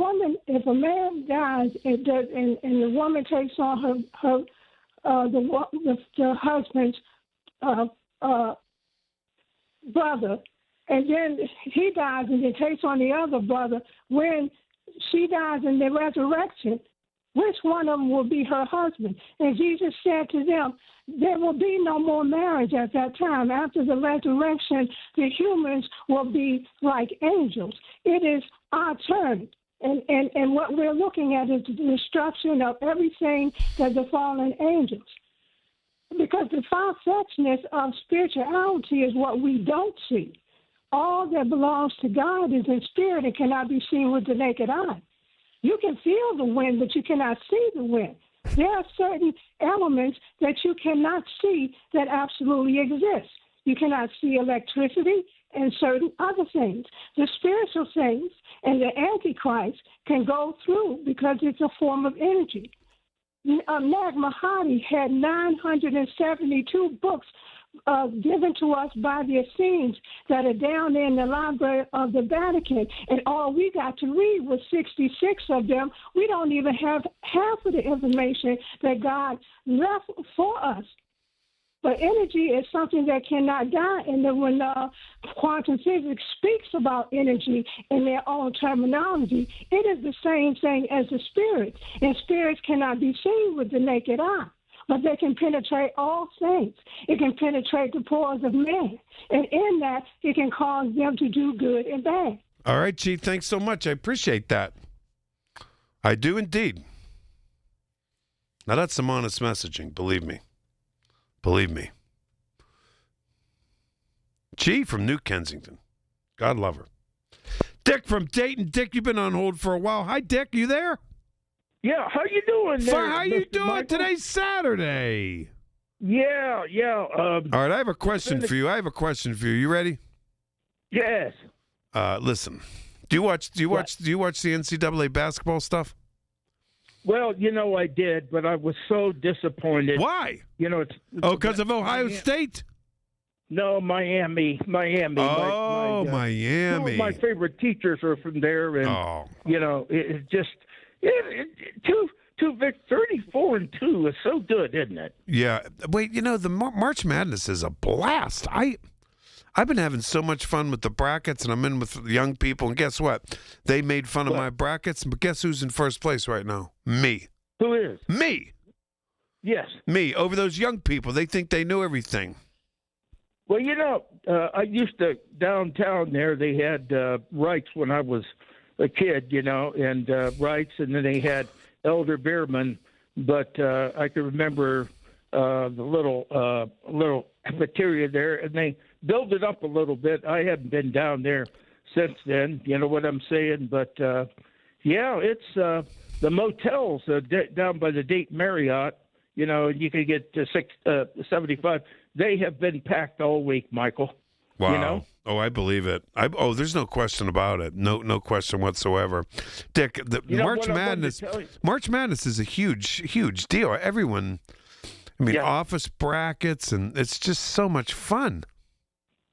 man dies and the woman takes on the husband's brother, and then he dies and then takes on the other brother, when she dies in the resurrection, which one of them will be her husband? And Jesus said to them, there will be no more marriage at that time. After the resurrection, the humans will be like angels. It is our turn. And what we're looking at is the destruction of everything that the fallen angels. Because the far-fetchedness of spirituality is what we don't see. All that belongs to God is in spirit and cannot be seen with the naked eye. You can feel the wind, but you cannot see the wind. There are certain elements that you cannot see that absolutely exist. You cannot see electricity and certain other things. The spiritual things and the Antichrist can go through because it's a form of energy. Nag Hammadi had 972 books given to us by the Essenes that are down in the library of the Vatican, and all we got to read was 66 of them. We don't even have half of the information that God left for us. But energy is something that cannot die, and then when quantum physics speaks about energy in their own terminology, it is the same thing as the spirit, and spirits cannot be seen with the naked eye. But they can penetrate all things. It can penetrate the pores of man. And in that, it can cause them to do good and bad. All right, Chief. Thanks so much. I appreciate that. I do indeed. Now, that's some honest messaging. Believe me. Believe me. Chief from New Kensington. God love her. Dick from Dayton. Dick, you've been on hold for a while. Hi, Dick. You there? Yeah, how you doing there? How you doing? Michael? Today's Saturday. Yeah. All right, I have a question for you. You ready? Yes. Listen. Do you watch the NCAA basketball stuff? Well, I did, but I was so disappointed. Why? It's because of Ohio State? No, Miami. Oh, Miami. Two of my favorite teachers are from there, and it's just 34-2 is so good, isn't it? Yeah. Wait, the March Madness is a blast. I've been having so much fun with the brackets, and I'm in with young people, and guess what? They made fun of my brackets, but guess who's in first place right now? Me. Who is? Me. Yes. Me, over those young people. They think they know everything. Well, I used to, downtown there, they had rights when I was a kid, and rights, and then they had Elder Beerman, but I can remember the little cafeteria there, and they built it up a little bit. I haven't been down there since then, you know what I'm saying? But, it's the motels down by the Dayton Marriott, and you can get 75. They have been packed all week, Michael. Wow. Oh, I believe it. There's no question about it. No question whatsoever. Dick, March Madness is a huge deal. Everyone, office brackets, and it's just so much fun.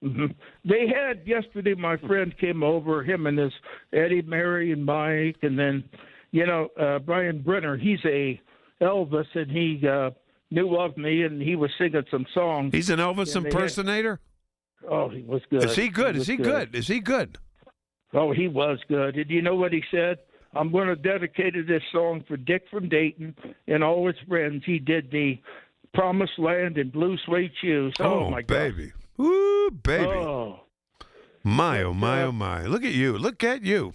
Mm-hmm. They had yesterday, my friend came over, him and his Eddie, Mary, and Mike, and then, Brian Brenner, he's a Elvis, and he knew of me, and he was singing some songs. He's an Elvis impersonator? He was good. Is he good? Is he good? Oh, he was good. And you know what he said? I'm going to dedicate this song for Dick from Dayton and all his friends. He did the Promised Land and Blue Suede Shoes. Oh my baby. God. Woo, baby. Oh. My, oh, my, oh, my. Look at you. Look at you.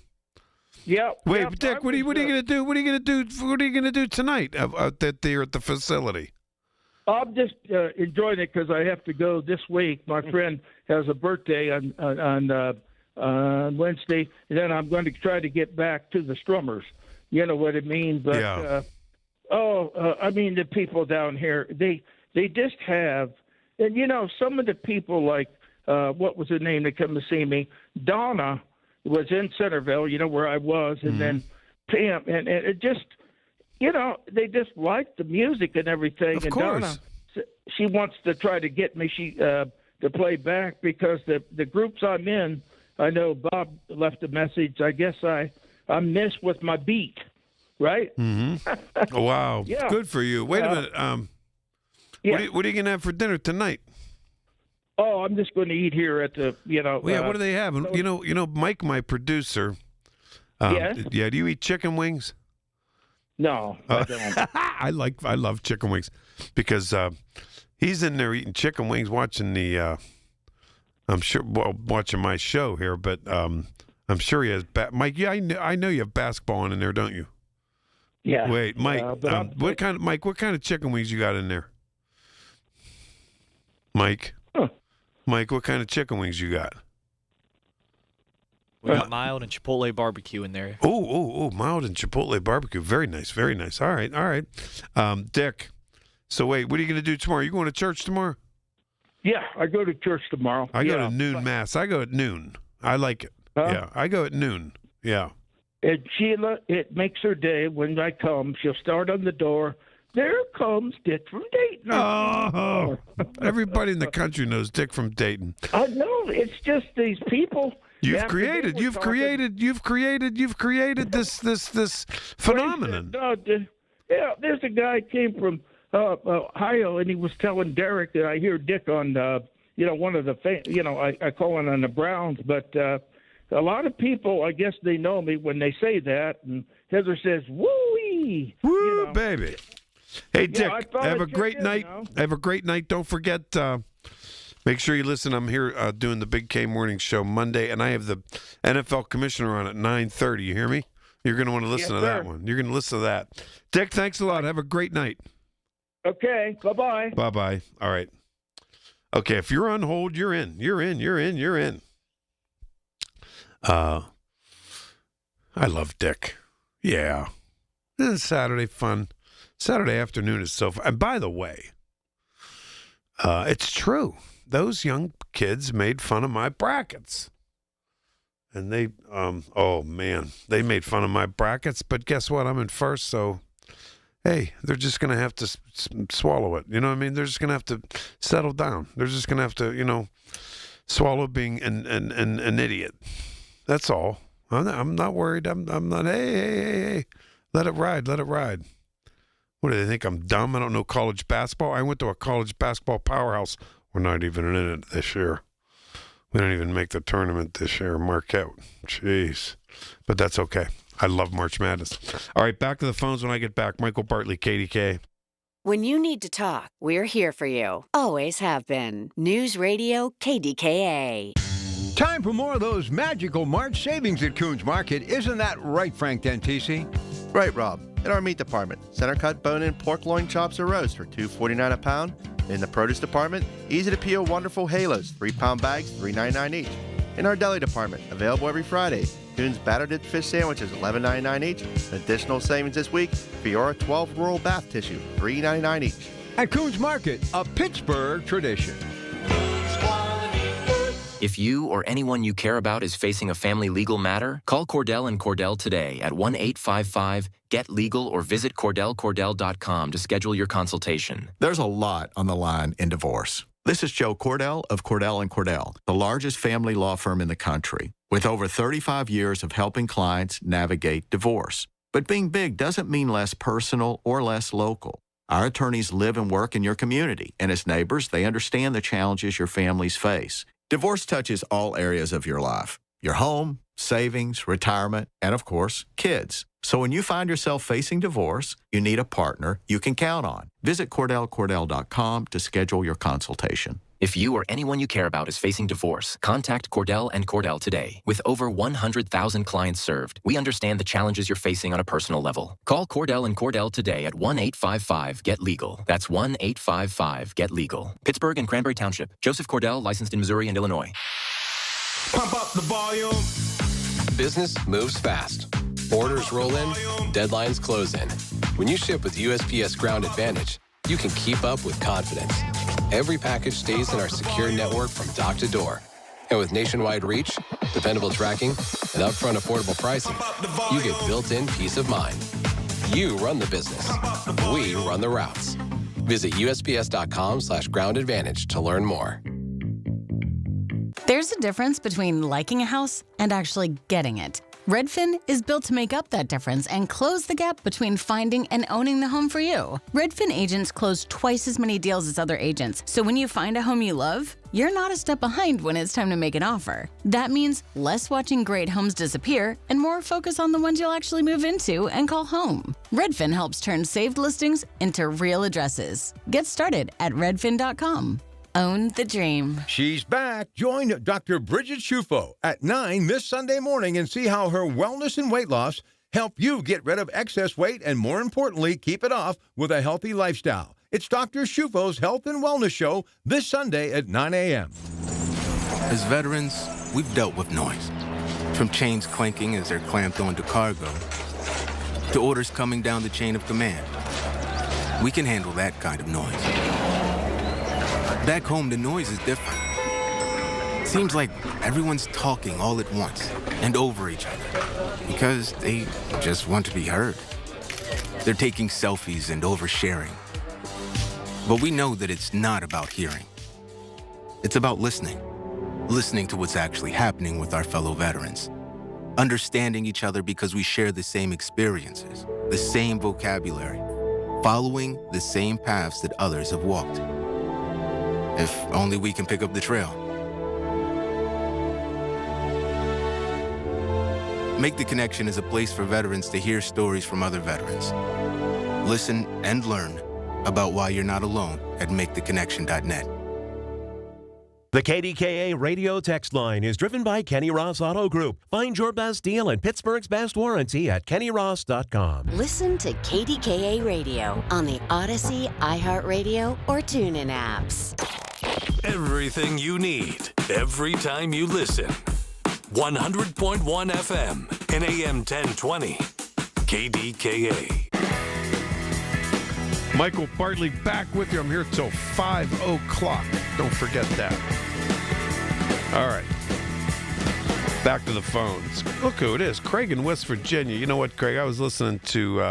Yeah. Wait, Dick, what are you going to do? What are you going to do tonight out there at the facility? I'm just enjoying it because I have to go this week. My friend has a birthday on Wednesday, and then I'm going to try to get back to the Strummers. You know what I mean? But yeah. The people down here, they just have, and some of the people like what was her name that come to see me? Donna was in Centerville, where I was, and then Pam, and it just. They just like the music and everything. Of course. Donna, she wants to try to get me to play back because the groups I'm in, I know Bob left a message. I guess I missed with my beat, right? Mm-hmm. Wow. Yeah. Good for you. Wait a minute. What are you going to have for dinner tonight? Oh, I'm just going to eat here at the, what do they have? Mike, my producer. Yes? Yeah, do you eat chicken wings? No, I don't. I love chicken wings because he's in there eating chicken wings, watching watching my show here. But I'm sure he has Mike. Yeah, I know you have basketball in there, don't you? Yeah. Wait, Mike. What kind of chicken wings you got in there? Mike. Huh. Mike, what kind of chicken wings you got? We got mild and Chipotle barbecue in there. Oh, mild and Chipotle barbecue. Very nice, very nice. All right. Dick, so wait, what are you going to do tomorrow? You going to church tomorrow? Yeah, I go to church tomorrow. I go to noon mass. I go at noon. I like it. Yeah, I go at noon. Yeah. And Sheila, it makes her day when I come. She'll start on the door. There comes Dick from Dayton. Oh, everybody in the country knows Dick from Dayton. I know. It's just these people. You've created this phenomenon. There's a guy came from Ohio, and he was telling Derek that I hear Dick on, one of the, I call it on the Browns, but a lot of people, I guess they know me when they say that, and Heather says, woo-wee. Woo, baby. Hey, Dick, have a great night. Now. Have a great night. Don't forget, make sure you listen. I'm here doing the Big K Morning Show Monday, and I have the NFL commissioner on at 9:30. You hear me? You're going to want to listen to that one. You're going to listen to that. Dick, thanks a lot. Have a great night. Okay. Bye-bye. Bye-bye. All right. Okay, if you're on hold, you're in. You're in. I love Dick. Yeah. This is Saturday fun. Saturday afternoon is so fun. And by the way, it's true. Those young kids made fun of my brackets. And they, they made fun of my brackets. But guess what? I'm in first, so, hey, they're just going to have to swallow it. You know what I mean? They're just going to have to settle down. They're just going to have to, swallow being an idiot. That's all. I'm not worried. I'm not, hey. Let it ride. What do they think? I'm dumb? I don't know college basketball. I went to a college basketball powerhouse. We're not even in it this year. We don't even make the tournament this year, Marquette. Jeez. But that's okay. I love March Madness. All right, back to the phones when I get back. Michael Bartley, KDKA. When you need to talk, we're here for you. Always have been. News Radio KDKA. Time for more of those magical March savings at Coons Market. Isn't that right, Frank Dentisi? Right, Rob. In our meat department, center cut bone-in pork loin chops or roast for $2.49 a pound. In the produce department, easy to peel wonderful halos, 3-pound bags, $3.99 each. In our deli department, available every Friday, Coons battered dipped fish sandwiches, $11.99 each. Additional savings this week, Fiora 12 roll bath tissue, $3.99 each. At Coons Market, a Pittsburgh tradition. If you or anyone you care about is facing a family legal matter, call Cordell & Cordell today at 1-855-GET-LEGAL or visit CordellCordell.com to schedule your consultation. There's a lot on the line in divorce. This is Joe Cordell of Cordell & Cordell, the largest family law firm in the country, with over 35 years of helping clients navigate divorce. But being big doesn't mean less personal or less local. Our attorneys live and work in your community, and as neighbors, they understand the challenges your families face. Divorce touches all areas of your life: your home, savings, retirement, and of course, kids. So when you find yourself facing divorce, you need a partner you can count on. Visit CordellCordell.com to schedule your consultation. If you or anyone you care about is facing divorce, contact Cordell & Cordell today. With over 100,000 clients served, we understand the challenges you're facing on a personal level. Call Cordell & Cordell today at 1-855-GET-LEGAL. That's 1-855-GET-LEGAL. Pittsburgh and Cranberry Township. Joseph Cordell, licensed in Missouri and Illinois. Pump up the volume. Business moves fast. Orders roll in, deadlines close in. When you ship with USPS Ground Advantage, you can keep up with confidence. Every package stays in our secure network from dock to door. And with nationwide reach, dependable tracking, and upfront affordable pricing, you get built-in peace of mind. You run the business. We run the routes. Visit USPS.com/Ground Advantage to learn more. There's a difference between liking a house and actually getting it. Redfin is built to make up that difference and close the gap between finding and owning the home for you. Redfin agents close twice as many deals as other agents, so when you find a home you love, you're not a step behind when it's time to make an offer. That means less watching great homes disappear and more focus on the ones you'll actually move into and call home. Redfin helps turn saved listings into real addresses. Get started at redfin.com. Own the dream. She's back. Join Dr. Bridget Shufo at 9 this Sunday morning and see how her wellness and weight loss help you get rid of excess weight and, more importantly, keep it off with a healthy lifestyle. It's Dr. Shufo's Health and Wellness Show this Sunday at 9 a.m. As veterans, we've dealt with noise. From chains clanking as they're clamped onto cargo, to orders coming down the chain of command. We can handle that kind of noise. Back home, the noise is different. Seems like everyone's talking all at once and over each other because they just want to be heard. They're taking selfies and oversharing. But we know that it's not about hearing. It's about listening. Listening to what's actually happening with our fellow veterans. Understanding each other because we share the same experiences, the same vocabulary, following the same paths that others have walked. If only we can pick up the trail. Make the Connection is a place for veterans to hear stories from other veterans. Listen and learn about why you're not alone at maketheconnection.net. The KDKA radio text line is driven by Kenny Ross Auto Group. Find your best deal and Pittsburgh's best warranty at kennyross.com. Listen to KDKA Radio on the Odyssey, iHeartRadio, or TuneIn apps. Everything you need, every time you listen. 100.1 FM and AM 1020. KDKA. Michael Bartley back with you. I'm here till 5 o'clock. Don't forget that. All right. Back to the phones. Look who it is. Craig in West Virginia. You know what, Craig? I was listening to,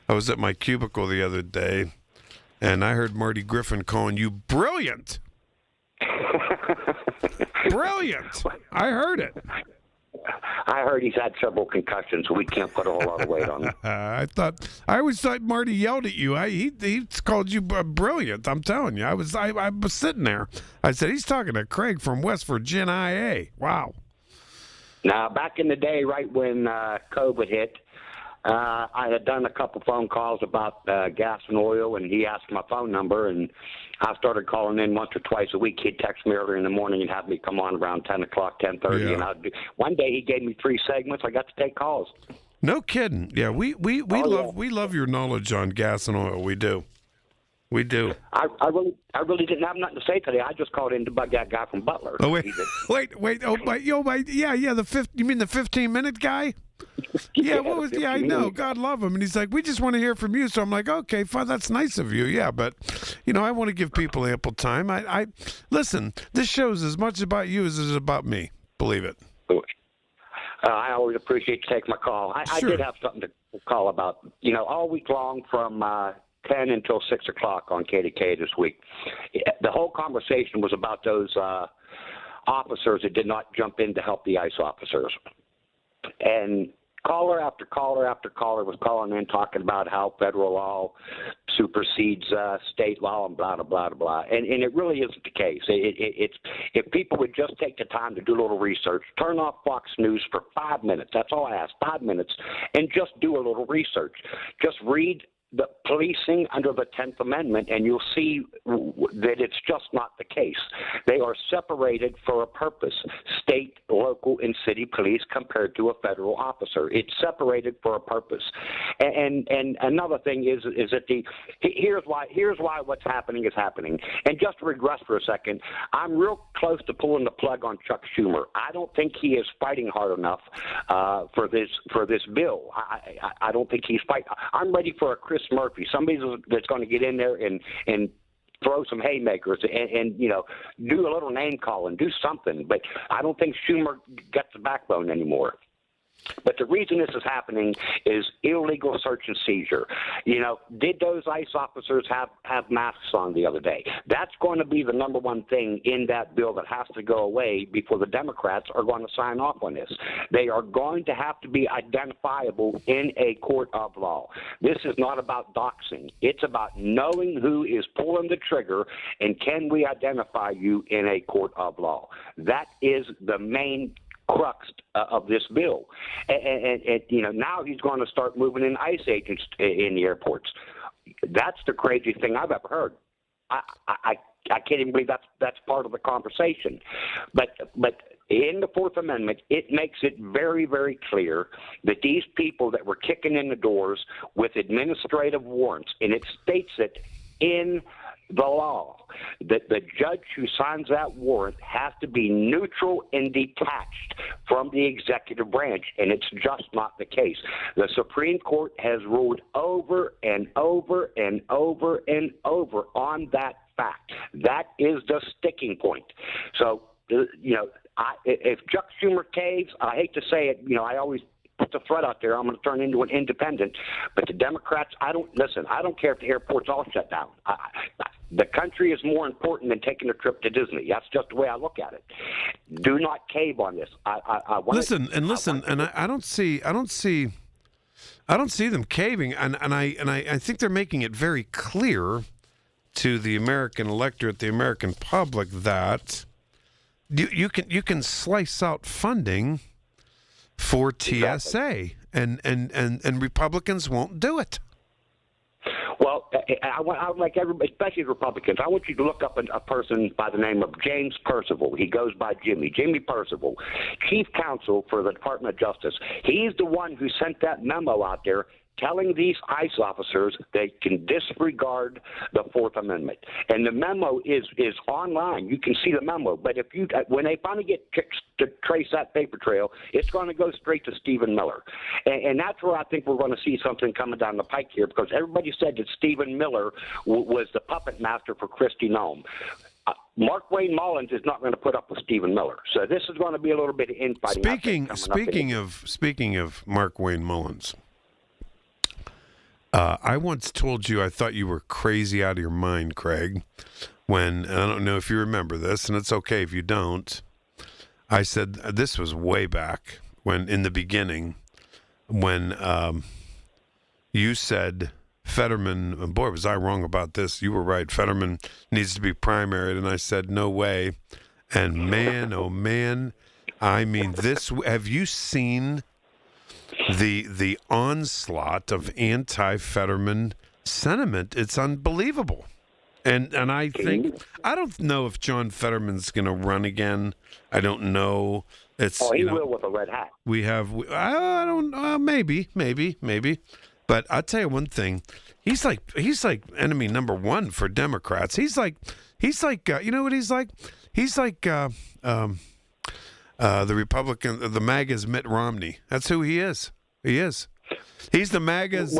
I was at my cubicle the other day, and I heard Marty Griffin calling you brilliant. Brilliant. I heard it. I heard he's had several concussions, so we can't put a whole lot of weight on him. I always thought Marty yelled at you. He called you brilliant. I'm telling you. I was sitting there. I said, he's talking to Craig from West Virginia. Wow. Now, back in the day, right when COVID hit, I had done a couple phone calls about gas and oil, and he asked my phone number, and I started calling in once or twice a week. He'd text me earlier in the morning and have me come on around 10 o'clock, 10:30. Yeah. And one day he gave me 3 segments. I got to take calls. No kidding. Yeah, we love your knowledge on gas and oil. We do. We do. I really didn't have nothing to say today. I just called in to bug that guy from Butler. Oh wait. Oh, yeah. You mean the 15-minute guy? Yeah, what was? Yeah, I know. God love him, and he's like, we just want to hear from you. So I'm like, okay, fine, that's nice of you. Yeah, but I want to give people ample time. I listen. This show's as much about you as it is about me. Believe it. I always appreciate you taking my call. I did have something to call about. All week long from 10 until 6 o'clock on KDKA this week. The whole conversation was about those officers that did not jump in to help the ICE officers. And caller after caller after caller was calling in talking about how federal law supersedes state law and blah, blah, blah, blah. And it really isn't the case. It's if people would just take the time to do a little research, turn off Fox News for 5 minutes. That's all I ask, 5 minutes, and just do a little research. Just read the policing under the 10th Amendment, and you'll see that it's just not the case. They are separated for a purpose, state, local, and city police compared to a federal officer. It's separated for a purpose. And another thing is that here's why what's happening is happening. And just to regress for a second, I'm real close to pulling the plug on Chuck Schumer. I don't think he is fighting hard enough for this bill. I don't think he's fighting. I'm ready for a Chris Murphy, somebody that's going to get in there and throw some haymakers and do a little name calling, do something. But I don't think Schumer gets the backbone anymore. But the reason this is happening is illegal search and seizure. Did those ICE officers have masks on the other day? That's going to be the number one thing in that bill that has to go away before the Democrats are going to sign off on this. They are going to have to be identifiable in a court of law. This is not about doxing. It's about knowing who is pulling the trigger and can we identify you in a court of law. That is the main crux of this bill. And now he's going to start moving in ICE agents in the airports. That's the craziest thing I've ever heard. I can't even believe that's part of the conversation. But in the Fourth Amendment, it makes it very, very clear that these people that were kicking in the doors with administrative warrants, and it states it in the law, that the judge who signs that warrant has to be neutral and detached from the executive branch, and it's just not the case. The Supreme Court has ruled over and over and over and over on that fact. That is the sticking point. So, if Chuck Schumer caves, I hate to say it, I always put the threat out there, I'm going to turn into an independent. But the Democrats, I don't care if the airport's all shut down. The country is more important than taking a trip to Disney. That's just the way I look at it. Do not cave on this. I don't see them caving, and I think they're making it very clear to the American electorate, the American public, that you can slice out funding for TSA, and Republicans won't do it. Well, I would like everybody, especially Republicans, I want you to look up a person by the name of James Percival. He goes by Jimmy Percival, Chief Counsel for the Department of Justice. He's the one who sent that memo out there telling these ICE officers they can disregard the Fourth Amendment. And the memo is online. You can see the memo. But when they finally get to trace that paper trail, it's going to go straight to Stephen Miller. And that's where I think we're going to see something coming down the pike here, because everybody said that Stephen Miller was the puppet master for Kristi Noem. Mark Wayne Mullins is not going to put up with Stephen Miller. So this is going to be a little bit of infighting. Speaking of Mark Wayne Mullins, I once told you I thought you were crazy out of your mind, Craig, when, and I don't know if you remember this, and it's okay if you don't, I said, this was way back when in the beginning, when you said Fetterman, and boy, was I wrong about this. You were right. Fetterman needs to be primaried, and I said, no way. And man, oh man, I mean, have you seen the onslaught of anti-Fetterman sentiment? It's unbelievable. And I think, I don't know if John Fetterman's going to run again. I don't know. He will with a red hat. I don't know, maybe. But I'll tell you one thing. He's like enemy number one for Democrats. He's like you know what he's like? He's like the Republican, the MAGA's Mitt Romney. That's who he is. He is. He's the MAGA's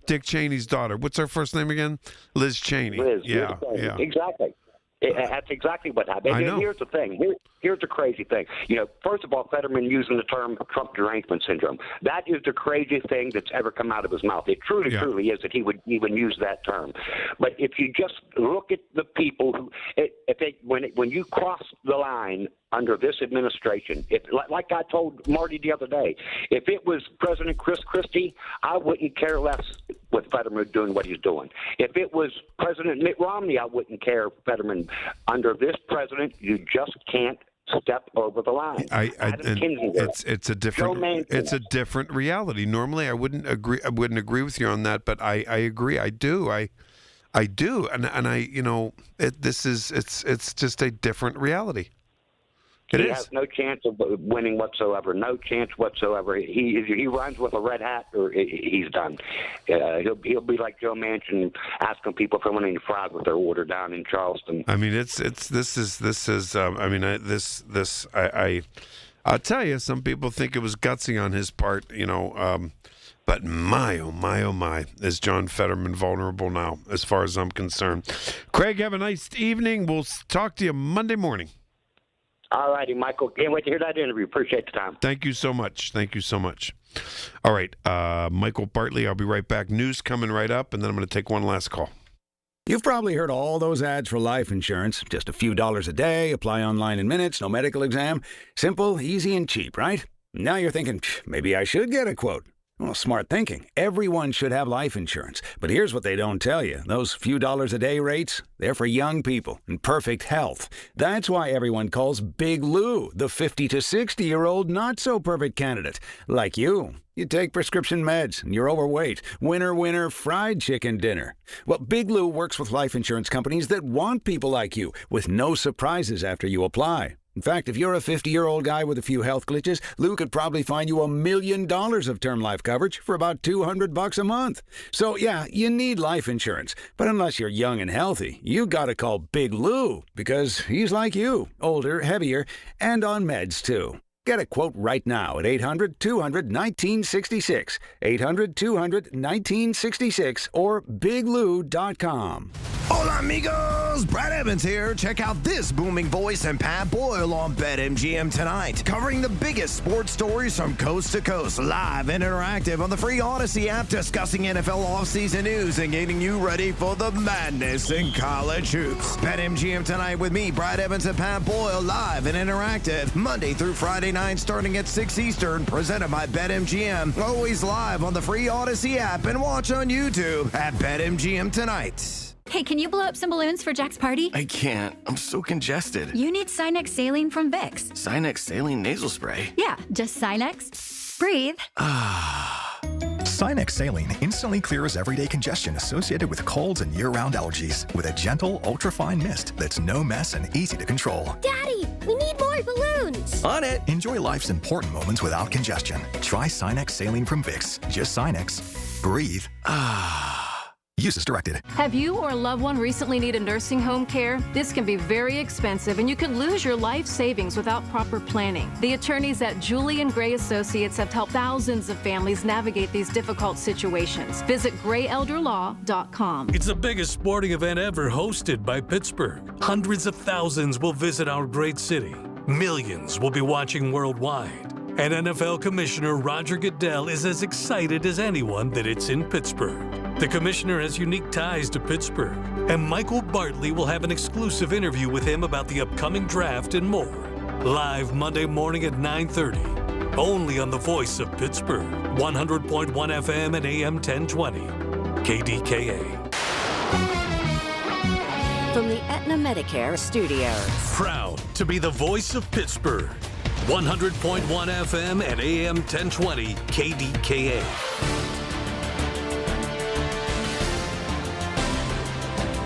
Dick Cheney's daughter. What's her first name again? Liz Cheney. Yeah. Exactly. That's exactly what happened. And here's the thing. Here's the crazy thing. First of all, Fetterman using the term Trump derangement syndrome. That is the craziest thing that's ever come out of his mouth. It truly is that he would even use that term. But if you just look at the people who, when you cross the line under this administration, like I told Marty the other day, if it was President Chris Christie, I wouldn't care less with Fetterman doing what he's doing. If it was President Mitt Romney, I wouldn't care. Fetterman, under this president, you just can't step over the line. It's a different reality. Normally, I wouldn't agree with you on that, but I agree. I do, and it's just a different reality. He has no chance of winning whatsoever. No chance whatsoever. He runs with a red hat, or he's done. He'll be like Joe Manchin asking people for money fries with their order down in Charleston. I mean, I'll tell you, some people think it was gutsy on his part, but my, oh my, is John Fetterman vulnerable now, as far as I'm concerned. Craig, have a nice evening. We'll talk to you Monday morning. All righty, Michael. Can't wait to hear that interview. Appreciate the time. Thank you so much. All right, Michael Bartley, I'll be right back. News coming right up, and then I'm going to take one last call. You've probably heard all those ads for life insurance. Just a few dollars a day, apply online in minutes, no medical exam. Simple, easy, and cheap, right? Now you're thinking, maybe I should get a quote. Well, smart thinking. Everyone should have life insurance. But here's what they don't tell you. Those few dollars a day rates, they're for young people in perfect health. That's why everyone calls Big Lou the 50 to 60-year-old not-so-perfect candidate. Like you. You take prescription meds and you're overweight. Winner, fried chicken dinner. Well, Big Lou works with life insurance companies that want people like you with no surprises after you apply. In fact, if you're a 50-year-old guy with a few health glitches, Lou could probably find you $1 million of term life coverage for about $200 a month. So, yeah, you need life insurance. But unless you're young and healthy, you gotta call Big Lou, because he's like you, older, heavier, and on meds, too. Get a quote right now at 800-200-1966, 800-200-1966, or biglou.com. Hola, amigos! Brad Evans here. Check out this booming voice and Pat Boyle on BetMGM tonight, covering the biggest sports stories from coast to coast, live and interactive on the free Odyssey app, discussing NFL offseason news and getting you ready for the madness in college hoops. BetMGM tonight with me, Brad Evans and Pat Boyle, live and interactive, Monday through Friday night, starting at 6 Eastern, presented by BetMGM. Always live on the free Odyssey app and watch on YouTube at BetMGM tonight. Hey, can you blow up some balloons for Jack's party? I can't. I'm so congested. You need Sinex Saline from Vicks. Sinex Saline nasal spray? Yeah, just Sinex. Breathe. Sinex Saline instantly clears everyday congestion associated with colds and year-round allergies with a gentle, ultra-fine mist that's no mess and easy to control. Daddy, we need more balloons. On it! Enjoy life's important moments without congestion. Try Sinex Saline from Vicks. Just Sinex. Breathe. Use as directed. Have you or a loved one recently needed nursing home care? This can be very expensive, and you could lose your life savings without proper planning. The attorneys at Julian Gray Associates have helped thousands of families navigate these difficult situations. Visit grayelderlaw.com. It's the biggest sporting event ever hosted by Pittsburgh. Hundreds of thousands will visit our great city. Millions will be watching worldwide. And NFL Commissioner Roger Goodell is as excited as anyone that it's in Pittsburgh. The commissioner has unique ties to Pittsburgh, and Michael Bartley will have an exclusive interview with him about the upcoming draft and more. Live Monday morning at 9:30. Only on the voice of Pittsburgh. 100.1 FM and AM 1020. KDKA. From the Aetna Medicare studios. Proud to be the voice of Pittsburgh. 100.1 FM and AM 1020 KDKA.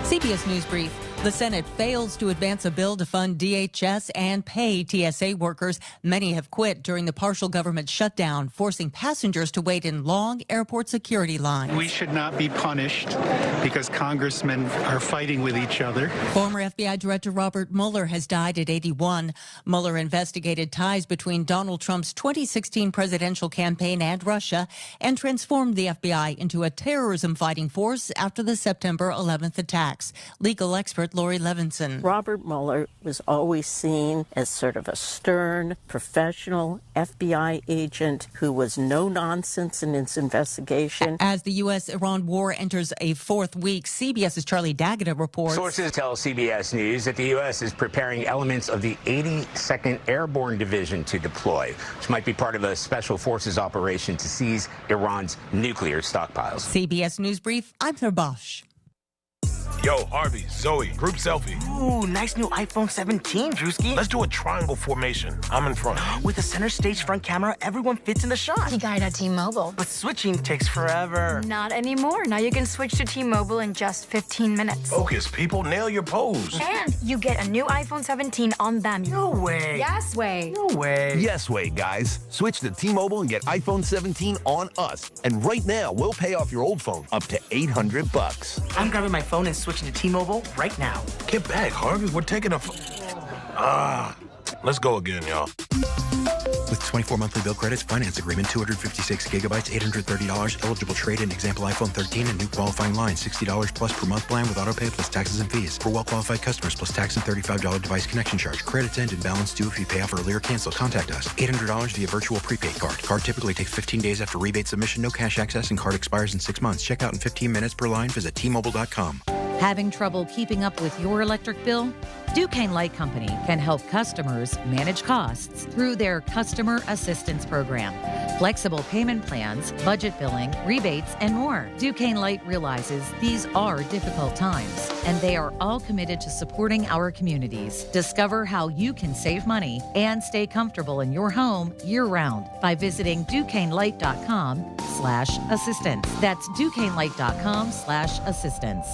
CBS News Brief. The Senate fails to advance a bill to fund DHS and pay TSA workers. Many have quit during the partial government shutdown, forcing passengers to wait in long airport security lines. We should not be punished because congressmen are fighting with each other. Former FBI Director Robert Mueller has died at 81. Mueller investigated ties between Donald Trump's 2016 presidential campaign and Russia and transformed the FBI into a terrorism fighting force after the September 11th attacks. Legal expert Lori Levinson. Robert Mueller was always seen as sort of a stern, professional FBI agent who was no nonsense in its investigation. As the U.S.-Iran war enters a fourth week, CBS's Charlie D'Agata reports. Sources tell CBS News that the U.S. is preparing elements of the 82nd Airborne Division to deploy, which might be part of a special forces operation to seize Iran's nuclear stockpiles. CBS News Brief, I'm Heather Bosch. Yo, Harvey, Zoe, group selfie. Ooh, nice new iPhone 17, Drewski. Let's do a triangle formation. I'm in front. With a center stage front camera, everyone fits in the shot. You got it at T-Mobile. But switching takes forever. Not anymore. Now you can switch to T-Mobile in just 15 minutes. Focus, people. Nail your pose. And you get a new iPhone 17 on them. No way. Yes way. No way. Yes way, guys. Switch to T-Mobile and get iPhone 17 on us. And right now, we'll pay off your old phone up to $800. I'm grabbing my phone and switching to T-Mobile right now. Get back, Harvey. We're taking a... let's go again, y'all. With 24 monthly bill credits, finance agreement, 256 gigabytes, $830, eligible trade-in, example iPhone 13 and new qualifying line, $60 plus per month plan with auto pay plus taxes and fees. For well-qualified customers plus tax and $35 device connection charge. Credits end and balance due if you pay off early or cancel. Contact us. $800 via virtual prepaid card. Card typically takes 15 days after rebate submission, no cash access, and card expires in 6 months. Check out in 15 minutes per line. Visit T-Mobile.com. Having trouble keeping up with your electric bill? Duquesne Light Company can help customers manage costs through their Customer Assistance Program. Flexible payment plans, budget billing, rebates, and more. Duquesne Light realizes these are difficult times, and they are all committed to supporting our communities. Discover how you can save money and stay comfortable in your home year-round by visiting DuquesneLight.com/assistance. That's DuquesneLight.com/assistance.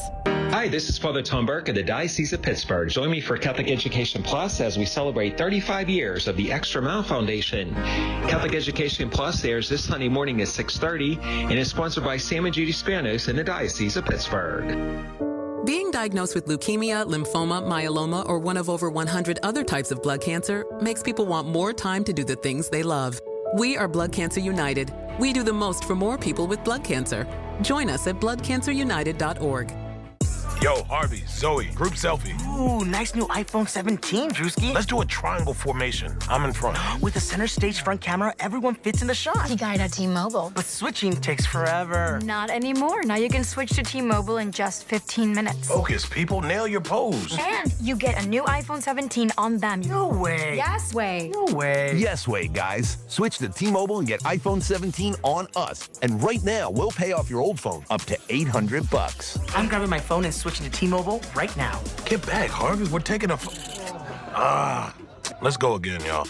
Hi, this is Father Tom Burke of the Diocese of Pittsburgh. Join me for Catholic Education Plus as we celebrate 35 years of the Extra Mile Foundation. Catholic Education Plus airs this Sunday morning at 6:30 and is sponsored by Sam and Judy Spanos in the Diocese of Pittsburgh. Being diagnosed with leukemia, lymphoma, myeloma, or one of over 100 other types of blood cancer makes people want more time to do the things they love. We are Blood Cancer United. We do the most for more people with blood cancer. Join us at bloodcancerunited.org. Yo, Harvey, Zoe, group selfie. Ooh, nice new iPhone 17, Drewski. Let's do a triangle formation. I'm in front. With a center stage front camera, everyone fits in the shot. You got it at T-Mobile. But switching takes forever. Not anymore. Now you can switch to T-Mobile in just 15 minutes. Focus, people. Nail your pose. And you get a new iPhone 17 on them. No way. Yes way. No way. Yes way, guys. Switch to T-Mobile and get iPhone 17 on us. And right now, we'll pay off your old phone up to $800. I'm grabbing my phone and switching to T-Mobile right now. Get back, Harvey. We're taking a... let's go again, y'all.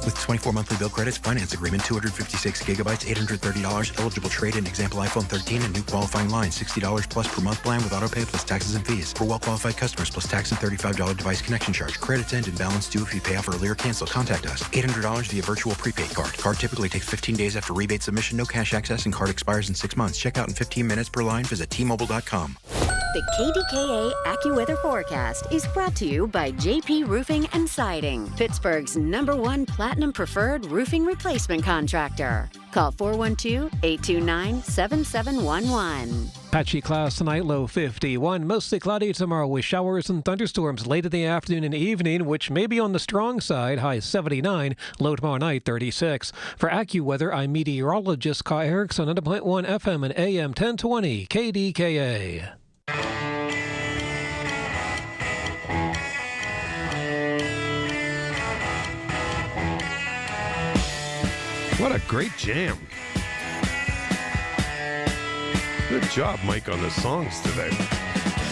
With 24 monthly bill credits, finance agreement, 256 gigabytes, $830, eligible trade-in, example iPhone 13 and new qualifying line, $60 plus per month plan with auto pay plus taxes and fees. For well-qualified customers plus tax and $35 device connection charge. Credits end and balance due if you pay off early or cancel. Contact us. $800 via virtual prepaid card. Card typically takes 15 days after rebate submission, no cash access, and card expires in 6 months. Check out in 15 minutes per line. Visit T-Mobile.com. The KDKA AccuWeather forecast is brought to you by JP Roofing and Siding, Pittsburgh's #1 Platinum Preferred Roofing Replacement Contractor. Call 412-829-7711. Patchy clouds tonight, low 51. Mostly cloudy tomorrow with showers and thunderstorms late in the afternoon and evening, which may be on the strong side, high 79, low tomorrow night 36. For AccuWeather, I'm meteorologist Kai Erickson, 100.1 FM and AM 1020 KDKA. What a great jam. Good job, Mike, on the songs today.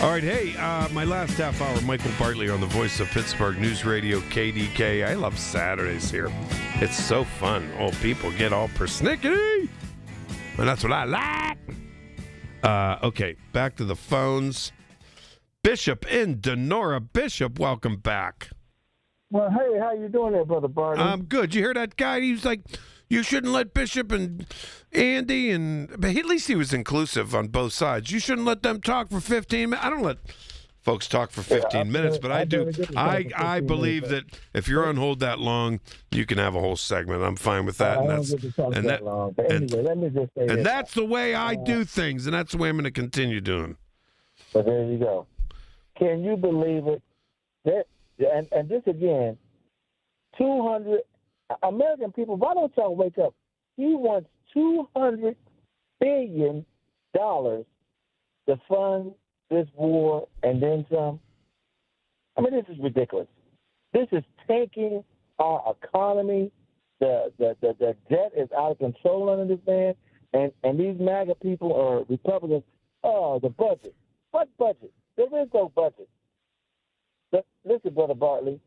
All right, hey, my last half hour, Michael Bartley on the Voice of Pittsburgh News Radio, KDKA. I love Saturdays here. It's so fun. Oh, people get all persnickety. And that's what I like. Okay, back to the phones. Bishop in Denora. Bishop, welcome back. Well, hey, how you doing there, Brother Bartley? I'm good. You hear that guy? He was like, you shouldn't let Bishop and Andy but at least he was inclusive on both sides. You shouldn't let them talk for 15 minutes. I don't let folks talk for 15 minutes, but I do. I believe that if you're on hold that long, you can have a whole segment. I'm fine with that. And that's the way I do things, and that's the way I'm going to continue doing. But there you go. Can you believe it? And this again, 200 American people, why don't y'all wake up? He wants $200 billion to fund this war and then some. I mean, this is ridiculous. This is tanking our economy. The debt is out of control under this man. And these MAGA people or Republicans, the budget. What budget? There is no budget. But listen, Brother Bartley,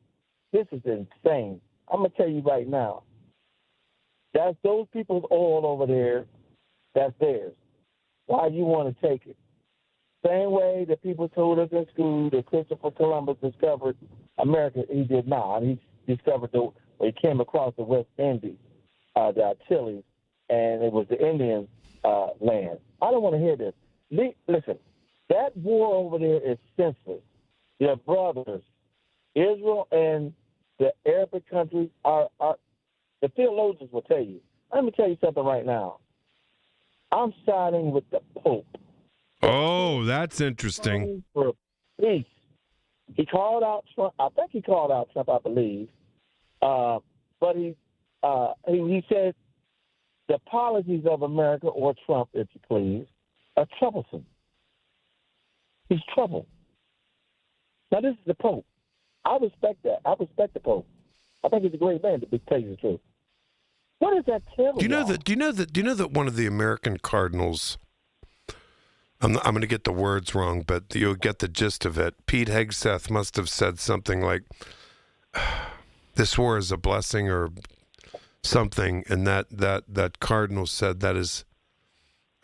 this is insane. I'm going to tell you right now. That's those people's oil over there. That's theirs. Why you want to take it? Same way that people told us in school that Christopher Columbus discovered America. He did not. He discovered he came across the West Indies, the Antilles, and it was the Indian land. I don't want to hear this. Listen, that war over there is senseless. Your brothers, Israel and the Arabic countries are the theologians will tell you. Let me tell you something right now. I'm siding with the Pope. Oh, that's interesting. For peace. He called out Trump. I think he called out Trump, I believe. But he said the policies of America, or Trump, if you please, are troublesome. He's trouble. Now, this is the Pope. I respect that. I respect the Pope. I think he's a great man, to tell you the truth. What does that tell you? Do you know that one of the American cardinals, I'm going to get the words wrong, but you'll get the gist of it. Pete Hegseth must have said something like, this war is a blessing or something, and that cardinal said that is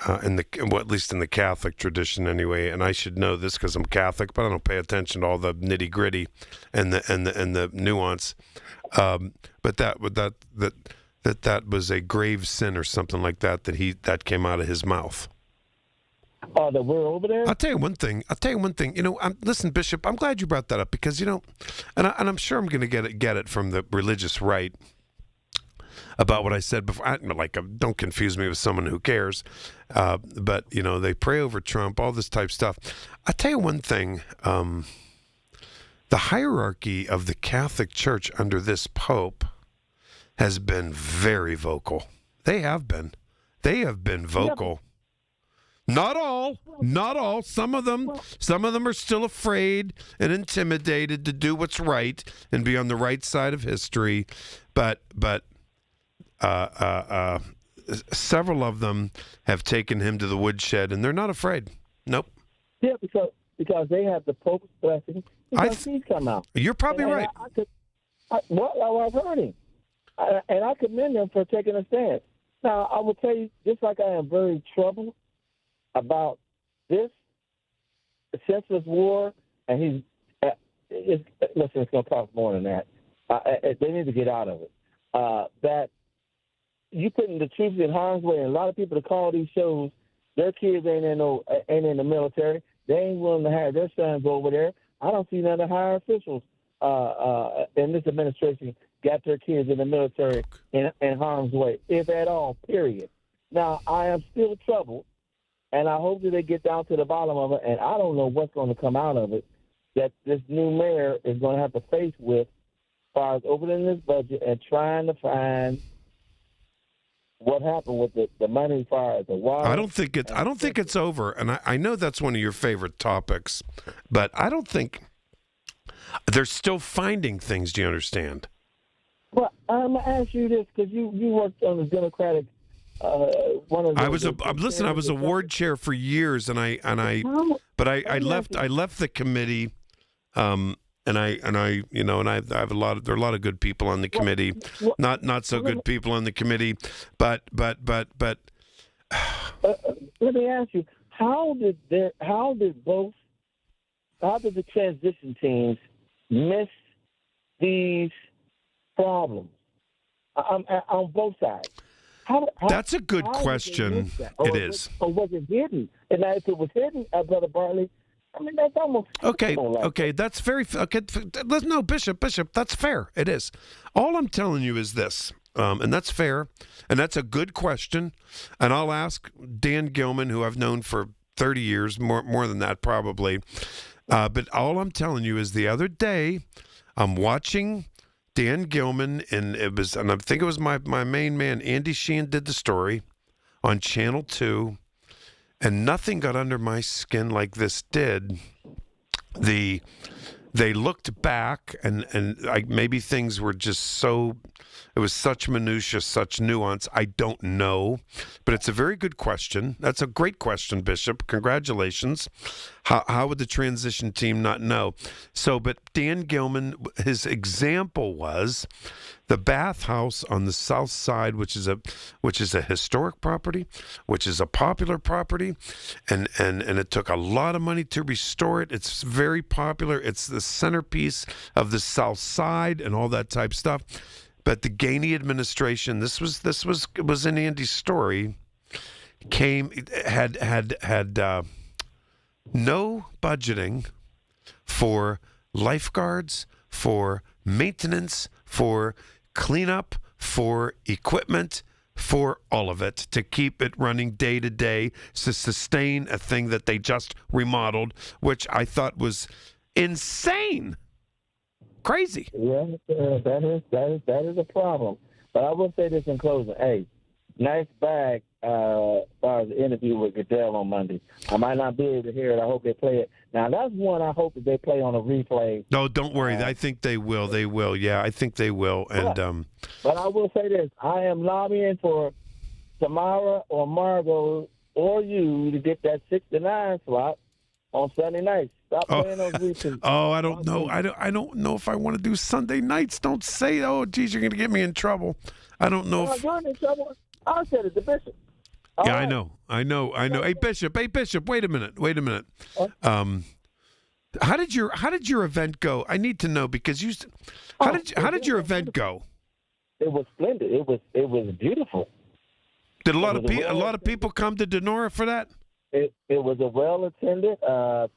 at least in the Catholic tradition anyway, and I should know this because I'm Catholic, but I don't pay attention to all the nitty gritty and the nuance. But that was a grave sin or something like that that came out of his mouth. That we're over there? I'll tell you one thing. Listen, Bishop, I'm glad you brought that up because, and I'm sure I'm going to get it from the religious right about what I said before. Don't confuse me with someone who cares. But, they pray over Trump, all this type stuff. I'll tell you one thing. The hierarchy of the Catholic Church under this Pope has been very vocal. They have been vocal. Not all. Some of them are still afraid and intimidated to do what's right and be on the right side of history. But several of them have taken him to the woodshed, and they're not afraid. Nope. Yeah, because they have the Pope's blessing. Because he's come out. You're probably right. I've heard him, and I commend them for taking a stand. Now, I will tell you, just like I am very troubled about this senseless war, and it's going to cost more than that. They need to get out of it. That you putting the troops in harm's way, and a lot of people that call these shows, their kids ain't in the military. They ain't willing to have their sons over there. I don't see none of the higher officials in this administration got their kids in the military in harm's way, if at all, period. Now, I am still troubled, and I hope that they get down to the bottom of it, and I don't know what's going to come out of it, that this new mayor is going to have to face with as far as opening this budget and trying to find what happened with the money as far as the water. I don't think it's over, and I know that's one of your favorite topics, but I don't think they're still finding things. Do you understand? Well, I'm gonna ask you this because you worked on the Democratic. One of the, I was a ward chair for years, but I left the committee, and I have there are a lot of good people on the committee, not so good people on the committee, but. Let me ask you, how did the transition teams miss these problems on both sides? That's a good question. It is. Or was it hidden? And if it was hidden, Brother Bartley, I mean, that's almost... Okay, that's very... Okay, no, Bishop, that's fair. It is. All I'm telling you is this, and that's fair, and that's a good question, and I'll ask Dan Gilman, who I've known for 30 years, more than that probably, but all I'm telling you is the other day, I'm watching... Dan Gilman, and I think it was my main man, Andy Sheehan, did the story on Channel 2, and nothing got under my skin like this did. They looked back, and maybe things were just so... It was such minutia, such nuance. I don't know, but it's a very good question. That's a great question, Bishop. Congratulations. How would the transition team not know? But Dan Gilman, his example was the bathhouse on the south side, which is a historic property, which is a popular property, and it took a lot of money to restore it. It's very popular. It's the centerpiece of the south side and all that type stuff. But the Gainey administration, this was in Andy's story, had no budgeting for lifeguards, for maintenance, for cleanup, for equipment, for all of it, to keep it running day to day, to sustain a thing that they just remodeled, which I thought was insane. Crazy. Yeah, that is a problem. But I will say this in closing. Hey, nice bag as far as the interview with Goodell on Monday. I might not be able to hear it. I hope they play it. Now, that's one I hope that they play on a replay. No, don't worry. I think they will. They will. Yeah, I think they will. And but I will say this. I am lobbying for Tamara or Margot or you to get that 6 to 9 slot on Sunday nights. Stop playing those repeats. I don't know. I don't know if I want to do Sunday nights. Don't say, oh, geez, you're going to get me in trouble. I don't know. You're in trouble. I said it to Bishop. Yeah, right. I know. Hey, Bishop. Wait a minute. How did your event go? I need to know because how did your event go? It was splendid. It was beautiful. Did a lot of people come to Denora for that? It was a well-attended.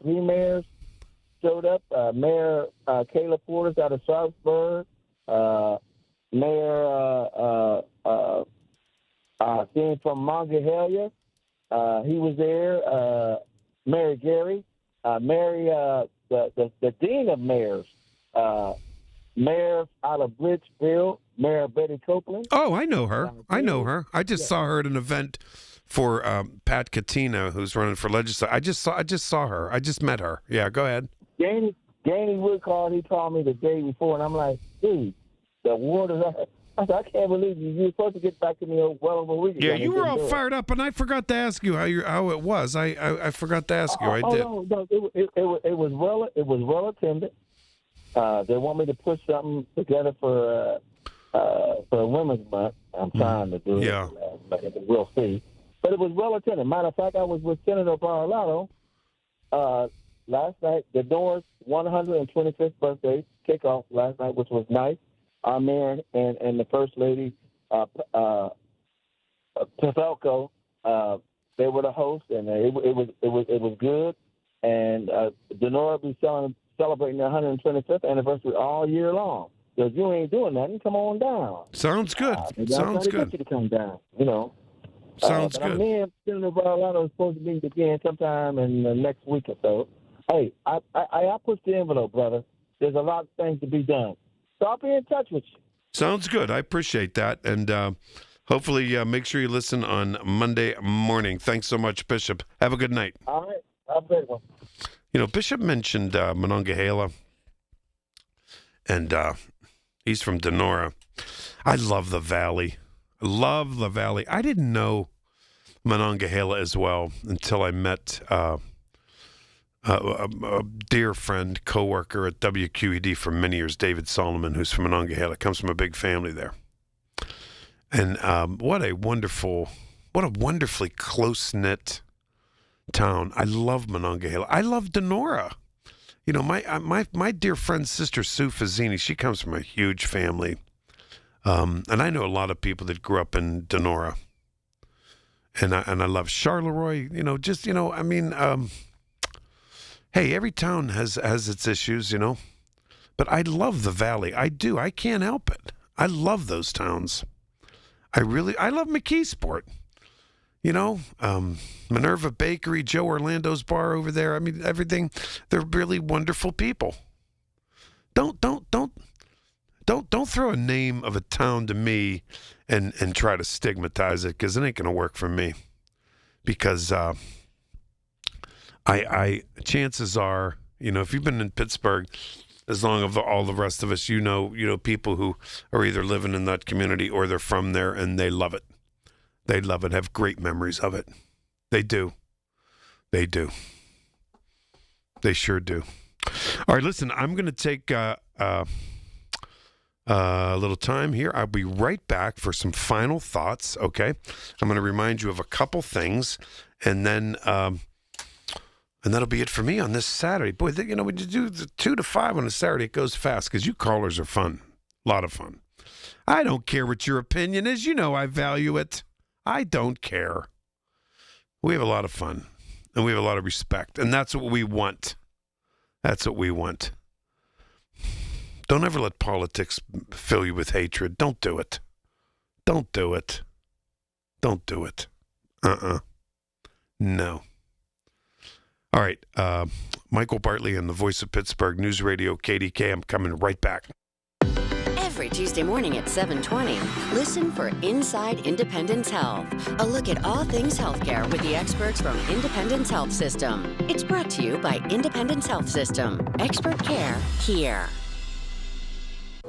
3 mayors showed up. Mayor Caleb Portis out of Sharpsburg. Mayor seen from Monongahela. He was there. Mayor Gary. The dean of mayors. Mayor out of Bridgeville. Mayor Betty Copeland. Oh, I know her. I just saw her at an event for Pat Katina, who's running for legislature. I just saw her. I just met her. Yeah, go ahead. Danny Woodcard, he called me the day before, and I'm like, dude, the water. I said, I can't believe you. You were supposed to get back to me well over a week ago. Yeah, you were all fired up, and I forgot to ask you how it was. I forgot to ask you. I did. No, it was well attended. They want me to put something together for Women's Month. I'm trying to do it. Yeah. We'll see. But it was well attended. Matter of fact, I was with Senator Barlotto last night. The Doors' 125th birthday kickoff last night, which was nice. Our mayor and the First Lady, Pavelko, they were the hosts, and it was good. And Denora will be celebrating their 125th anniversary all year long. So if you ain't doing nothing, come on down. Sounds good. Sounds good. Get you to come down, you know. Sounds good. Me and Senator Barlotto is supposed to meet again sometime in the next week or so. Hey, I pushed the envelope, brother. There's a lot of things to be done. So I'll be in touch with you. Sounds good. I appreciate that. And hopefully make sure you listen on Monday morning. Thanks so much, Bishop. Have a good night. All right. Have a great one. You know, Bishop mentioned Monongahela, and he's from Denora. I love the Valley. I love the Valley. I didn't know Monongahela as well until I met a dear friend, coworker at WQED for many years, David Solomon, who's from Monongahela, comes from a big family there. And what a wonderfully close-knit town. I love Monongahela. I love Denora. You know, my dear friend's sister, Sue Fazzini, she comes from a huge family. And I know a lot of people that grew up in Denora. And I love Charleroi, hey, every town has its issues, but I love the Valley. I do. I can't help it. I love those towns. I love McKeesport. Minerva Bakery, Joe Orlando's bar over there. I mean, everything. They're really wonderful people. Don't throw a name of a town to me and try to stigmatize it, because it ain't gonna work for me. Because I chances are, if you've been in Pittsburgh as long as all the rest of us, people who are either living in that community or they're from there and they love it. They love it, have great memories of it. They do. They do. They sure do. All right, listen, I'm going to take a little time here. I'll be right back for some final thoughts, okay? I'm going to remind you of a couple things, and then that'll be it for me on this Saturday. Boy, when you do the 2 to 5 on a Saturday, it goes fast because you callers are fun. A lot of fun. I don't care what your opinion is. I value it. I don't care. We have a lot of fun, and we have a lot of respect, and that's what we want. That's what we want. Don't ever let politics fill you with hatred. Don't do it. Don't do it. Don't do it. No. All right. Michael Bartley and the Voice of Pittsburgh News Radio, KDK. I'm coming right back. Every Tuesday morning at 7:20, listen for Inside Independence Health, a look at all things healthcare with the experts from Independence Health System. It's brought to you by Independence Health System. Expert care here.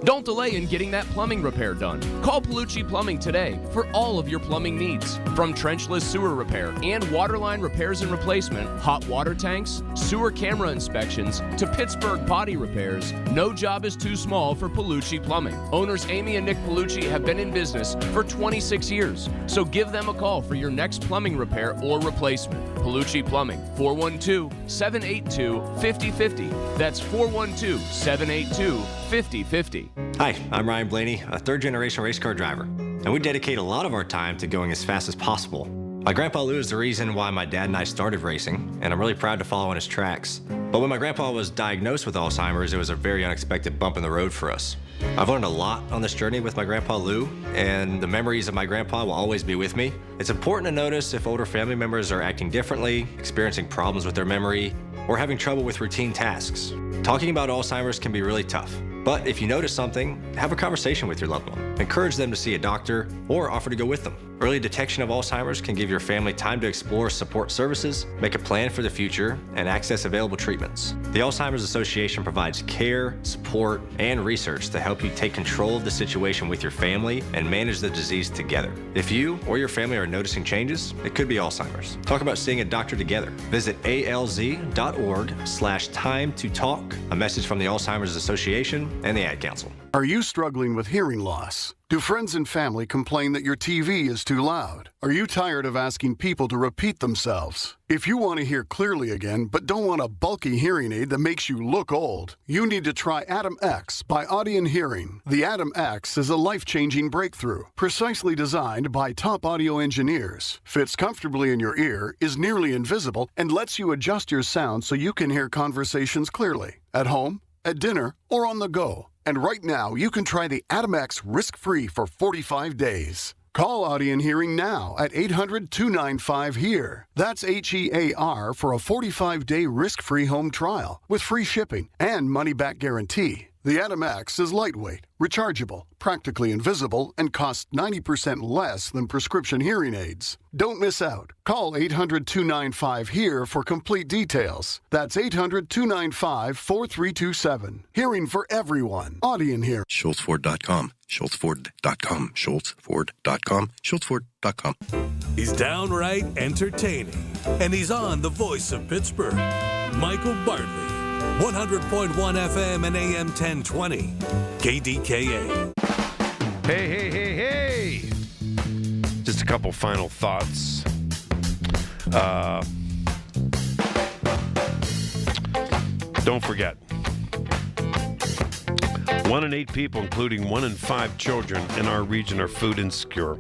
Don't delay in getting that plumbing repair done. Call Palucci Plumbing today for all of your plumbing needs. From trenchless sewer repair and waterline repairs and replacement, hot water tanks, sewer camera inspections, to Pittsburgh potty repairs, no job is too small for Palucci Plumbing. Owners Amy and Nick Palucci have been in business for 26 years, so give them a call for your next plumbing repair or replacement. Palucci Plumbing, 412-782-5050. That's 412-782-5050. Hi, I'm Ryan Blaney, a third-generation race car driver, and we dedicate a lot of our time to going as fast as possible. My grandpa Lou is the reason why my dad and I started racing, and I'm really proud to follow in his tracks. But when my grandpa was diagnosed with Alzheimer's, it was a very unexpected bump in the road for us. I've learned a lot on this journey with my grandpa Lou, and the memories of my grandpa will always be with me. It's important to notice if older family members are acting differently, experiencing problems with their memory, or having trouble with routine tasks. Talking about Alzheimer's can be really tough. But if you notice something, have a conversation with your loved one. Encourage them to see a doctor or offer to go with them. Early detection of Alzheimer's can give your family time to explore support services, make a plan for the future, and access available treatments. The Alzheimer's Association provides care, support, and research to help you take control of the situation with your family and manage the disease together. If you or your family are noticing changes, it could be Alzheimer's. Talk about seeing a doctor together. Visit alz.org/time-to-talk. A message from the Alzheimer's Association and the Ad Council. Are you struggling with hearing loss? Do friends and family complain that your TV is too loud? Are you tired of asking people to repeat themselves? If you want to hear clearly again, but don't want a bulky hearing aid that makes you look old, you need to try Adam X by Audion Hearing. The Adam X is a life-changing breakthrough, precisely designed by top audio engineers, fits comfortably in your ear, is nearly invisible, and lets you adjust your sound so you can hear conversations clearly, at home, at dinner, or on the go. And right now, you can try the Adam X risk-free for 45 days. Call Audion Hearing now at 800-295-HEAR. That's HEAR for a 45-day risk-free home trial with free shipping and money-back guarantee. The Atom X is lightweight, rechargeable, practically invisible, and costs 90% less than prescription hearing aids. Don't miss out. Call 800-295-HEAR for complete details. That's 800-295-4327. Hearing for everyone. Audien Hearing. SchultzFord.com. SchultzFord.com. SchultzFord.com. SchultzFord.com. He's downright entertaining, and he's on the voice of Pittsburgh, Michael Bartley. 100.1 FM and AM 1020. KDKA. Hey. Just a couple final thoughts. Don't forget, 1 in 8 people, including 1 in 5 children in our region, are food insecure.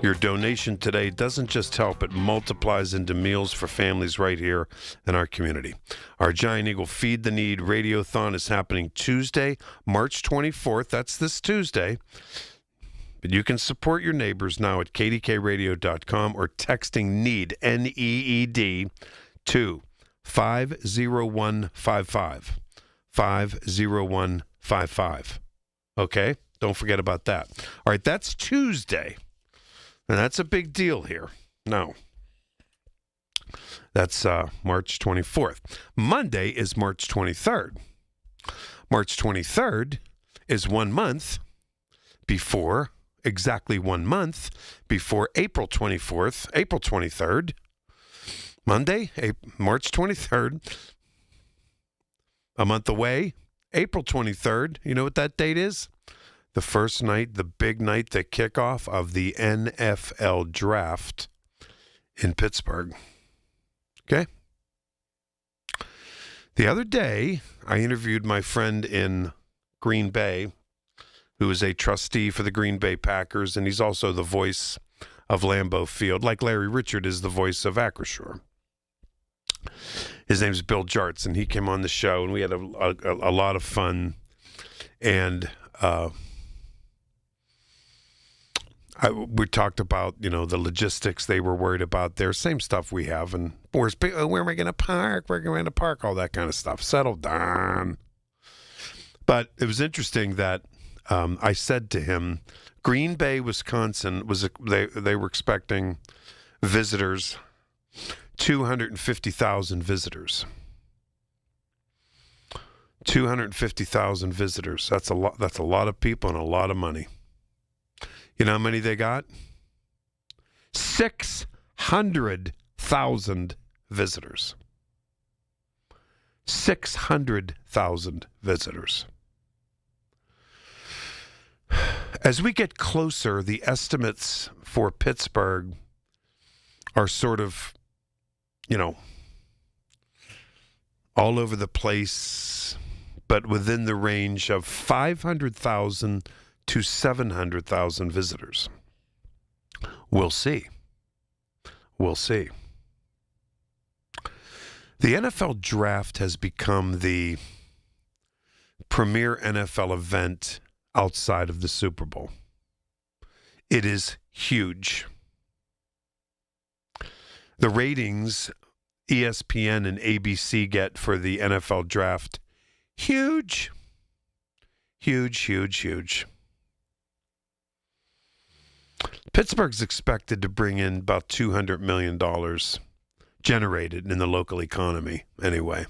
Your donation today doesn't just help, it multiplies into meals for families right here in our community. Our Giant Eagle Feed the Need Radiothon is happening Tuesday, March 24th. That's this Tuesday. But you can support your neighbors now at kdkradio.com or texting NEED, N-E-E-D, to 50155. 50155. Okay? Don't forget about that. All right, that's Tuesday. And that's a big deal here. No. That's March 24th. Monday is March 23rd. March 23rd is 1 month before, exactly 1 month before April 24th, April 23rd. Monday, March 23rd, a month away, April 23rd. You know what that date is? The first night, the big night, the kickoff of the NFL draft in Pittsburgh. Okay? The other day, I interviewed my friend in Green Bay, who is a trustee for the Green Bay Packers, and he's also the voice of Lambeau Field, like Larry Richard is the voice of Acrisure. His name's Bill Jartz, and he came on the show, and we had a lot of fun. And we talked about, the logistics they were worried about there. Same stuff we have. And where am I going to park? Where am I going to park? All that kind of stuff. Settle down. But it was interesting that I said to him, Green Bay, Wisconsin, they were expecting visitors, 250,000 visitors. 250,000 visitors. That's a lot. That's a lot of people and a lot of money. You know how many they got? 600,000 visitors. 600,000 visitors. As we get closer, the estimates for Pittsburgh are sort of, all over the place, but within the range of 500,000 to 700,000 visitors. We'll see. We'll see. The NFL draft has become the premier NFL event outside of the Super Bowl. It is huge. The ratings ESPN and ABC get for the NFL draft, huge. Huge, huge, huge. Pittsburgh's expected to bring in about $200 million generated in the local economy anyway.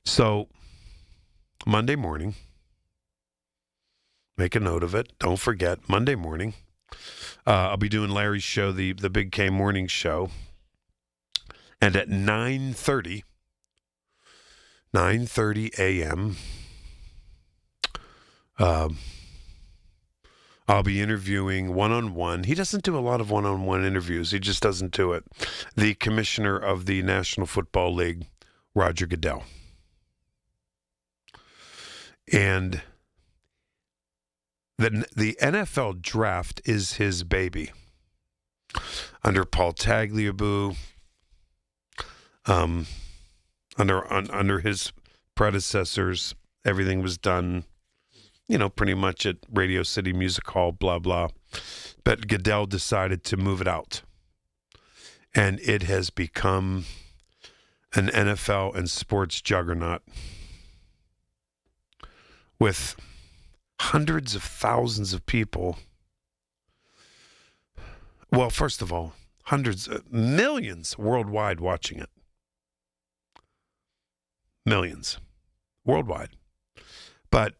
So, Monday morning, make a note of it. Don't forget, Monday morning, I'll be doing Larry's show, the Big K Morning Show. And at 9:30 a.m., I'll be interviewing one-on-one. He doesn't do a lot of one-on-one interviews. He just doesn't do it. The commissioner of the National Football League, Roger Goodell. And the NFL draft is his baby. Under Paul Tagliabue, under his predecessors, everything was done, pretty much at Radio City Music Hall, blah, blah. But Goodell decided to move it out. And it has become an NFL and sports juggernaut. with hundreds of thousands of people. Well, first of all, millions worldwide watching it. Millions worldwide. But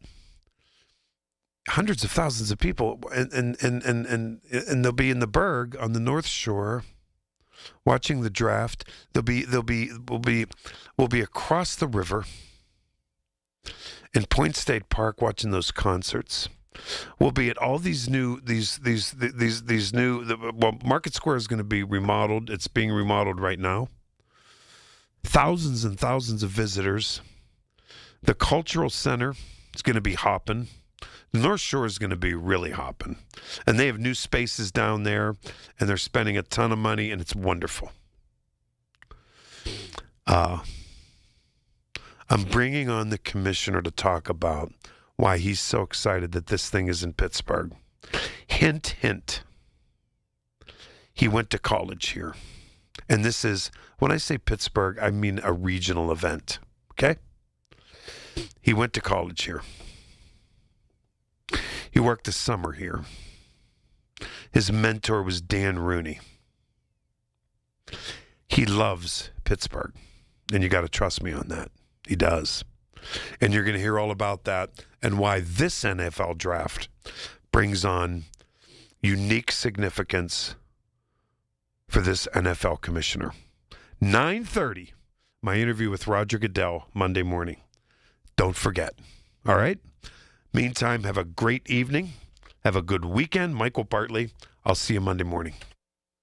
hundreds of thousands of people, and they'll be in the Berg on the North Shore watching the draft. We'll be across the river in Point State Park watching those concerts. We'll be at all these new Market Square is going to be remodeled. It's being remodeled right now. Thousands and thousands of visitors. The Cultural Center is going to be hopping. The North Shore is going to be really hopping. And they have new spaces down there, and they're spending a ton of money, and it's wonderful. I'm bringing on the commissioner to talk about why he's so excited that this thing is in Pittsburgh. Hint, hint. He went to college here. And this is, when I say Pittsburgh, I mean a regional event. Okay? He went to college here. He worked the summer here. His mentor was Dan Rooney. He loves Pittsburgh. And you got to trust me on that. He does. And you're going to hear all about that and why this NFL draft brings on unique significance for this NFL commissioner. 9:30, my interview with Roger Goodell Monday morning. Don't forget. All right? Meantime, have a great evening. Have a good weekend. Michael Bartley, I'll see you Monday morning.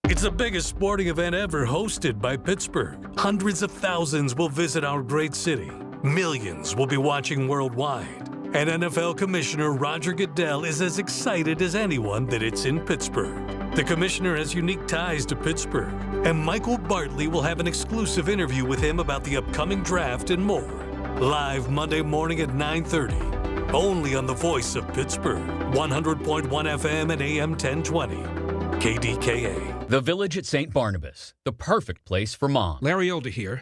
It's the biggest sporting event ever hosted by Pittsburgh. Hundreds of thousands will visit our great city. Millions will be watching worldwide. And NFL Commissioner Roger Goodell is as excited as anyone that it's in Pittsburgh. The commissioner has unique ties to Pittsburgh, and Michael Bartley will have an exclusive interview with him about the upcoming draft and more. Live Monday morning at 9:30. Only on the voice of Pittsburgh. 100.1 FM and AM 1020. KDKA. The Village at St. Barnabas, the perfect place for mom. Larry Older here.